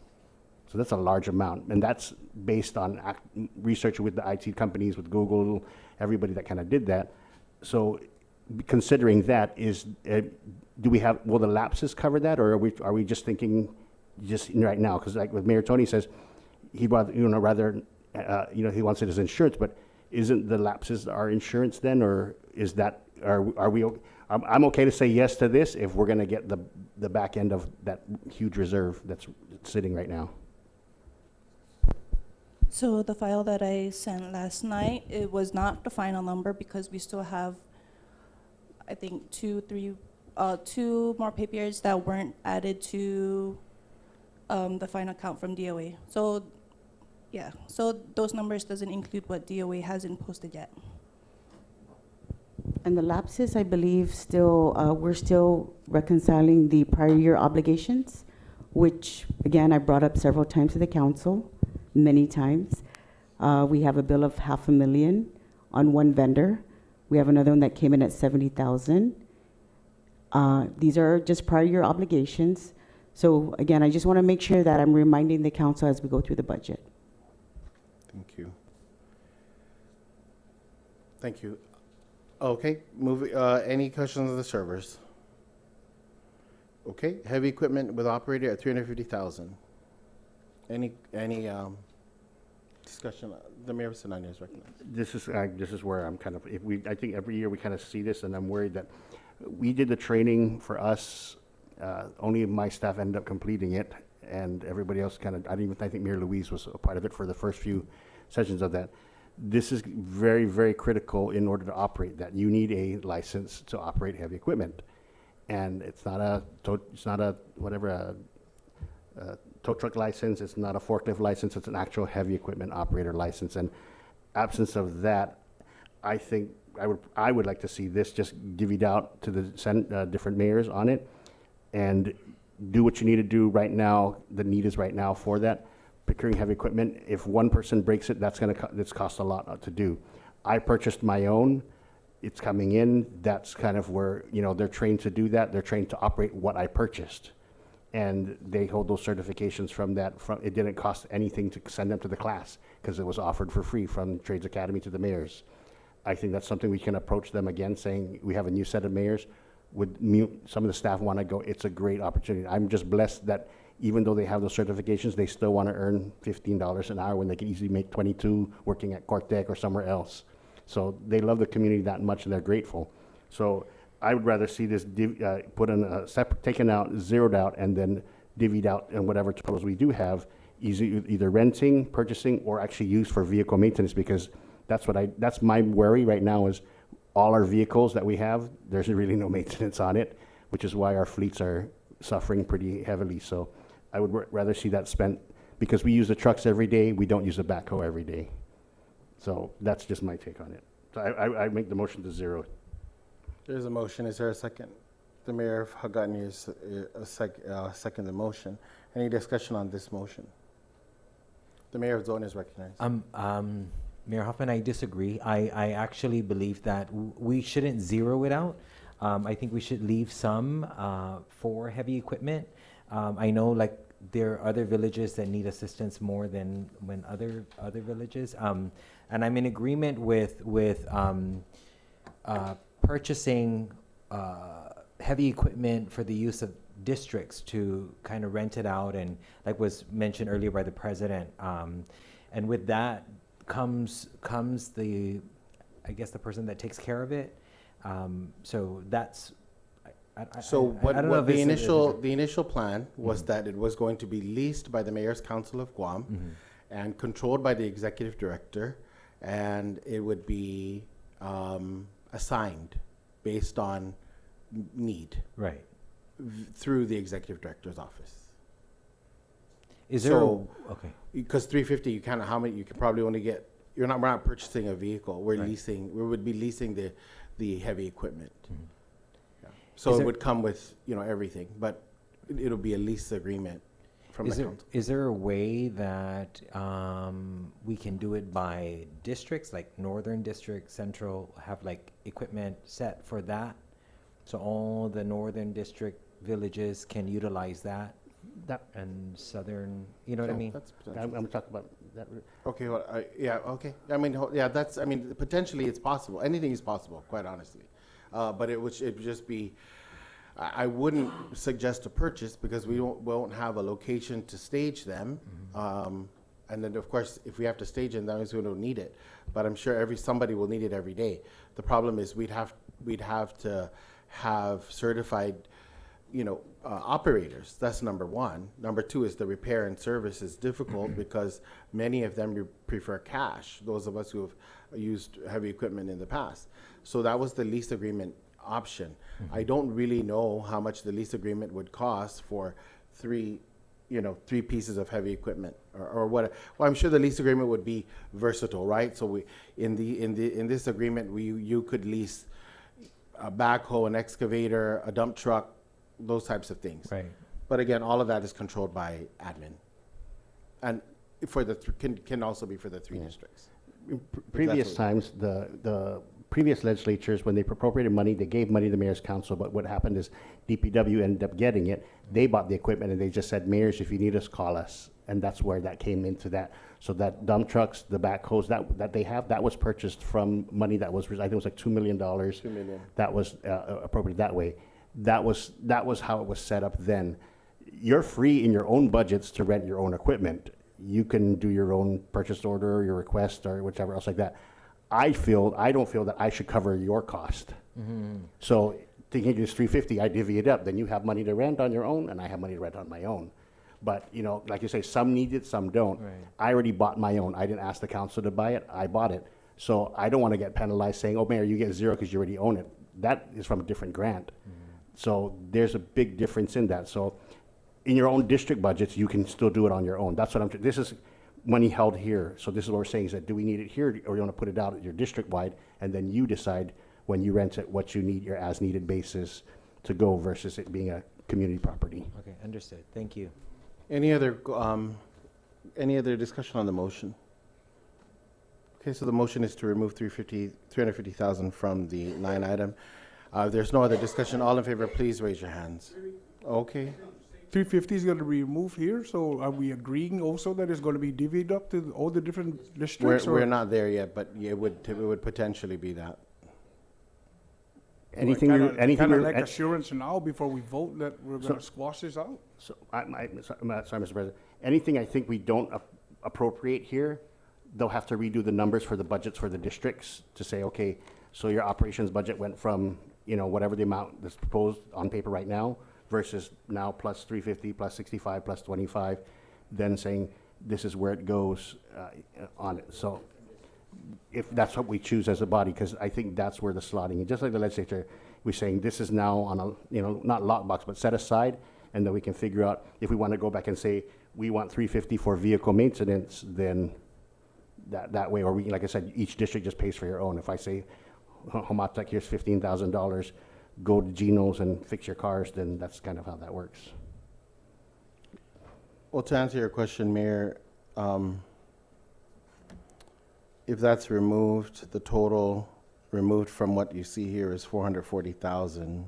So that's a large amount, and that's based on research with the IT companies, with Google, everybody that kind of did that. So, considering that, will the lapses cover that, or are we just thinking just right now? Because like with Mayor Tony says, he wants it as insurance, but isn't the lapses our insurance then, or is that are we? I'm okay to say yes to this if we're going to get the back end of that huge reserve that's sitting right now. So the file that I sent last night, it was not the final number because we still have, I think, 2 more pay periods that weren't added to the final count from DOA. So, yeah, so those numbers doesn't include what DOA hasn't posted yet. And the lapses, I believe, still, we're still reconciling the prior year obligations, which, again, I brought up several times to the council, many times. We have a bill of $500,000 on one vendor. We have another one that came in at $70,000. These are just prior year obligations. So again, I just want to make sure that I'm reminding the council as we go through the budget. Thank you. Thank you. Okay, any questions of the servers? Okay, heavy equipment with operator at $350,000. Any discussion? The Mayor of Senania is recognized. This is where I'm kind of, I think every year we kind of see this, and I'm worried that we did the training for us, only my staff ended up completing it, and everybody else kind of, I think Mayor Louise was a part of it for the first few sessions of that. This is very, very critical in order to operate that. You need a license to operate heavy equipment. And it's not a tow truck license, it's not a forklift license, it's an actual heavy equipment operator license. And absence of that, I think I would like to see this just divvied out to the different mayors on it, and do what you need to do right now. The need is right now for that. Procuring heavy equipment, if one person breaks it, that's cost a lot to do. I purchased my own. It's coming in. That's kind of where, they're trained to do that. They're trained to operate what I purchased. And they hold those certifications from that. It didn't cost anything to send them to the class because it was offered for free from Trades Academy to the mayors. I think that's something we can approach them again, saying we have a new set of mayors. Some of the staff want to go. It's a great opportunity. I'm just blessed that even though they have those certifications, they still want to earn $15 an hour when they can easily make 22 working at Cortec or somewhere else. So they love the community that much, and they're grateful. So I would rather see this put in a separate, taken out, zeroed out, and then divvied out in whatever totals we do have, either renting, purchasing, or actually used for vehicle maintenance, because that's my worry right now is all our vehicles that we have, there's really no maintenance on it, which is why our fleets are suffering pretty heavily. So I would rather see that spent, because we use the trucks every day, we don't use the backhoe every day. So that's just my take on it. So I make the motion to zero. There's a motion. Is there a second? The Mayor of Hagani is second the motion. Any discussion on this motion? The Mayor of Zone is recognized. Mayor Hoffman, I disagree. I actually believe that we shouldn't zero it out. I think we should leave some for heavy equipment. I know, like, there are other villages that need assistance more than when other villages. And I'm in agreement with purchasing heavy equipment for the use of districts to kind of rent it out, and like was mentioned earlier by the president. And with that comes the, I guess, the person that takes care of it. So that's. The initial plan was that it was going to be leased by the Mayor's Council of Guam and controlled by the executive director, and it would be assigned based on need. Right. Through the executive director's office. Is there okay? Okay. Because 350, you can probably only get we're not purchasing a vehicle. We're Right. leasing. We would be leasing the heavy equipment. Mhm. Yeah. So Is it there- would come with everything, but it'll be a lease agreement from the council. Is there a way that we can do it by districts, like Northern District, Central, have like equipment set for that? So all the Northern District villages can utilize that, and Southern, you know what I Oh, mean? that's I'm, potential. I'm talking about that. Okay, well, yeah, okay. I mean, that's, I mean, potentially it's possible. Anything is possible, quite honestly. But it would just be, I wouldn't suggest a purchase because we won't have a location to stage them. And then, of course, if we have to stage them, that means we don't need it. But I'm sure somebody will need it every day. The problem is we'd have to have certified, operators. That's number one. Number two is the repair and service is difficult because many of them prefer cash, those of us who have used heavy equipment in the past. So that was the lease agreement option. I don't really know how much the lease agreement would cost for three pieces of heavy equipment or what. Well, I'm sure the lease agreement would be versatile, right? So in this agreement, you could lease a backhoe, an excavator, a dump truck, those types of things. Right. But again, all of that is controlled by admin, and for the can also be for the three districts. Previous what- times, the previous legislatures, when they appropriated money, they gave money to the mayor's council, but what happened is DPW ended up getting it. They bought the equipment and they just said, mayors, if you need us, call us. And that's where that came into that. So that dump trucks, the backhoes that they have, that was purchased from money that was, I think it was like $2 million. $2 million. That was appropriated that way. That was how it was set up then. You're free in your own budgets to rent your own equipment. You can do your own purchase order, your request, or whichever else like that. I don't feel that I should cover your cost. So thinking it's $350, I divvy it up. Then you have money to rent on your own, and I have money to rent on my own. But like you say, some need it, some don't. Right. I already bought my own. I didn't ask the council to buy it. I bought it. So I don't want to get penalized saying, "Oh, Mayor, you get zero because you already own it." That is from a different grant. So there's a big difference in that. So in your own district budgets, you can still do it on your own. That's what this is money held here. So this is what we're saying is that do we need it here or you want to put it out at your district wide and then you decide when you rent it what you need your as needed basis to go versus it being a community property. Okay, understood. Thank you. Any other discussion on the motion? Okay, so the motion is to remove $350,000 from the line item. If there's no other discussion, all in favor, please raise your hands. Okay. 350 is going to be removed here, so are we agreeing also that it's going to be divvied up to all the different districts? We're not there yet, but it would potentially be that. Anything Kind you're of like assurance now before we vote that we're going to squash this out? So, sorry, Mr. President. Anything I think we don't appropriate here, they'll have to redo the numbers for the budgets for the districts to say, okay, so your operations budget went from, whatever the amount that's proposed on paper right now versus now plus 350, plus 65, plus 25, then saying this is where it goes on it. So if that's what we choose as a body, because I think that's where the slotting is. Just like the legislature, we're saying this is now on a, not lockbox, but set aside, and then we can figure out if we want to go back and say we want 350 for vehicle maintenance, then that way, or we, like I said, each district just pays for your own. If I say, Homatech, here's $15,000, go to Geno's and fix your cars, then that's kind of how that works. Well, to answer your question, Mayor, if that's removed, the total removed from what you see here is $440,000.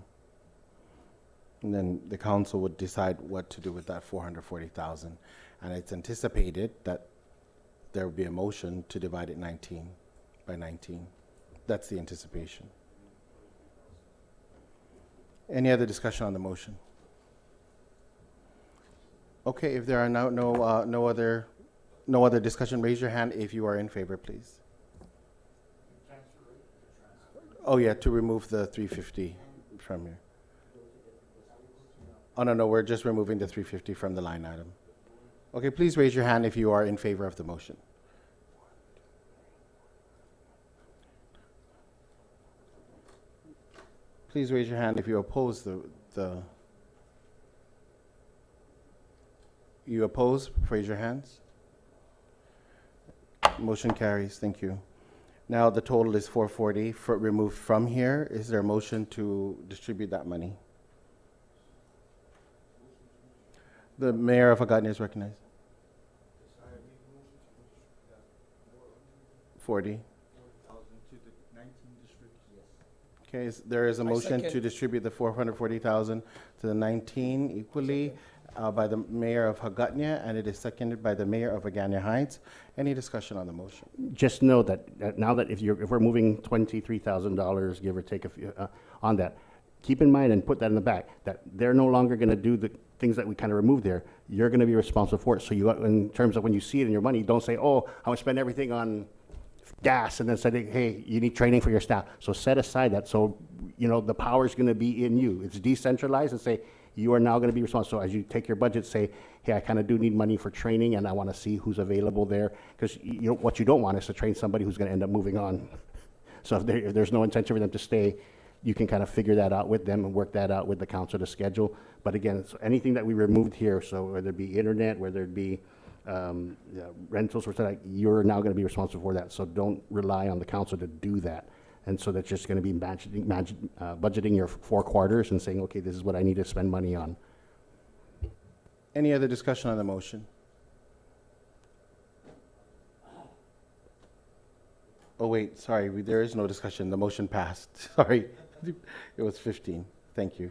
And then the council would decide what to do with that $440,000. And it's anticipated that there will be a motion to divide it 19 by 19. That's the anticipation. Any other discussion on the motion? Okay, if there are no other discussion, raise your hand if you are in favor, please. Oh yeah, to remove the 350 from here. Oh no, we're just removing the 350 from the line item. Okay, please raise your hand if you are in favor of the motion. Please raise your hand if you oppose You oppose? Raise your hands. Motion carries. Thank you. Now the total is 440 removed from here. Is there a motion to distribute that money? The mayor of Agutnia is recognized. 40. Okay, there is a motion to distribute the 440,000 to the 19 equally by the mayor of Hagåtña, and it is seconded by the mayor of Agutnia Heights. Any discussion on the motion? Just know that now that if we're moving $23,000, give or take a few, on that, keep in mind and put that in the back, that they're no longer going to do the things that we kind of removed there. You're going to be responsible for it. So you, in terms of when you see it in your money, don't say, oh, I'm going to spend everything on gas, and then say, hey, you need training for your staff. So set aside that. So, the power is going to be in you. It's decentralized, and say, you are now going to be responsible. So as you take your budget, say, hey, I kind of do need money for training, and I want to see who's available there. Because what you don't want is to train somebody who's going to end up moving on. So if there's no intention for them to stay, you can kind of figure that out with them and work that out with the council to schedule. But again, so anything that we removed here, so whether it be internet, whether it be rentals, or something, you're now going to be responsible for that. So don't rely on the council to do that. And so that's just going to be budgeting your 4 quarters and saying, okay, this is what I need to spend money on. Any other discussion on the motion? Oh, wait, sorry, there is no discussion. The motion passed. Sorry, it was 15. Thank you.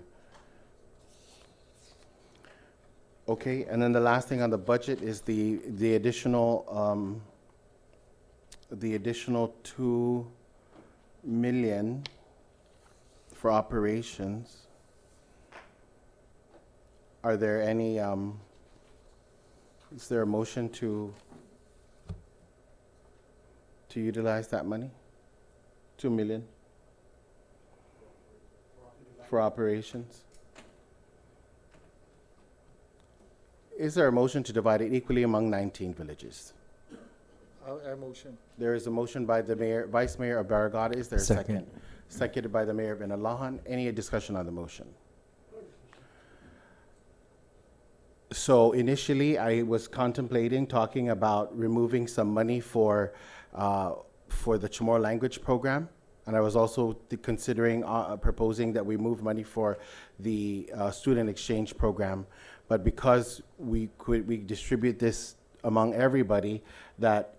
Okay, and then the last thing on the budget is the additional $2 million for operations. Are there any? Is there a motion to utilize that money? $2 million for operations. Is there a motion to divide it equally among 19 villages? I motion. There is a motion by the mayor, vice mayor of Barragata. Is there a second? Second. Seconded by the mayor of Inalahan. Any discussion on the motion? So initially, I was contemplating talking about removing some money for the Chamorro language program. And I was also considering proposing that we move money for the student exchange program. But because we distribute this among everybody, that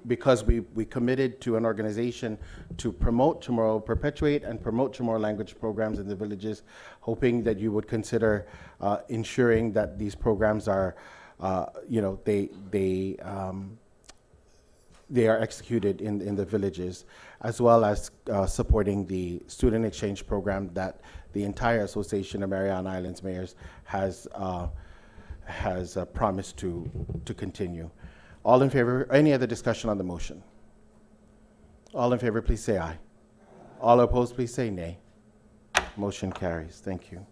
because we committed to an organization to promote Chamorro, perpetuate and promote Chamorro language programs in the villages, hoping that you would consider ensuring that these programs are, they are executed in the villages, as well as supporting the student exchange program that the entire Association of Mariana Islands Mayors has promised to continue. All in favor? Any other discussion on the motion? All in favor, please say aye. All opposed, please say nay. Motion carries. Thank you.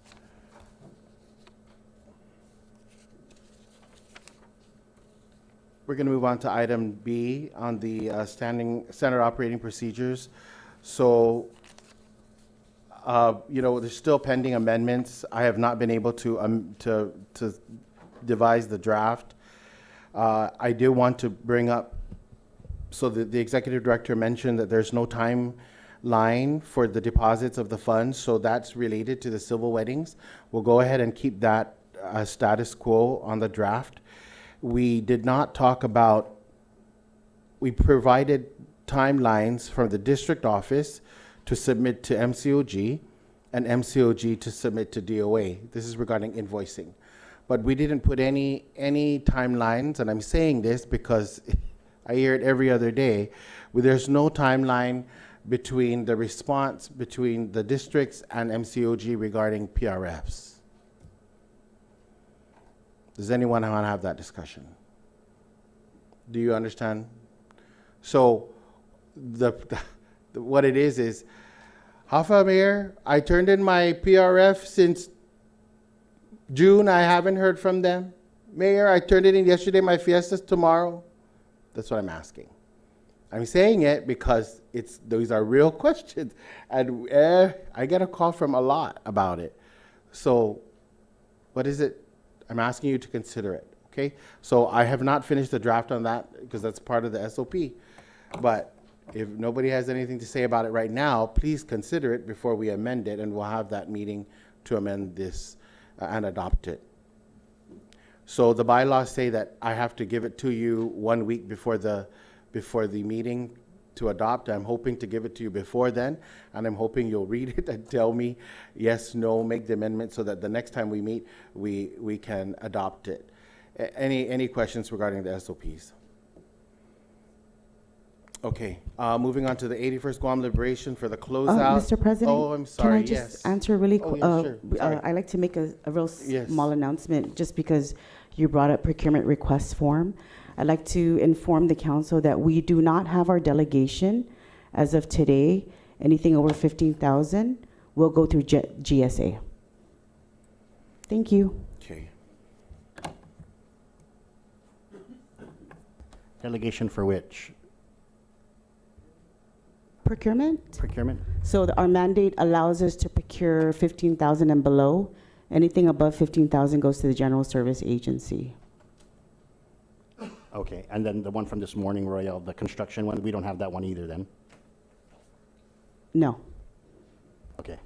We're going to move on to item B on the standard operating procedures. So, there's still pending amendments. I have not been able to devise the draft. I did want to bring up, so the executive director mentioned that there's no timeline for the deposits of the funds, so that's related to the civil weddings. We'll go ahead and keep that status quo on the draft. We did not talk about, we provided timelines from the district office to submit to MCOG and MCOG to submit to DOA. This is regarding invoicing. But we didn't put any timelines, and I'm saying this because I hear it every other day. There's no timeline between the response between the districts and MCOG regarding PRFs. Does anyone want to have that discussion? Do you understand? So what it is Hafa Mayor, I turned in my PRF since June. I haven't heard from them. Mayor, I turned it in yesterday. My fiesta's tomorrow. That's what I'm asking. I'm saying it because those are real questions. And I get a call from a lot about it. So what is it? I'm asking you to consider it. Okay, so I have not finished the draft on that because that's part of the SOP. But if nobody has anything to say about it right now, please consider it before we amend it, and we'll have that meeting to amend this and adopt it. So the bylaws say that I have to give it to you 1 week before the meeting to adopt. I'm hoping to give it to you before then, and I'm hoping you'll read it and tell me yes, no, make the amendment so that the next time we meet, we can adopt it. Any questions regarding the SOPs? Okay, moving on to the 81st Guam Liberation for the closeout. Mr. President, Oh, I'm sorry, can I just yes. answer really Oh, quick? yeah, sure. Sorry. I'd like to make a real Yes. small announcement, just because you brought up procurement request form. I'd like to inform the council that we do not have our delegation as of today. Anything over 15,000 will go through GSA. Thank you. Okay. Delegation for which? Procurement? Procurement? So our mandate allows us to procure 15,000 and below. Anything above 15,000 goes to the General Service Agency. Okay, and then the one from this morning, Royal, the construction one, we don't have that one either then? No. Okay.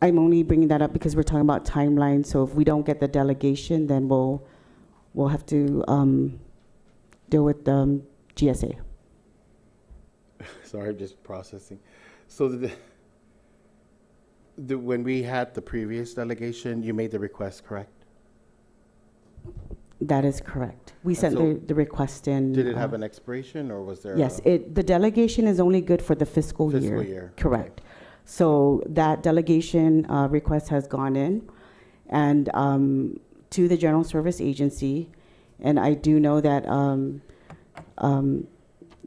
I'm only bringing that up because we're talking about timeline. So if we don't get the delegation, then we'll have to deal with GSA. Sorry, just processing. So when we had the previous delegation, you made the request, correct? That is correct. We And sent so the request in. Did it have an expiration, or was there? Yes, a- the delegation is only good for the fiscal year. Fiscal year, okay. Correct. So that delegation request has gone in and to the General Service Agency. And I do know that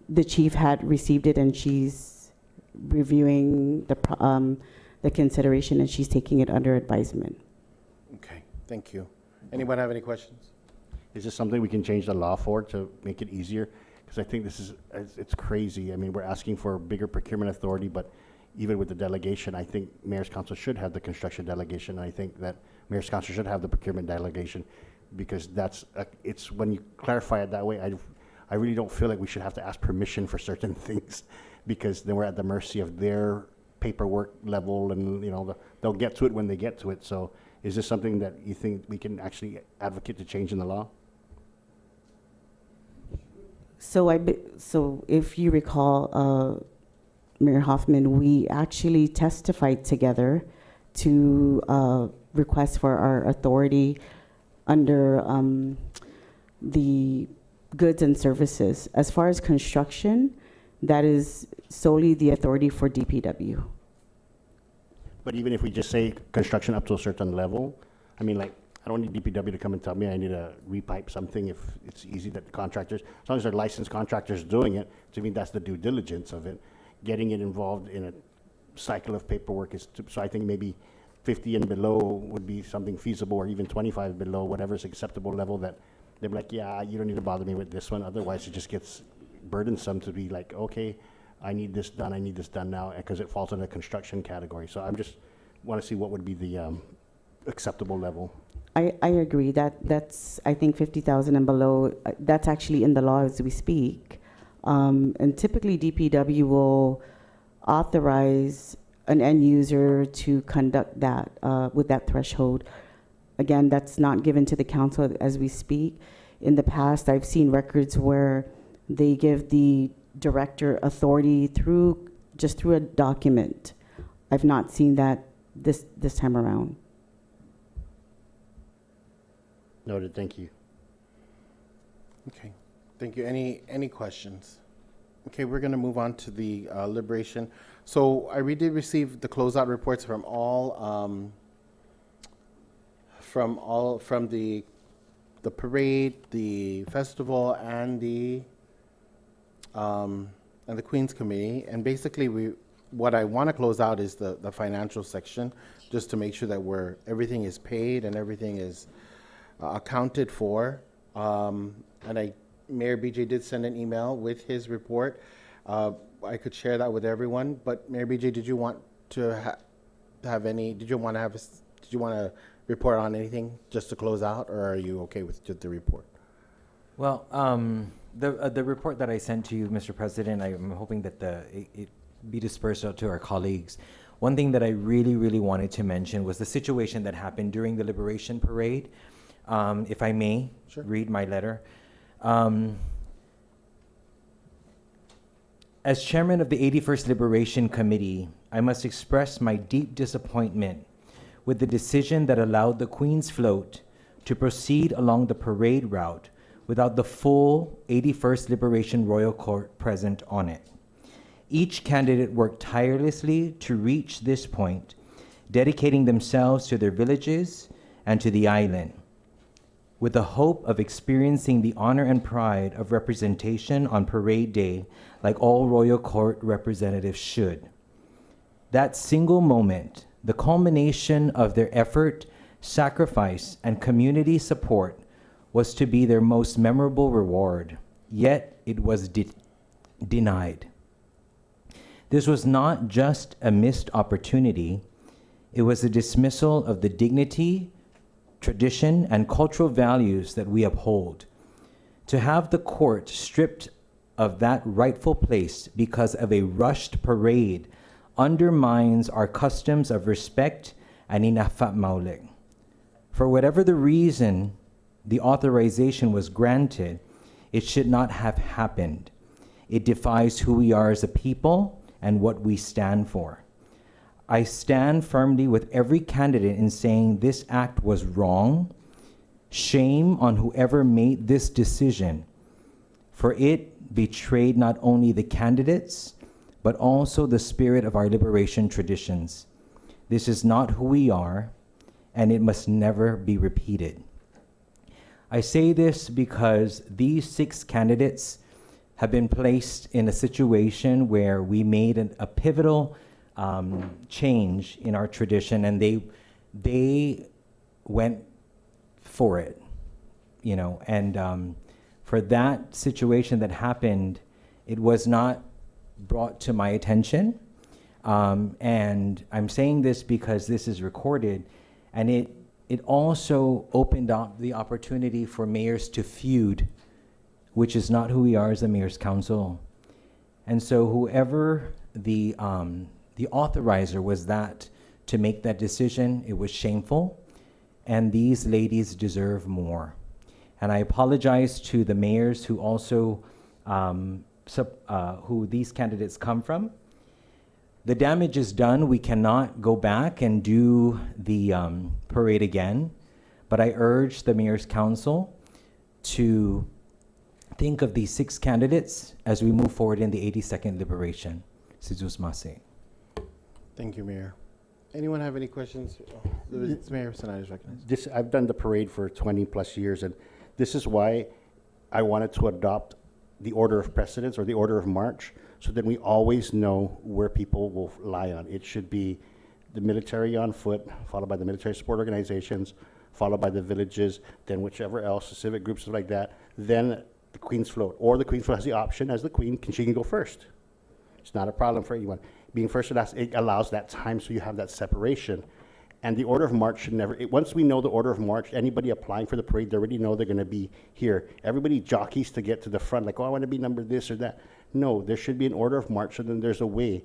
the chief had received it, and she's reviewing the consideration, and she's taking it under advisement. Okay, thank you. Anyone have any questions? Is this something we can change the law for to make it easier? Because I think this is, it's crazy. I mean, we're asking for bigger procurement authority, but even with the delegation, I think Mayor's Council should have the construction delegation. I think that Mayor's Council should have the procurement delegation, because that's, it's when you clarify it that way, I really don't feel like we should have to ask permission for certain things, because then we're at the mercy of their paperwork level, and they'll get to it when they get to it. So is this something that you think we can actually advocate to change in the law? So if you recall, Mayor Hoffman, we actually testified together to request for our authority under the goods and services. As far as construction, that is solely the authority for DPW. But even if we just say construction up to a certain level, I mean, like, I don't need DPW to come and tell me I need to repipe something if it's easy that the contractors, as long as they're licensed contractors doing it, to me, that's the due diligence of it. Getting it involved in a cycle of paperwork is, so I think maybe 50 and below would be something feasible, or even 25 below, whatever's acceptable level, that they're like, yeah, you don't need to bother me with this one. Otherwise, it just gets burdensome to be like, okay, I need this done now, because it falls in the construction category. So I'm just want to see what would be the acceptable level. I agree. That's, I think, 50,000 and below. That's actually in the law as we speak. And typically DPW will authorize an end user to conduct that with that threshold. Again, that's not given to the council as we speak. In the past, I've seen records where they give the director authority through a document. I've not seen that this time around. Noted, thank you. Okay, thank you. Any questions? Okay, we're going to move on to the liberation. So we did receive the closeout reports from the parade, the festival, and the Queens Committee. And basically, what I want to close out is the financial section, just to make sure that everything is paid and everything is accounted for. And Mayor BJ did send an email with his report. I could share that with everyone, but Mayor BJ, did you want to report on anything just to close out, or are you okay with just the report? Well, the report that I sent to you, Mr. President, I'm hoping that it be dispersed out to our colleagues. One thing that I really, really wanted to mention was the situation that happened during the Liberation Parade. If I may read my letter. As chairman of the 81st Liberation Committee, I must express my deep disappointment with the decision that allowed the Queen's Float to proceed along the parade route without the full 81st Liberation Royal Court present on it. Each candidate worked tirelessly to reach this point, dedicating themselves to their villages and to the island, with the hope of experiencing the honor and pride of representation on parade day like all Royal Court representatives should. That single moment, the culmination of their effort, sacrifice, and community support, was to be their most memorable reward, yet it was denied. This was not just a missed opportunity, it was a dismissal of the dignity, tradition, and cultural values that we uphold. To have the court stripped of that rightful place because of a rushed parade undermines our customs of respect and inafat maulig. For whatever the reason the authorization was granted, it should not have happened. It defies who we are as a people and what we stand for. I stand firmly with every candidate in saying this act was wrong. Shame on whoever made this decision, for it betrayed not only the candidates, but also the spirit of our liberation traditions. This is not who we are, and it must never be repeated. I say this because these 6 candidates have been placed in a situation where we made a pivotal change in our tradition, and they went for it, you know. And for that situation that happened, it was not brought to my attention. And I'm saying this because this is recorded, and it also opened up the opportunity for mayors to feud, which is not who we are as the Mayor's Council. And so whoever the authorizer was that to make that decision, it was shameful, and these ladies deserve more. And I apologize to the mayors who also, who these candidates come from. The damage is done. We cannot go back and do the parade again, but I urge the Mayor's Council to think of these 6 candidates as we move forward in the 82nd Liberation. Sizus Mase. Thank you, Mayor. Anyone have any questions? Mayor Sinai is recognized. I've done the parade for 20 plus years, and this is why I wanted to adopt the order of precedence or the order of march, so that we always know where people will lie on. It should be the military on foot, followed by the military support organizations, followed by the villages, then whichever else, the civic groups, stuff like that, then the Queen's Float. Or the Queen's Float has the option, as the Queen, she can go first. It's not a problem for anyone. Being first, it allows that time, so you have that separation. And the order of march should never, once we know the order of march, anybody applying for the parade, they already know they're gonna be here. Everybody jockeys to get to the front, like, oh, I wanna be number this or that. No, there should be an order of march, so then there's a way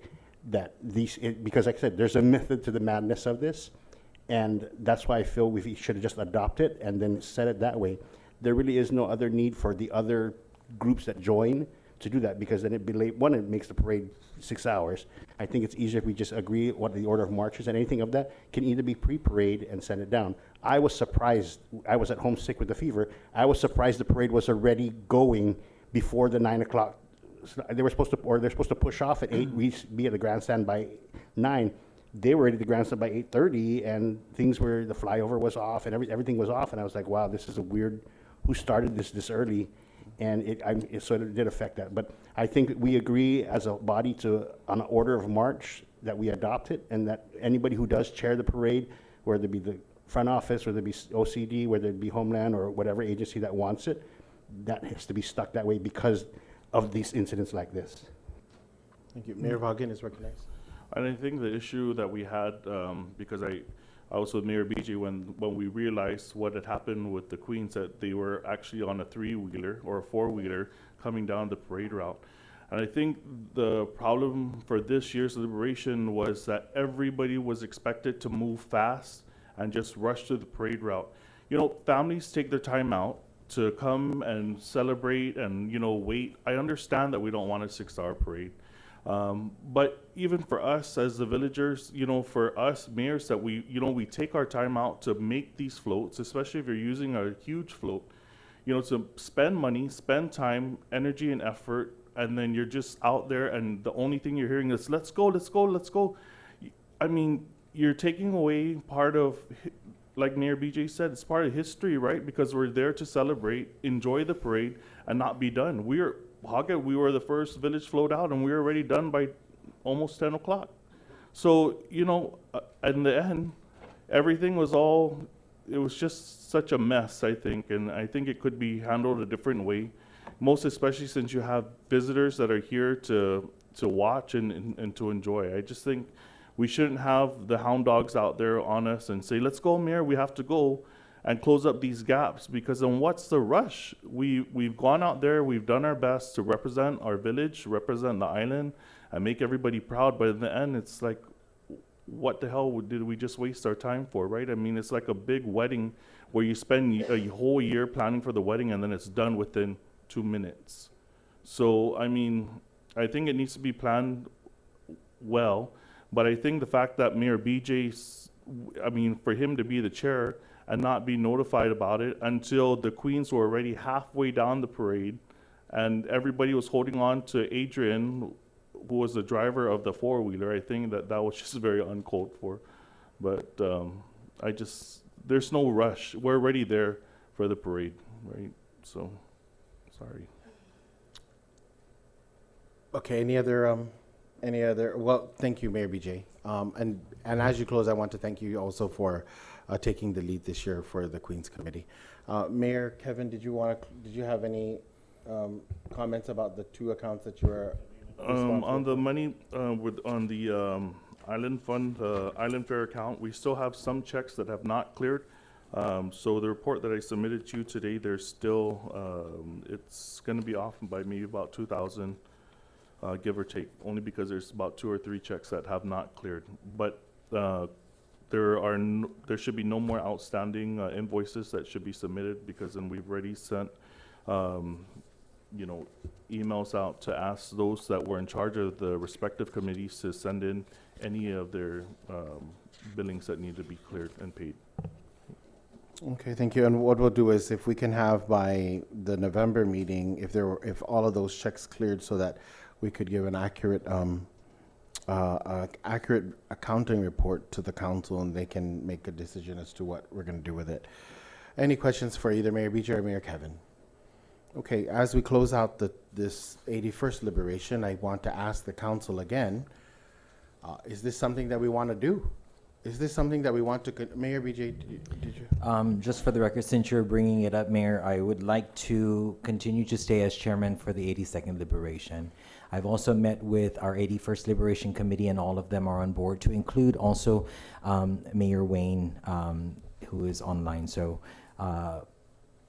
that because like I said, there's a method to the madness of this, and that's why I feel we should have just adopted it and then set it that way. There really is no other need for the other groups that join to do that, because then it'd be late. One, it makes the parade 6 hours. I think it's easier if we just agree what the order of march is, and anything of that can either be pre-parade and send it down. I was surprised. I was at home sick with the fever. I was surprised the parade was already going before the 9 o'clock. They're supposed to push off at 8, we be at the grandstand by 9. They were ready to grandstand by 8:30, and things were, the flyover was off, and everything was off, and I was like, wow, this is a weird, who started this early? And it sort of did affect that. But I think we agree as a body on an order of march that we adopt it, and that anybody who does chair the parade, whether it be the front office, whether it be OCD, whether it be Homeland, or whatever agency that wants it, that has to be stuck that way because of these incidents like this. Thank you. Mayor Vaughan is recognized. And I think the issue that we had, because I was with Mayor BJ when we realized what had happened with the Queens, that they were actually on a three-wheeler or a four-wheeler coming down the parade route. And I think the problem for this year's Liberation was that everybody was expected to move fast and just rush to the parade route. You know, families take their time out to come and celebrate and, you know, wait. I understand that we don't want a 6-hour parade. But even for us as the villagers, you know, for us mayors, that we take our time out to make these floats, especially if you're using a huge float, you know, to spend money, spend time, energy, and effort, and then you're just out there and the only thing you're hearing is, let's go, let's go, let's go. I mean, you're taking away part of, like Mayor BJ said, it's part of history, right? Because we're there to celebrate, enjoy the parade, and not be done. We were the first village float out, and we were already done by almost 10 o'clock. So, you know, in the end, everything was it was just such a mess, I think, and I think it could be handled a different way, most especially since you have visitors that are here to watch and to enjoy. I just think we shouldn't have the hound dogs out there on us and say, let's go, Mayor, we have to go, and close up these gaps, because then what's the rush? We've gone out there, we've done our best to represent our village, represent the island, and make everybody proud, but in the end, it's like, what the hell did we just waste our time for, right? I mean, it's like a big wedding where you spend a whole year planning for the wedding and then it's done within 2 minutes. So, I mean, I think it needs to be planned well, but I think the fact that Mayor BJ, for him to be the chair and not be notified about it until the Queens were already halfway down the parade and everybody was holding on to Adrian, who was the driver of the four-wheeler, I think that was just very uncalled for. But there's no rush. We're already there for the parade, right? So, sorry. Okay, any other, well, thank you, Mayor BJ. And as you close, I want to thank you also for taking the lead this year for the Queens Committee. Mayor Kevin, did you have any comments about the 2 accounts that you were on the money, on the island fund, island fair account, we still have some checks that have not cleared. So the report that I submitted to you today, there's still, it's going to be off by maybe about 2,000, give or take, only because there's about 2 or 3 checks that have not cleared. But there should be no more outstanding invoices that should be submitted, because then we've already sent emails out to ask those that were in charge of the respective committees to send in any of their billings that need to be cleared and paid. Okay, thank you. And what we'll do is, if we can have by the November meeting, if all of those checks cleared, so that we could give an accurate accounting report to the council, and they can make a decision as to what we're going to do with it. Any questions for either Mayor BJ or Mayor Kevin? Okay, as we close out this 81st Liberation, I want to ask the council again, is this something that we want to do? Is this something that we want to, Mayor BJ, did you? Just for the record, since you're bringing it up, Mayor, I would like to continue to stay as chairman for the 82nd Liberation. I've also met with our 81st Liberation Committee, and all of them are on board, to include also Mayor Wayne, who is online. So,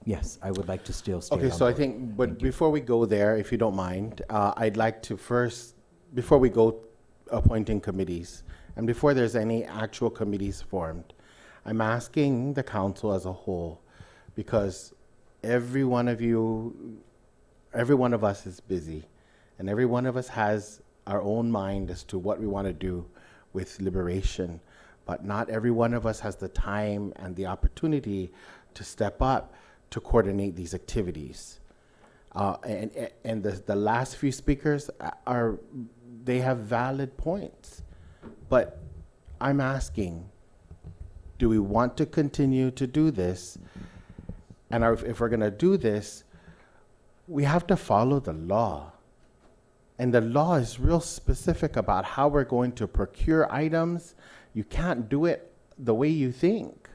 yes, I would like to still stay. Okay, so I think, but before we go there, if you don't mind, I'd like to first, before we go appointing committees, and before there's any actual committees formed, I'm asking the council as a whole, because every one of us is busy, and every one of us has our own mind as to what we want to do with Liberation, but not every one of us has the time and the opportunity to step up to coordinate these activities. And the last few speakers they have valid points. But I'm asking, do we want to continue to do this? And if we're going to do this, we have to follow the law. And the law is real specific about how we're going to procure items. You can't do it the way you think.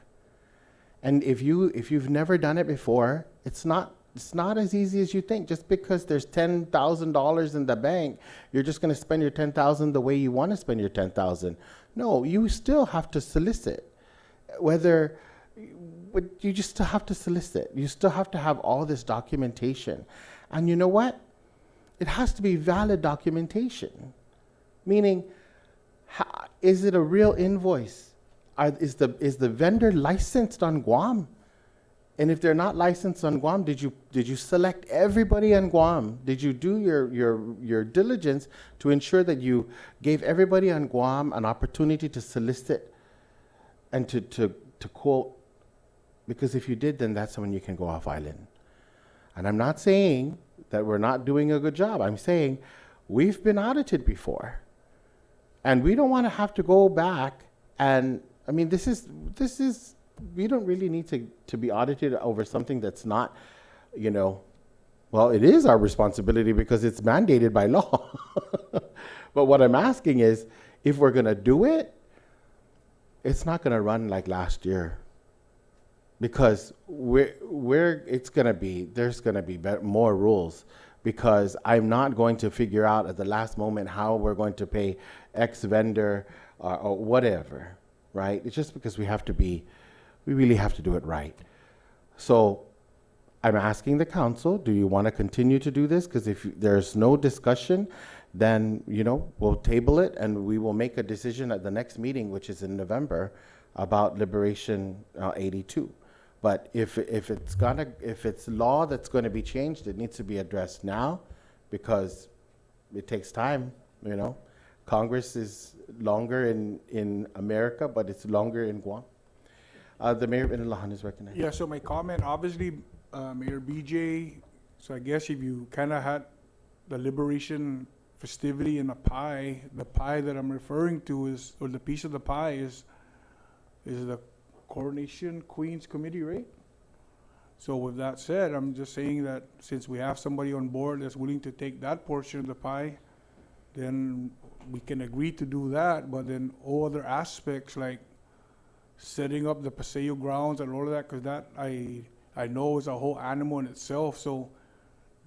And if you've never done it before, it's not as easy as you think. Just because there's $10,000 in the bank, you're just going to spend your $10,000 the way you want to spend your $10,000. No, you still have to solicit. whether, but you just still have to solicit. You still have to have all this documentation. And you know what? It has to be valid documentation. Meaning, is it a real invoice? Is the vendor licensed on Guam? And if they're not licensed on Guam, did you select everybody on Guam? Did you do your diligence to ensure that you gave everybody on Guam an opportunity to solicit and to quote? Because if you did, then that's when you can go off island. And I'm not saying that we're not doing a good job. I'm saying we've been audited before. And we don't want to have to go back and, I mean, this is, we don't really need to be audited over something that's not, well, it is our responsibility because it's mandated by law. But what I'm asking is, if we're going to do it, it's not going to run like last year. Because there's going to be more rules, because I'm not going to figure out at the last moment how we're going to pay X vendor or whatever, right? It's just because we really have to do it right. So I'm asking the council, do you want to continue to do this? Because if there's no discussion, then, we'll table it and we will make a decision at the next meeting, which is in November, about Liberation 82. But if it's law that's going to be changed, it needs to be addressed now, because it takes time. Congress is longer in America, but it's longer in Guam. The Mayor of Inalahan is recognized. Yeah, so my comment, obviously, Mayor BJ, so I guess if you kind of had the Liberation festivity in a pie, the pie that I'm referring to is, or the piece of the pie is the Coronation Queens Committee, right? So with that said, I'm just saying that since we have somebody on board that's willing to take that portion of the pie, then we can agree to do that. But then all other aspects like setting up the Paseo grounds and all of that, because that I know is a whole animal in itself. So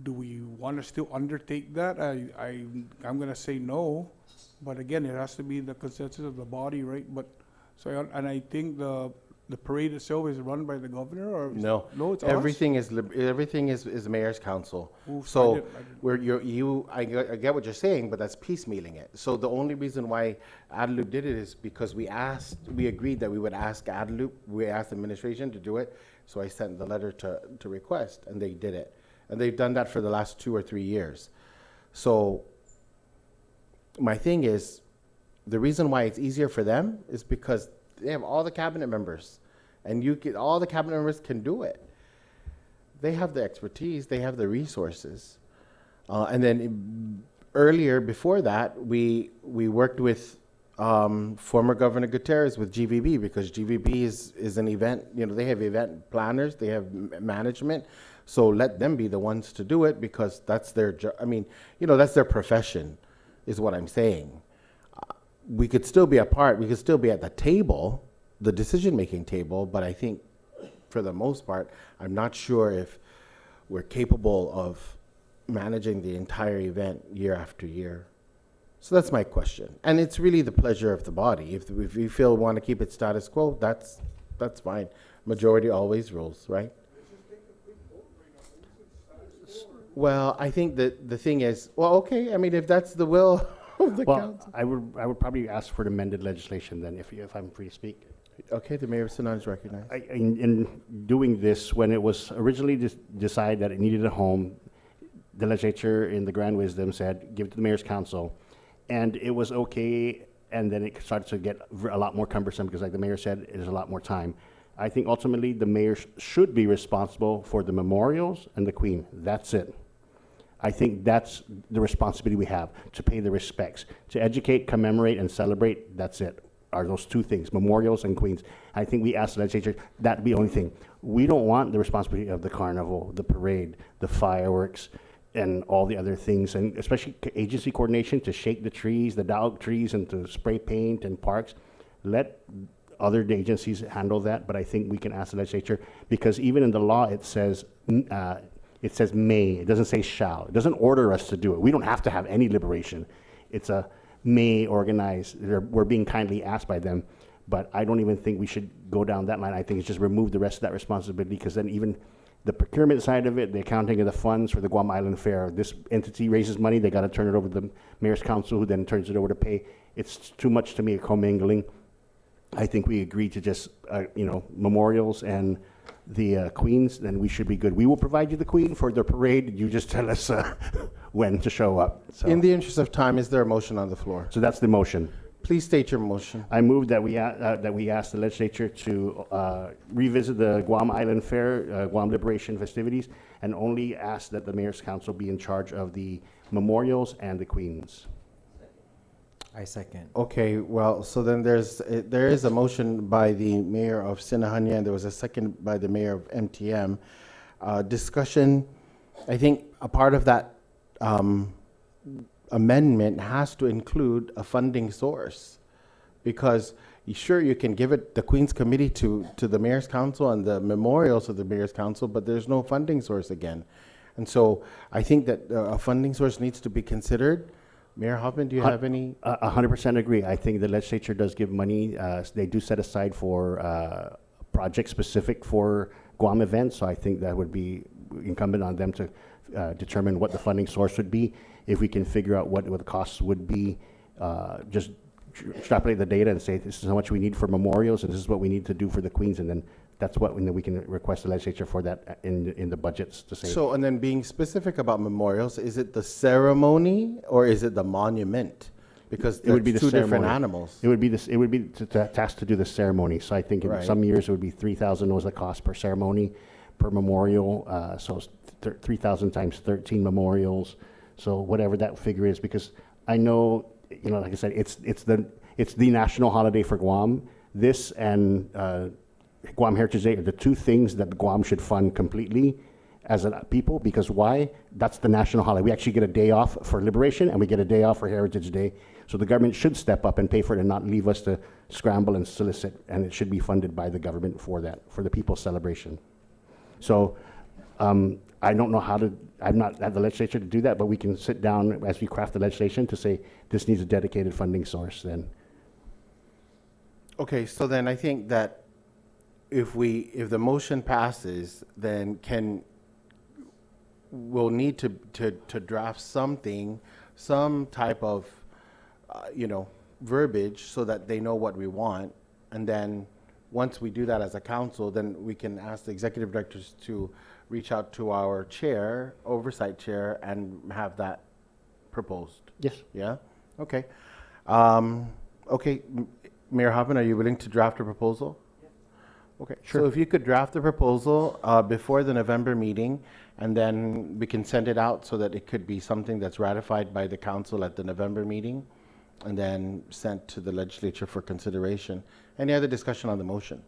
do we want to still undertake that? I'm gonna say no, but again, it has to be the consensus of the body, right? But so I think the parade itself is run by the governor, or no, it's everything us? everything is mayor's council. Oof, So I didn't- I get what you're saying, but that's piecemealing it. So the only reason why Adelup did it is because we agreed that we would ask Adelup, we asked the administration to do it. So I sent the letter to request, and they did it, and they've done that for the last 2 or 3 years. So my thing is, the reason why it's easier for them is because they have all the cabinet members, and all the cabinet members can do it. They have the expertise, they have the resources. And then earlier, before that, we worked with former Governor Gutierrez with GVB, because GVB is an event, they have event planners, they have management. So let them be the ones to do it, because that's their job. I mean, that's their profession, is what I'm saying. We could still be apart. We could still be at the table, the decision-making table, but I think for the most part, I'm not sure if we're capable of managing the entire event year after year. So that's my question. And it's really the pleasure of the body. If we feel we want to keep it status quo, that's fine. Majority always rules, right? Well, I think that the thing is, okay, I mean, if that's the will of the council. I would probably ask for amended legislation then, if I'm free to speak. Okay, the Mayor of Sanan is recognized. In doing this, when it was originally decided that it needed a home, the legislature in the grand wisdom said, give it to the mayor's council. And it was okay, and then it started to get a lot more cumbersome, because like the mayor said, it is a lot more time. I think ultimately the mayor should be responsible for the memorials and the Queen. That's it. I think that's the responsibility we have, to pay the respects, to educate, commemorate, and celebrate. That's it, are those two things, memorials and Queens. I think we asked the legislature, that'd be the only thing. We don't want the responsibility of the carnival, the parade, the fireworks, and all the other things, and especially agency coordination to shake the trees, the dog trees, and to spray paint in parks. Let other agencies handle that, but I think we can ask the legislature, because even in the law it says may, it doesn't say shall. It doesn't order us to do it. We don't have to have any liberation. It's a may organize. We're being kindly asked by them. But I don't even think we should go down that line. I think it's just remove the rest of that responsibility, because then even the procurement side of it, the accounting of the funds for the Guam Island Fair, this entity raises money, they got to turn it over to the mayor's council, who then turns it over to pay. It's too much to me, a commingling. I think we agreed to just, memorials and the queens, then we should be good. We will provide you the queen for the parade. You just tell us when to show up. So, In the interest of time, is there a motion on the floor? so that's the motion. Please state your motion. I move that we ask the legislature to revisit the Guam Island Fair, Guam Liberation festivities, and only ask that the mayor's council be in charge of the memorials and the queens. I second. Okay, well, so then there is a motion by the mayor of Sinahanya, and there was a second by the mayor of MTM. Discussion, I think a part of that amendment has to include a funding source, because sure, you can give it the Queen's Committee to the Mayor's Council and the memorials of the Mayor's Council, but there's no funding source again. And so I think that a funding source needs to be considered. Mayor Hoffman, do you have any? 100% agree. I think the legislature does give money. They do set aside for projects specific for Guam events, so I think that would be incumbent on them to determine what the funding source would be. If we can figure out what the costs would be, just extrapolate the data and say, this is how much we need for memorials, and this is what we need to do for the queens, and then that's what we can request the legislature for that in the budgets to say. So, and then being specific about memorials, is it the ceremony or is it the monument? Because It would be the two different ceremony. animals. It would be this. It would be tasked to do the ceremony. So I think in Right. some years it would be 3,000 was the cost per ceremony, per memorial. So it's 3,000 times 13 memorials. So whatever that figure is, because I know, like I said, it's the national holiday for Guam. This and Guam Heritage Day are the two things that Guam should fund completely as a people, because why? That's the national holiday. We actually get a day off for Liberation, and we get a day off for Heritage Day. So the government should step up and pay for it and not leave us to scramble and solicit, and it should be funded by the government for that, for the people's celebration. So I don't know how to, I'm not at the legislature to do that, but we can sit down as we craft the legislation to say this needs a dedicated funding source then. Okay, so then I think that if the motion passes, then we'll need to draft something, some type of, verbiage so that they know what we want. And then once we do that as a council, then we can ask the executive directors to reach out to our chair, oversight chair, and have that proposed. Yes. Yeah? Okay. Okay, Mayor Hoffman, are you willing to draft a proposal? Okay, Sure. so if you could draft the proposal before the November meeting, and then we can send it out so that it could be something that's ratified by the council at the November meeting, and then sent to the legislature for consideration. Any other discussion on the motion?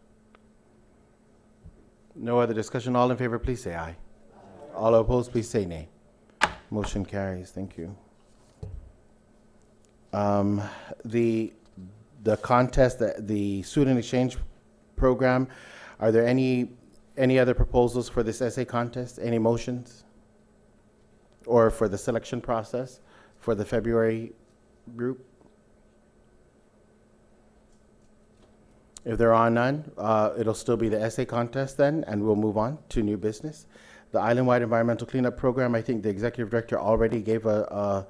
No other discussion. All in favor, please say aye. All opposed, please say nay. Motion carries. Thank you. The contest, the student exchange program, are there any other proposals for this essay contest? Any motions? Or for the selection process for the February group? If there are none, it'll still be the essay contest then, and we'll move on to new business. The Island-wide environmental cleanup program, I think the executive director already gave a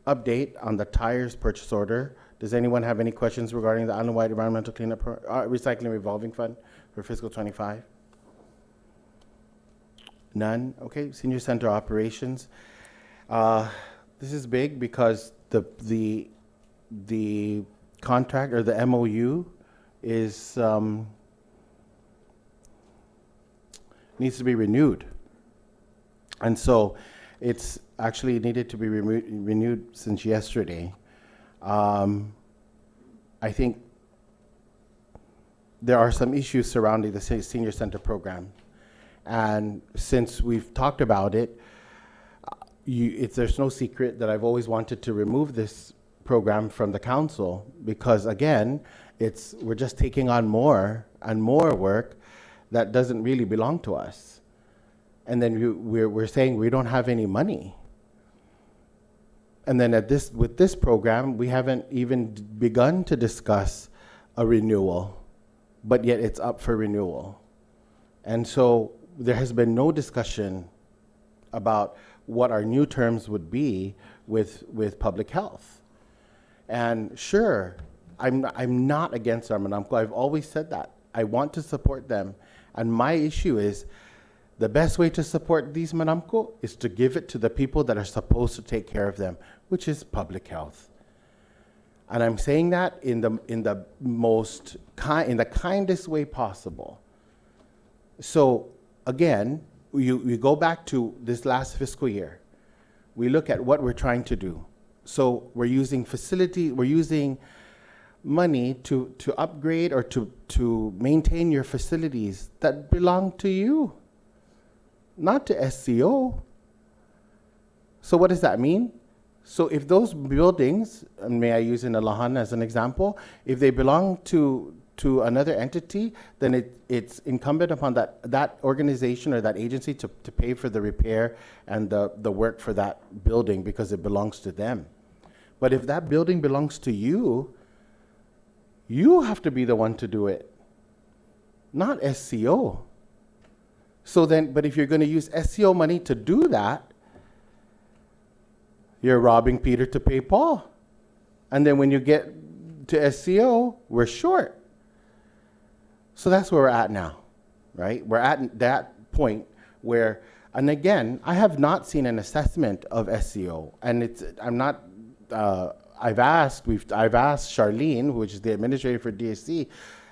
update on the tires purchase order. Does anyone have any questions regarding the Island-wide environmental cleanup recycling revolving fund for fiscal 25? None. Okay. Senior center operations. This is big because the contract or the MOU is needs to be renewed, and so it's actually needed to be renewed since yesterday. I think there are some issues surrounding the senior center program, and since we've talked about it, there's no secret that I've always wanted to remove this program from the council, because again, we're just taking on more and more work that doesn't really belong to us, and then we're saying we don't have any money. And then with this program, we haven't even begun to discuss a renewal, but yet it's up for renewal. And so there has been no discussion about what our new terms would be with public health. And sure, I'm not against our Manamco. I've always said that. I want to support them. And my issue is the best way to support these Manamco is to give it to the people that are supposed to take care of them, which is public health. And I'm saying that in the kindest way possible. So again, we go back to this last fiscal year. We look at what we're trying to do. So we're using money to upgrade or to maintain your facilities that belong to you, not to SCO. So what does that mean? So if those buildings, and may I use in Alahan as an example, if they belong to another entity, then it's incumbent upon that organization or that agency to pay for the repair and the work for that building because it belongs to them. But if that building belongs to you, you have to be the one to do it, not SCO. So then, but if you're going to use SCO money to do that, you're robbing Peter to pay Paul. And then when you get to SCO, we're short. So that's where we're at now, right? We're at that point where, and again, I have not seen an assessment of SCO, and I've asked Charlene, which is the administrator for DSC,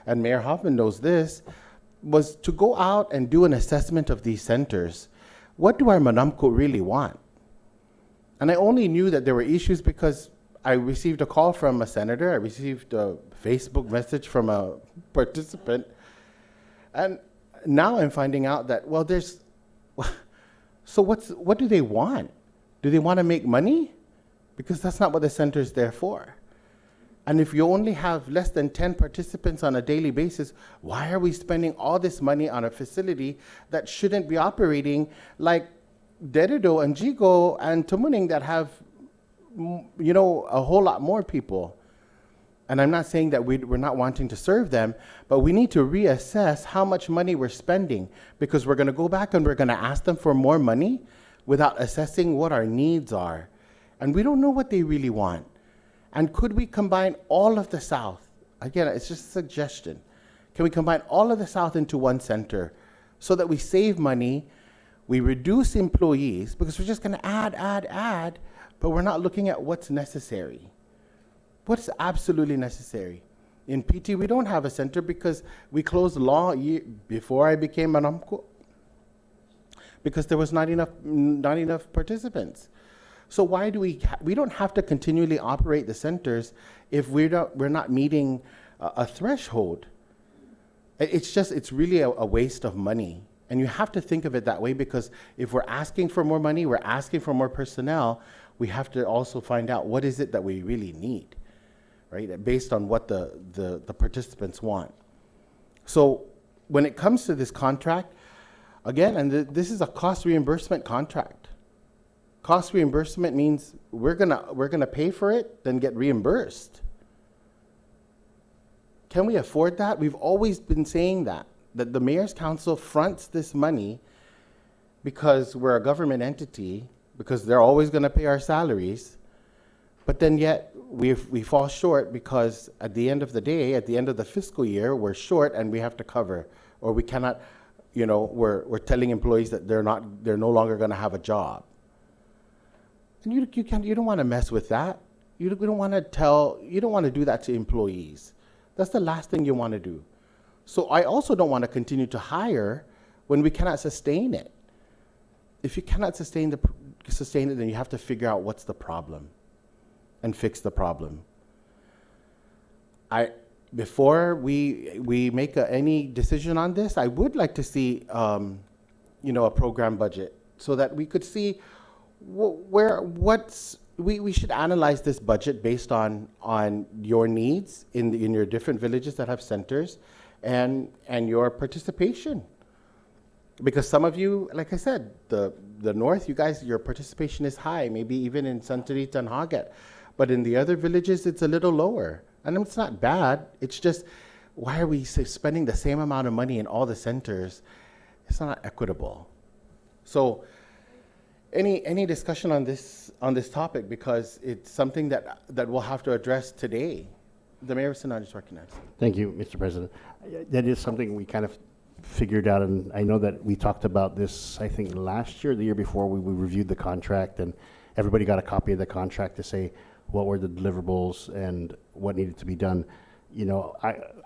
and Mayor Hoffman knows this, was to go out and do an assessment of these centers. What do our Manamco really want? And I only knew that there were issues because I received a call from a senator, I received a Facebook message from a participant, and now I'm finding out that, well, so what do they want? Do they want to make money? Because that's not what the center is there for. And if you only have less than 10 participants on a daily basis, why are we spending all this money on a facility that shouldn't be operating like Deredo and Jigo and Tumuning that have, a whole lot more people? And I'm not saying that we're not wanting to serve them, but we need to reassess how much money we're spending, because we're going to go back and we're going to ask them for more money without assessing what our needs are. And we don't know what they really want. And could we combine all of the South? Again, it's just a suggestion. Can we combine all of the South into one center so that we save money, we reduce employees, because we're just going to add, but we're not looking at what's necessary. What's absolutely necessary? In PT, we don't have a center because we closed law before I became an UMCO because there was not enough participants. So why do we don't have to continually operate the centers if we're not meeting a threshold? It's really a waste of money. And you have to think of it that way, because if we're asking for more money, we're asking for more personnel, we have to also find out what is it that we really need, right? Based on what the participants want. So when it comes to this contract, again, and this is a cost reimbursement contract. Cost reimbursement means we're gonna pay for it, then get reimbursed. Can we afford that? We've always been saying that the Mayor's Council fronts this money because we're a government entity, because they're always gonna pay our salaries, but then yet we fall short because at the end of the day, at the end of the fiscal year, we're short and we have to cover, or we cannot, we're telling employees that they're no longer gonna have a job. And you don't want to mess with that. You don't want to do that to employees. That's the last thing you want to do. So I also don't want to continue to hire when we cannot sustain it. If you cannot sustain it, then you have to figure out what's the problem and fix the problem. Before we make any decision on this, I would like to see a program budget so that we could see we should analyze this budget based on your needs in your different villages that have centers and your participation. Because some of you, like I said, the north, you guys, your participation is high, maybe even in Santorita and Hagat. But in the other villages, it's a little lower. And it's not bad. It's just, why are we spending the same amount of money in all the centers? It's not equitable. So, any discussion on this topic, because it's something that we'll have to address today. The Mayor of Sinaj is recognized. Thank you, Mr. President. That is something we kind of figured out, and I know that we talked about this, I think, last year, the year before, we reviewed the contract, and everybody got a copy of the contract to say what were the deliverables and what needed to be done. You know,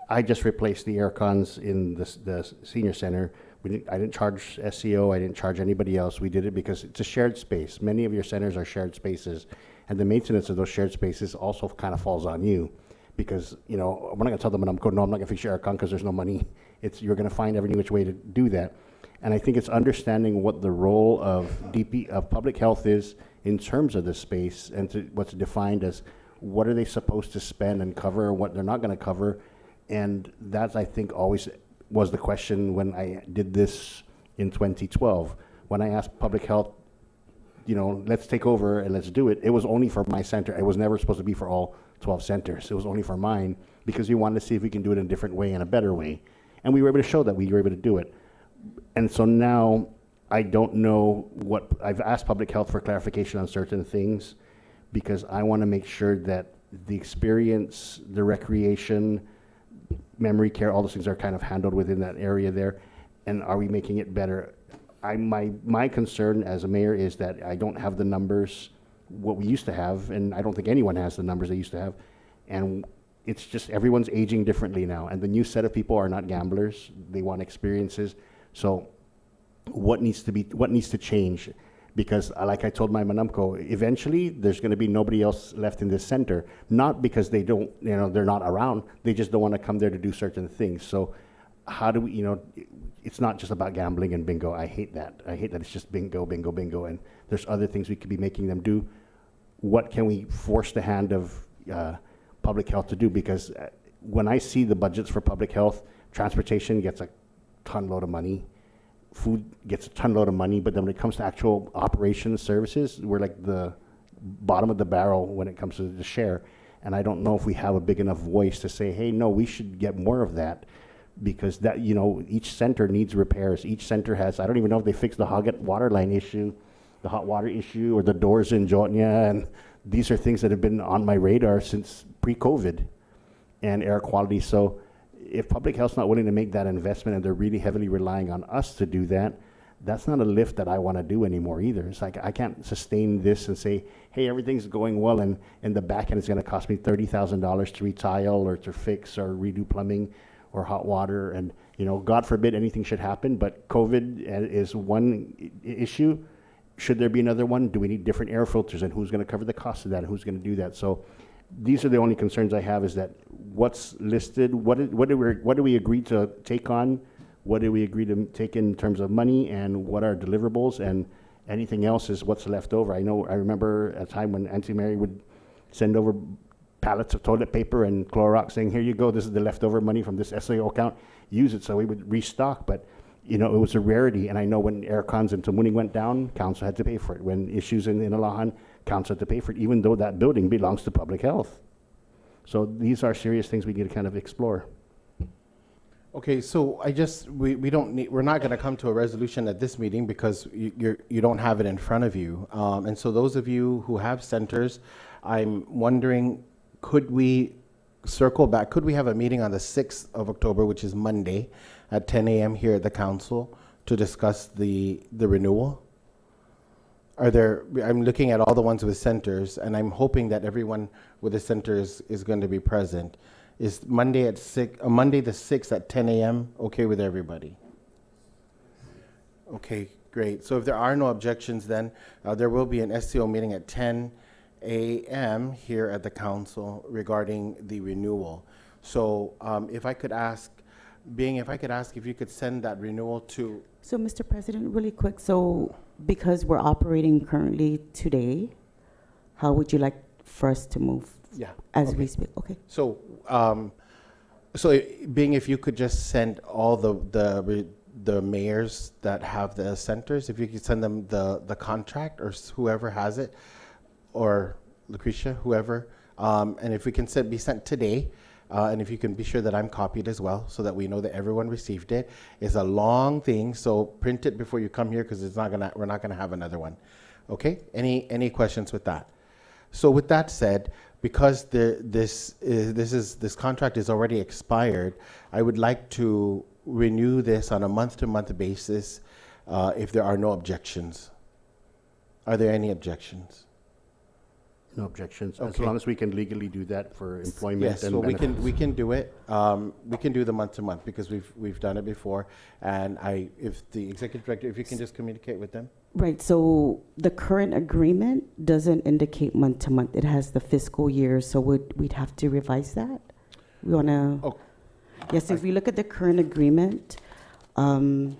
I just replaced the air cons in the senior center. I didn't charge SEO, I didn't charge anybody else. We did it because it's a shared space. Many of your centers are shared spaces, and the maintenance of those shared spaces also kind of falls on you. Because, you know, we're not gonna tell them, no, I'm not gonna fix your aircon because there's no money. You're gonna find every which way to do that. And I think it's understanding what the role of public health is in terms of this space, and what's defined as what are they supposed to spend and cover, what they're not gonna cover. And that's, I think, always was the question when I did this in 2012. When I asked public health, you know, let's take over and let's do it, it was only for my center. It was never supposed to be for all 12 centers. It was only for mine because we wanted to see if we can do it in a different way and a better way. And we were able to show that we were able to do it. And so now I don't know what, I've asked public health for clarification on certain things because I want to make sure that the experience, the recreation, memory care, all those things are kind of handled within that area there. And are we making it better? My concern as a mayor is that I don't have the numbers what we used to have, and I don't think anyone has the numbers they used to have. And it's just everyone's aging differently now, and the new set of people are not gamblers. They want experiences. So what needs to change? Because like I told my Manamco, eventually there's going to be nobody else left in this center, not because they don't, you know, they're not around, they just don't want to come there to do certain things. So how do we, you know, it's not just about gambling and bingo. I hate that it's just bingo, bingo, bingo, and there's other things we could be making them do. What can we force the hand of public health to do? Because when I see the budgets for public health, transportation gets a ton load of money, food gets a ton load of money, but then when it comes to actual operations services, we're like the bottom of the barrel when it comes to the share. And I don't know if we have a big enough voice to say, hey, no, we should get more of that. Because that, you know, each center needs repairs. Each center has, I don't even know if they fixed the Hagat water line issue, the hot water issue, or the doors in Jotnya, and these are things that have been on my radar since pre-COVID, and air quality. So if public health's not willing to make that investment and they're really heavily relying on us to do that, that's not a lift that I want to do anymore either. It's like I can't sustain this and say, hey, everything's going well, and in the back end it's going to cost me $30,000 to retile or to fix or redo plumbing or hot water, and you know, God forbid anything should happen, but COVID is one issue. Should there be another one? Do we need different air filters, and who's going to cover the cost of that, and who's going to do that? So these are the only concerns I have, is that what's listed, what do we agree to take on, what do we agree to take in terms of money, and what are deliverables, and anything else is what's left over. I remember a time when Auntie Mary would send over pallets of toilet paper and Clorox saying, here you go, this is the leftover money from this SAO account, use it. So we would restock, but you know, it was a rarity. And I know when air cons in Tamuning went down, council had to pay for it. When issues in Alahan, council had to pay for it, even though that building belongs to public health. So these are serious things we need to kind of explore. Okay, so we're not going to come to a resolution at this meeting because you don't have it in front of you. And so those of you who have centers, I'm wondering, could we circle back? Could we have a meeting on the 6th of October, which is Monday, at 10 a.m. here at the council to discuss the renewal? I'm looking at all the ones with centers, and I'm hoping that everyone with the centers is going to be present. Is Monday the 6th at 10 a.m. okay with everybody? Okay, great. So if there are no objections, then there will be an SCO meeting at 10 a.m. here at the council regarding the renewal. So if I could ask if you could send that renewal to... So Mr. President, really quick, so because we're operating currently today, how would you like for us to move? Yeah. As we speak, okay. So, if you could just send all the the mayors that have the centers, if you could send them the contract or whoever has it, or Lucretia, whoever, and if we can be sent today, and if you can be sure that I'm copied as well, so that we know that everyone received it. It's a long thing, so print it before you come here, because we're not gonna have another one. Okay? Any questions with that? So with that said, because this contract is already expired, I would like to renew this on a month-to-month basis, if there are no objections. Are there any objections? No objections, as Okay. long as we can legally do that for employment Yes, and well, benefits. we can do it. We can do the month to month, because we've done it before. And if the executive director, if you can just communicate with them. Right, so the current agreement doesn't indicate month to month. It has the fiscal year, so we'd have to revise that. We want to, Oh, yes, if you look at the current agreement, if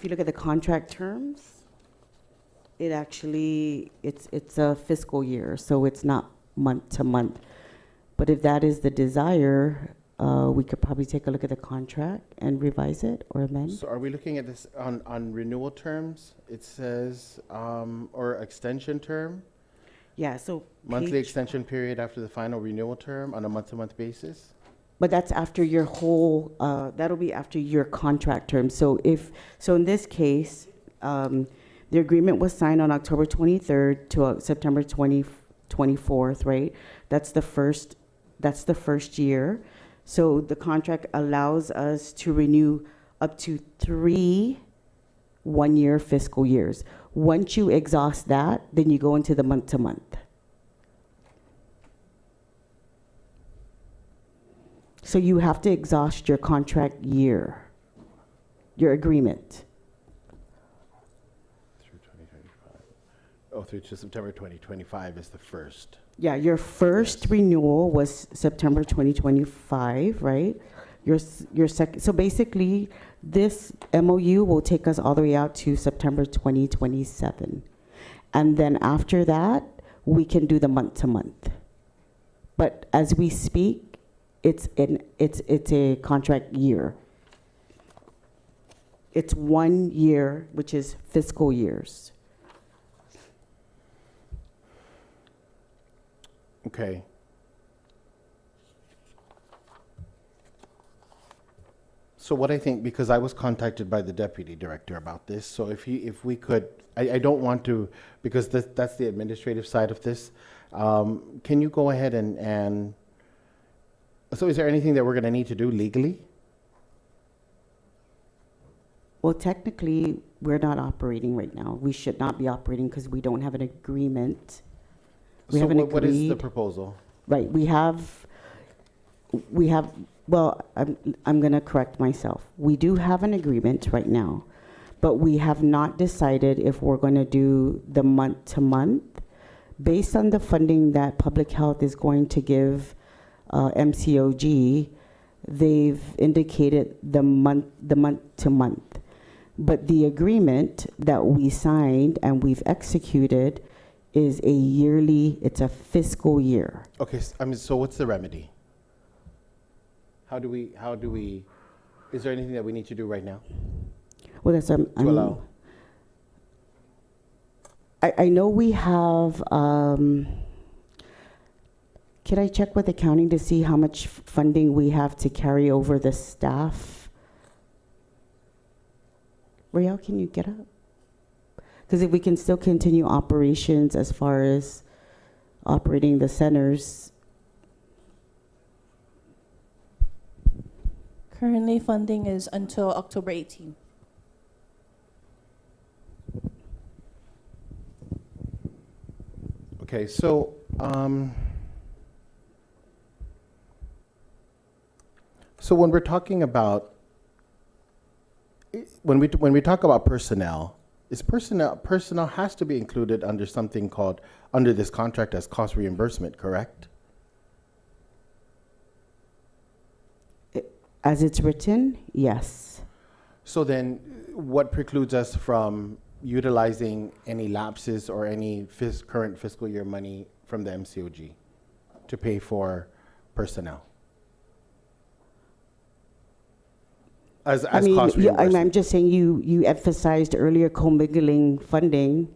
you look at the contract terms, it actually, it's a fiscal year, so it's not month to month. But if that is the desire, we could probably take a look at the contract and revise it or amend. So are we looking at this on renewal terms? It says, or extension term? Yeah, so Monthly page- extension period after the final renewal term on a month-to-month basis? But that's after your whole, that'll be after your contract term. So in this case, the agreement was signed on October 23rd to September 24th, right? That's the first year. So the contract allows us to renew up to 3 one-year fiscal years. Once you exhaust that, then you go into the month-to-month. So you have to exhaust your contract year, your agreement. Through 2025. Oh, through to September 2025 is the first. Yeah, your first Yes. renewal was September 2025, right? Your second, so basically, this MOU will take us all the way out to September 2027. And then after that, we can do the month-to-month. But as we speak, it's a contract year. It's 1 year, which is fiscal years. Okay. So what I think, because I was contacted by the deputy director about this, so if we could, I don't want to, because that's the administrative side of this. Can you go ahead and so is there anything that we're going to need to do legally? Well, technically, we're not operating right now. We should not be operating because we don't have an agreement. We So haven't what is the agreed. proposal? Right, we have, well, I'm gonna correct myself. We do have an agreement right now, but we have not decided if we're gonna do the month-to-month. Based on the funding that Public Health is going to give MCOG, they've indicated the month-to-month. But the agreement that we signed and we've executed is a yearly, it's a fiscal year. Okay, so what's the remedy? How do we, is there anything that we need to do right now Well, that's, to allow? I know we have, can I check with accounting to see how much funding we have to carry over the staff? Rael, can you get up? Because if we can still continue operations as far as operating the centers. Currently, funding is until October 18th. Okay, so, so when we're talking about, when we talk about personnel, personnel has to be included under something called, under this contract as cost reimbursement, correct? As it's written, yes. So then, what precludes us from utilizing any lapses or any current fiscal year money from the MCOG to pay for personnel? I mean, cost I'm reimbursement. just saying you emphasized earlier commingling funding.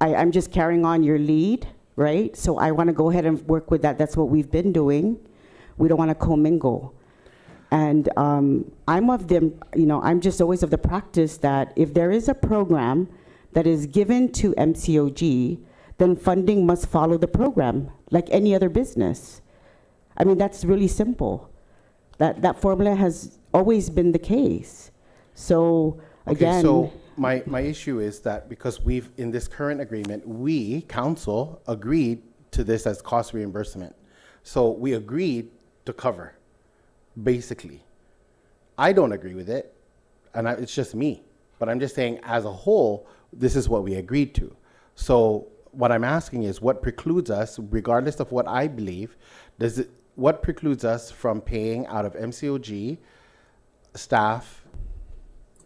I'm just carrying on your lead, right? So I want to go ahead and work with that. That's what we've been doing. We don't want to commingle. And I'm of them, I'm just always of the practice that if there is a program that is given to MCOG, then funding must follow the program, like any other business. I mean, that's really simple. That formula has always been the case. So again, Okay, so my issue is that because in this current agreement, we, council, agreed to this as cost reimbursement. So we agreed to cover, basically. I don't agree with it, and it's just me. But I'm just saying, as a whole, this is what we agreed to. So what I'm asking is, what precludes us, regardless of what I believe, what precludes us from paying out of MCOG staff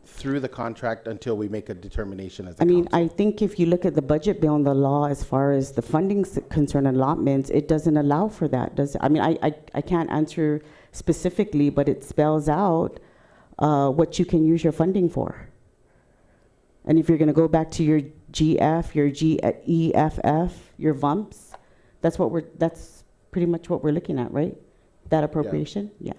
through the contract until we make a determination as a I mean, council? I think if you look at the budget bill and the law as far as the funding's concerned, allotments, it doesn't allow for that, does it? I mean, I can't answer specifically, but it spells out what you can use your funding for. And if you're going to go back to your GF, your GEFF, your VUMPs, that's pretty much what we're looking at, right? That appropriation, yeah.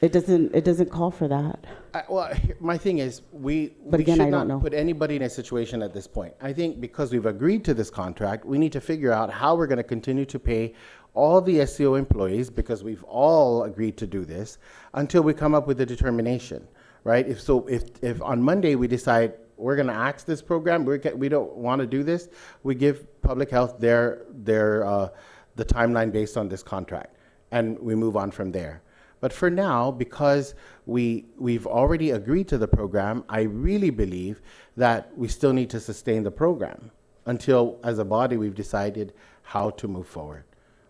It doesn't call for that. Well, my thing is, we again, should I don't not know. put anybody in a situation at this point. I think because we've agreed to this contract, we need to figure out how we're going to continue to pay all the SCO employees, because we've all agreed to do this, until we come up with a determination, right? If on Monday we decide we're going to axe this program, we don't want to do this, we give public health the timeline based on this contract, and we move on from there. But for now, because we've already agreed to the program, I really believe that we still need to sustain the program until, as a body, we've decided how to move forward.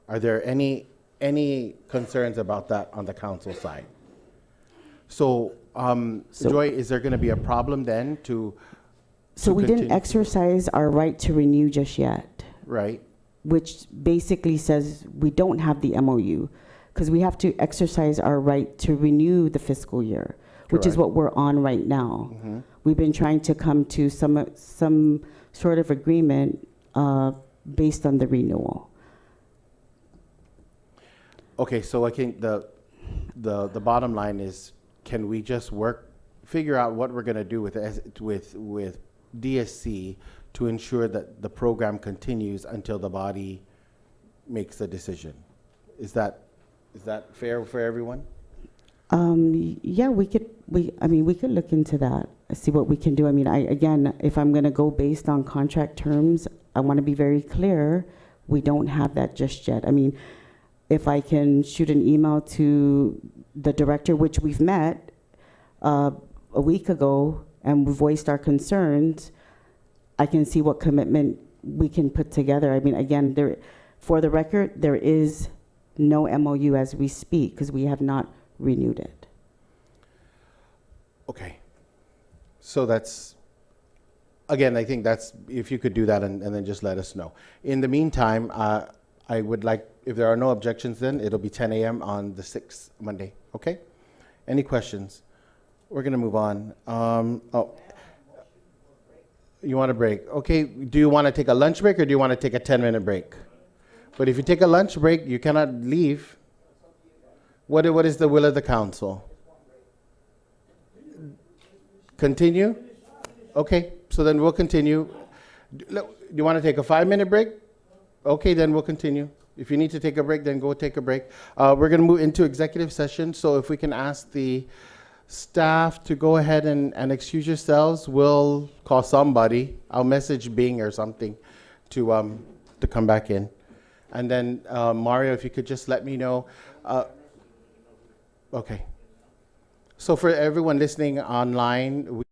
Are there any concerns about that on the council side? So, Joy, is there going to be a problem then So we didn't continue? exercise our right to renew just yet, Right? which basically says we don't have the MOU, because we have to exercise our right to renew the fiscal year, which is Correct. what we're on right now. Mhm. We've been trying to come to some sort of agreement based on the renewal. Okay, so I think the bottom line is, can we just figure out what we're going to do with DSC to ensure that the program continues until the body makes a decision? Is that fair for everyone? Yeah, we could look into that, see what we can do. I mean, again, if I'm going to go based on contract terms, I want to be very clear, we don't have that just yet. I mean, if I can shoot an email to the director, which we've met a week ago, and we voiced our concerns, I can see what commitment we can put together. I mean, again, for the record, there is no MOU as we speak, because we have not renewed it. Okay. So again, I think if you could do that and then just let us know. In the meantime, I would like, if there are no objections, then it'll be 10 a.m. on the 6th, Monday. Okay? Any questions? We're going to move on. You want a break? Okay. Do you want to take a lunch break, or do you want to take a 10-minute break? But if you take a lunch break, you cannot leave. What is the will of the council? Continue? Okay, so then we'll continue. Do you want to take a 5-minute break? Okay, then we'll continue. If you need to take a break, then go take a break. We're going to move into executive session, so if we can ask the staff to go ahead and excuse yourselves, we'll call somebody. I'll message Bing or something to come back in. And then, Mario, if you could just let me know. Okay. So for everyone listening online,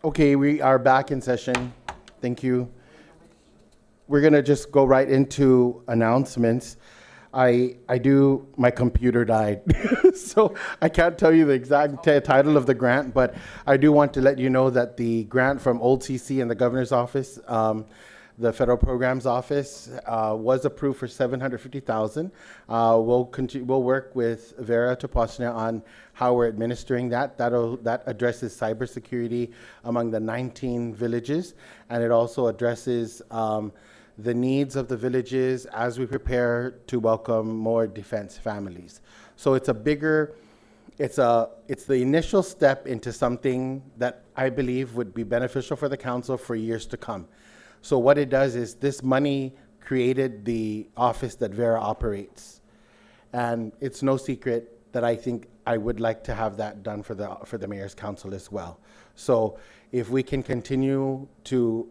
Okay, we are back in session. Thank you. We're gonna just go right into announcements. My computer died, so I can't tell you the exact title of the grant, but I do want to let you know that the grant from Old CC and the Governor's Office, the Federal Programs Office, was approved for $750,000. We'll work with Vera Topocina on how we're administering that. That addresses cybersecurity among the 19 villages, and it also addresses the needs of the villages as we prepare to welcome more defense families. So it's it's the initial step into something that I believe would be beneficial for the council for years to come. So what it does is this money created the office that Vera operates. And it's no secret that I think I would like to have that done for the Mayor's Council as well. So if we can continue to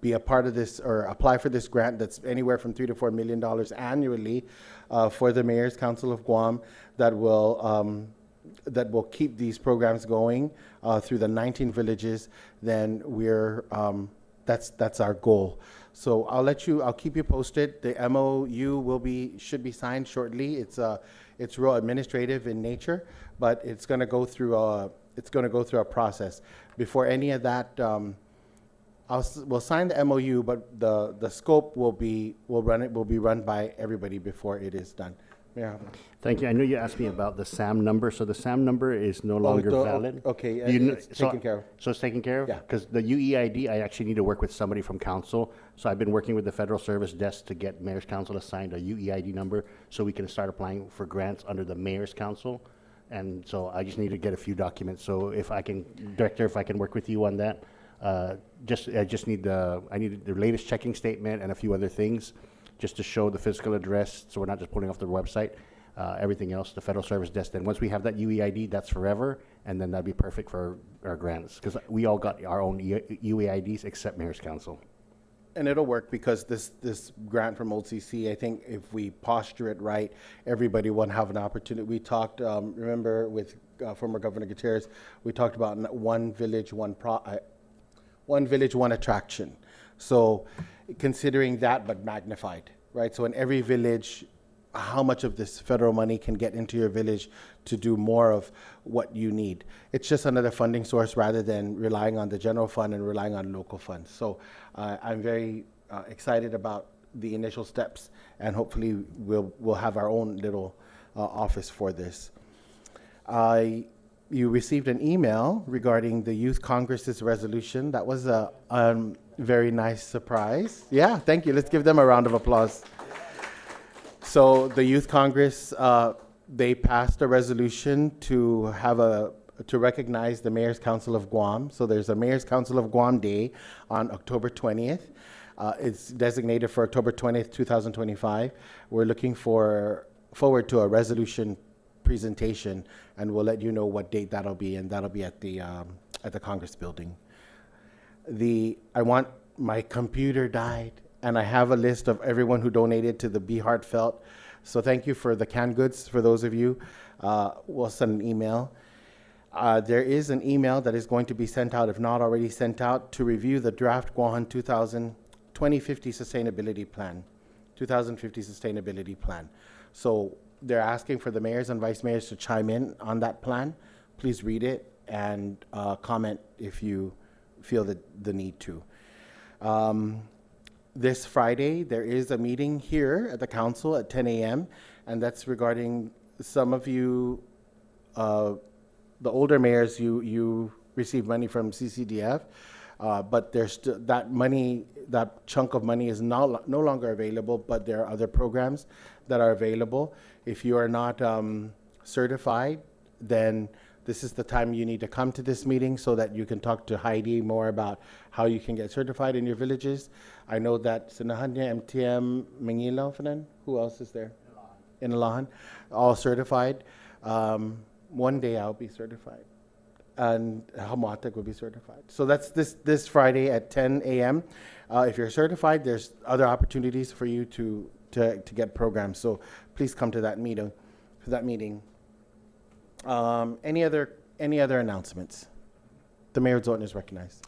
be a part of this or apply for this grant that's anywhere from $3 to $4 million annually for the Mayor's Council of Guam, that will keep these programs going through the 19 villages, then that's our goal. So I'll keep you posted. The MOU should be signed shortly. It's real administrative in nature, but it's going to go through a process. Before any of that, we'll sign the MOU, but the scope will be run by everybody before it is done. Yeah. Thank you. I know you asked me about the SAM number. So the SAM number is no longer valid. Okay, it's so- taken care of. So it's taken care of? Yeah. Because the UEID, I actually need to work with somebody from council. So I've been working with the Federal Service Desk to get Mayor's Council assigned a UEID number so we can start applying for grants under the Mayor's Council. And so I just need to get a few documents. So if I can, Director, if I can work with you on that. I need the latest checking statement and a few other things just to show the physical address, so we're not just pulling off the website. Everything else, the Federal Service Desk. Then once we have that UEID, that's forever, and then that'd be perfect for our grants, because we all got our own UEIDs except Mayor's Council. And it'll work because this grant from Old CC, I think if we posture it right, everybody will have an opportunity. We talked, remember with former Governor Gutierrez, we talked about one village, one attraction. So considering that, but magnified, right? So in every village, how much of this federal money can get into your village to do more of what you need? It's just another funding source rather than relying on the general fund and relying on local funds. So I'm very excited about the initial steps, and hopefully we'll have our own little office for this. You received an email regarding the Youth Congress's resolution. That was a very nice surprise. Yeah, thank you. Let's give them a round of applause. So the Youth Congress, they passed a resolution to recognize the Mayor's Council of Guam. So there's a Mayor's Council of Guam Day on October 20th. It's designated for October 20th, 2025. We're looking forward to a resolution presentation, and we'll let you know what date that'll be, and that'll be at the Congress building. My computer died, and I have a list of everyone who donated to the Be Heartfelt. So thank you for the canned goods. For those of you, we'll send an email. There is an email that is going to be sent out, if not already sent out, to review the draft Guam 2050 Sustainability Plan. 2050 Sustainability Plan. So they're asking for the mayors and vice mayors to chime in on that plan. Please read it and comment if you feel the need to. This Friday, there is a meeting here at the council at 10 a.m., and that's regarding some of you, the older mayors, you receive money from CCDF, but there's that chunk of money is no longer available, but there are other programs that are available. If you are not certified, then this is the time you need to come to this meeting so that you can talk to Heidi more about how you can get certified in your villages. I know that Sinahanya, MTM, Mangilo, Fanan, who else is there? In Alahan, all certified. One day I'll be certified, and Hamatek will be certified. So that's this Friday at 10 a.m. If you're certified, there's other opportunities for you to get programs. So please come to that meeting. Any other announcements? The Mayor Zoltan is recognized.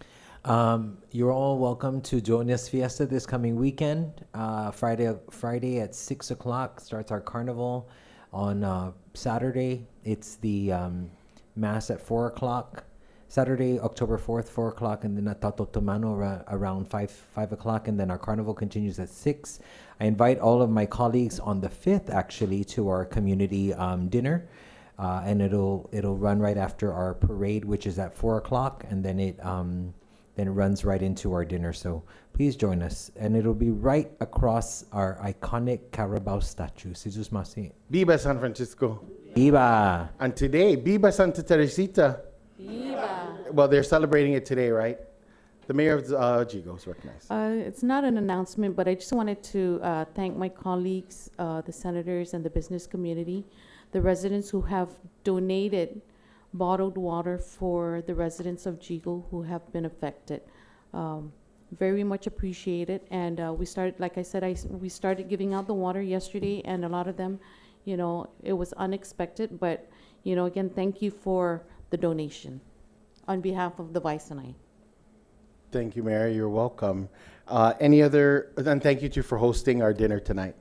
You're all welcome to Jonas Fiesta this coming weekend. Friday at 6 o'clock starts our carnival. On Saturday, it's the Mass at 4 o'clock. Saturday, October 4th, 4 o'clock, and then at Tato Tomano around 5 o'clock, and then our carnival continues at 6. I invite all of my colleagues on the 5th, actually, to our community dinner. And it'll run right after our parade, which is at 4 o'clock, and then it runs right into our dinner. So please join us, and it'll be right across our iconic Carabao statue. Jesus Masi. Viva San Francisco. Viva. And today, Viva Santa Teresita. Viva. Well, they're celebrating it today, right? The Mayor of Jigo is recognized. It's not an announcement, but I just wanted to thank my colleagues, the senators and the business community, the residents who have donated bottled water for the residents of Jigo who have been affected. Very much appreciated. And we started, like I said, we started giving out the water yesterday, and a lot of them, it was unexpected. But, again, thank you for the donation on behalf of the Vice and I. Thank you, Mayor. You're welcome. And thank you too for hosting our dinner tonight.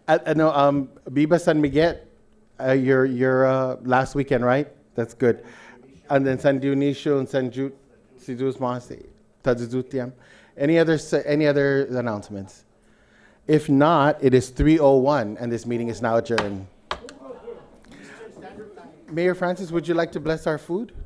I know, Biba San Miguel, your last weekend, right? That's good. And then San Dionisio and San Jude, Sidus Masi, Tadzutiam. Any other announcements? If not, it is 3:01, and this meeting is now adjourned. Mayor Francis, would you like to bless our food?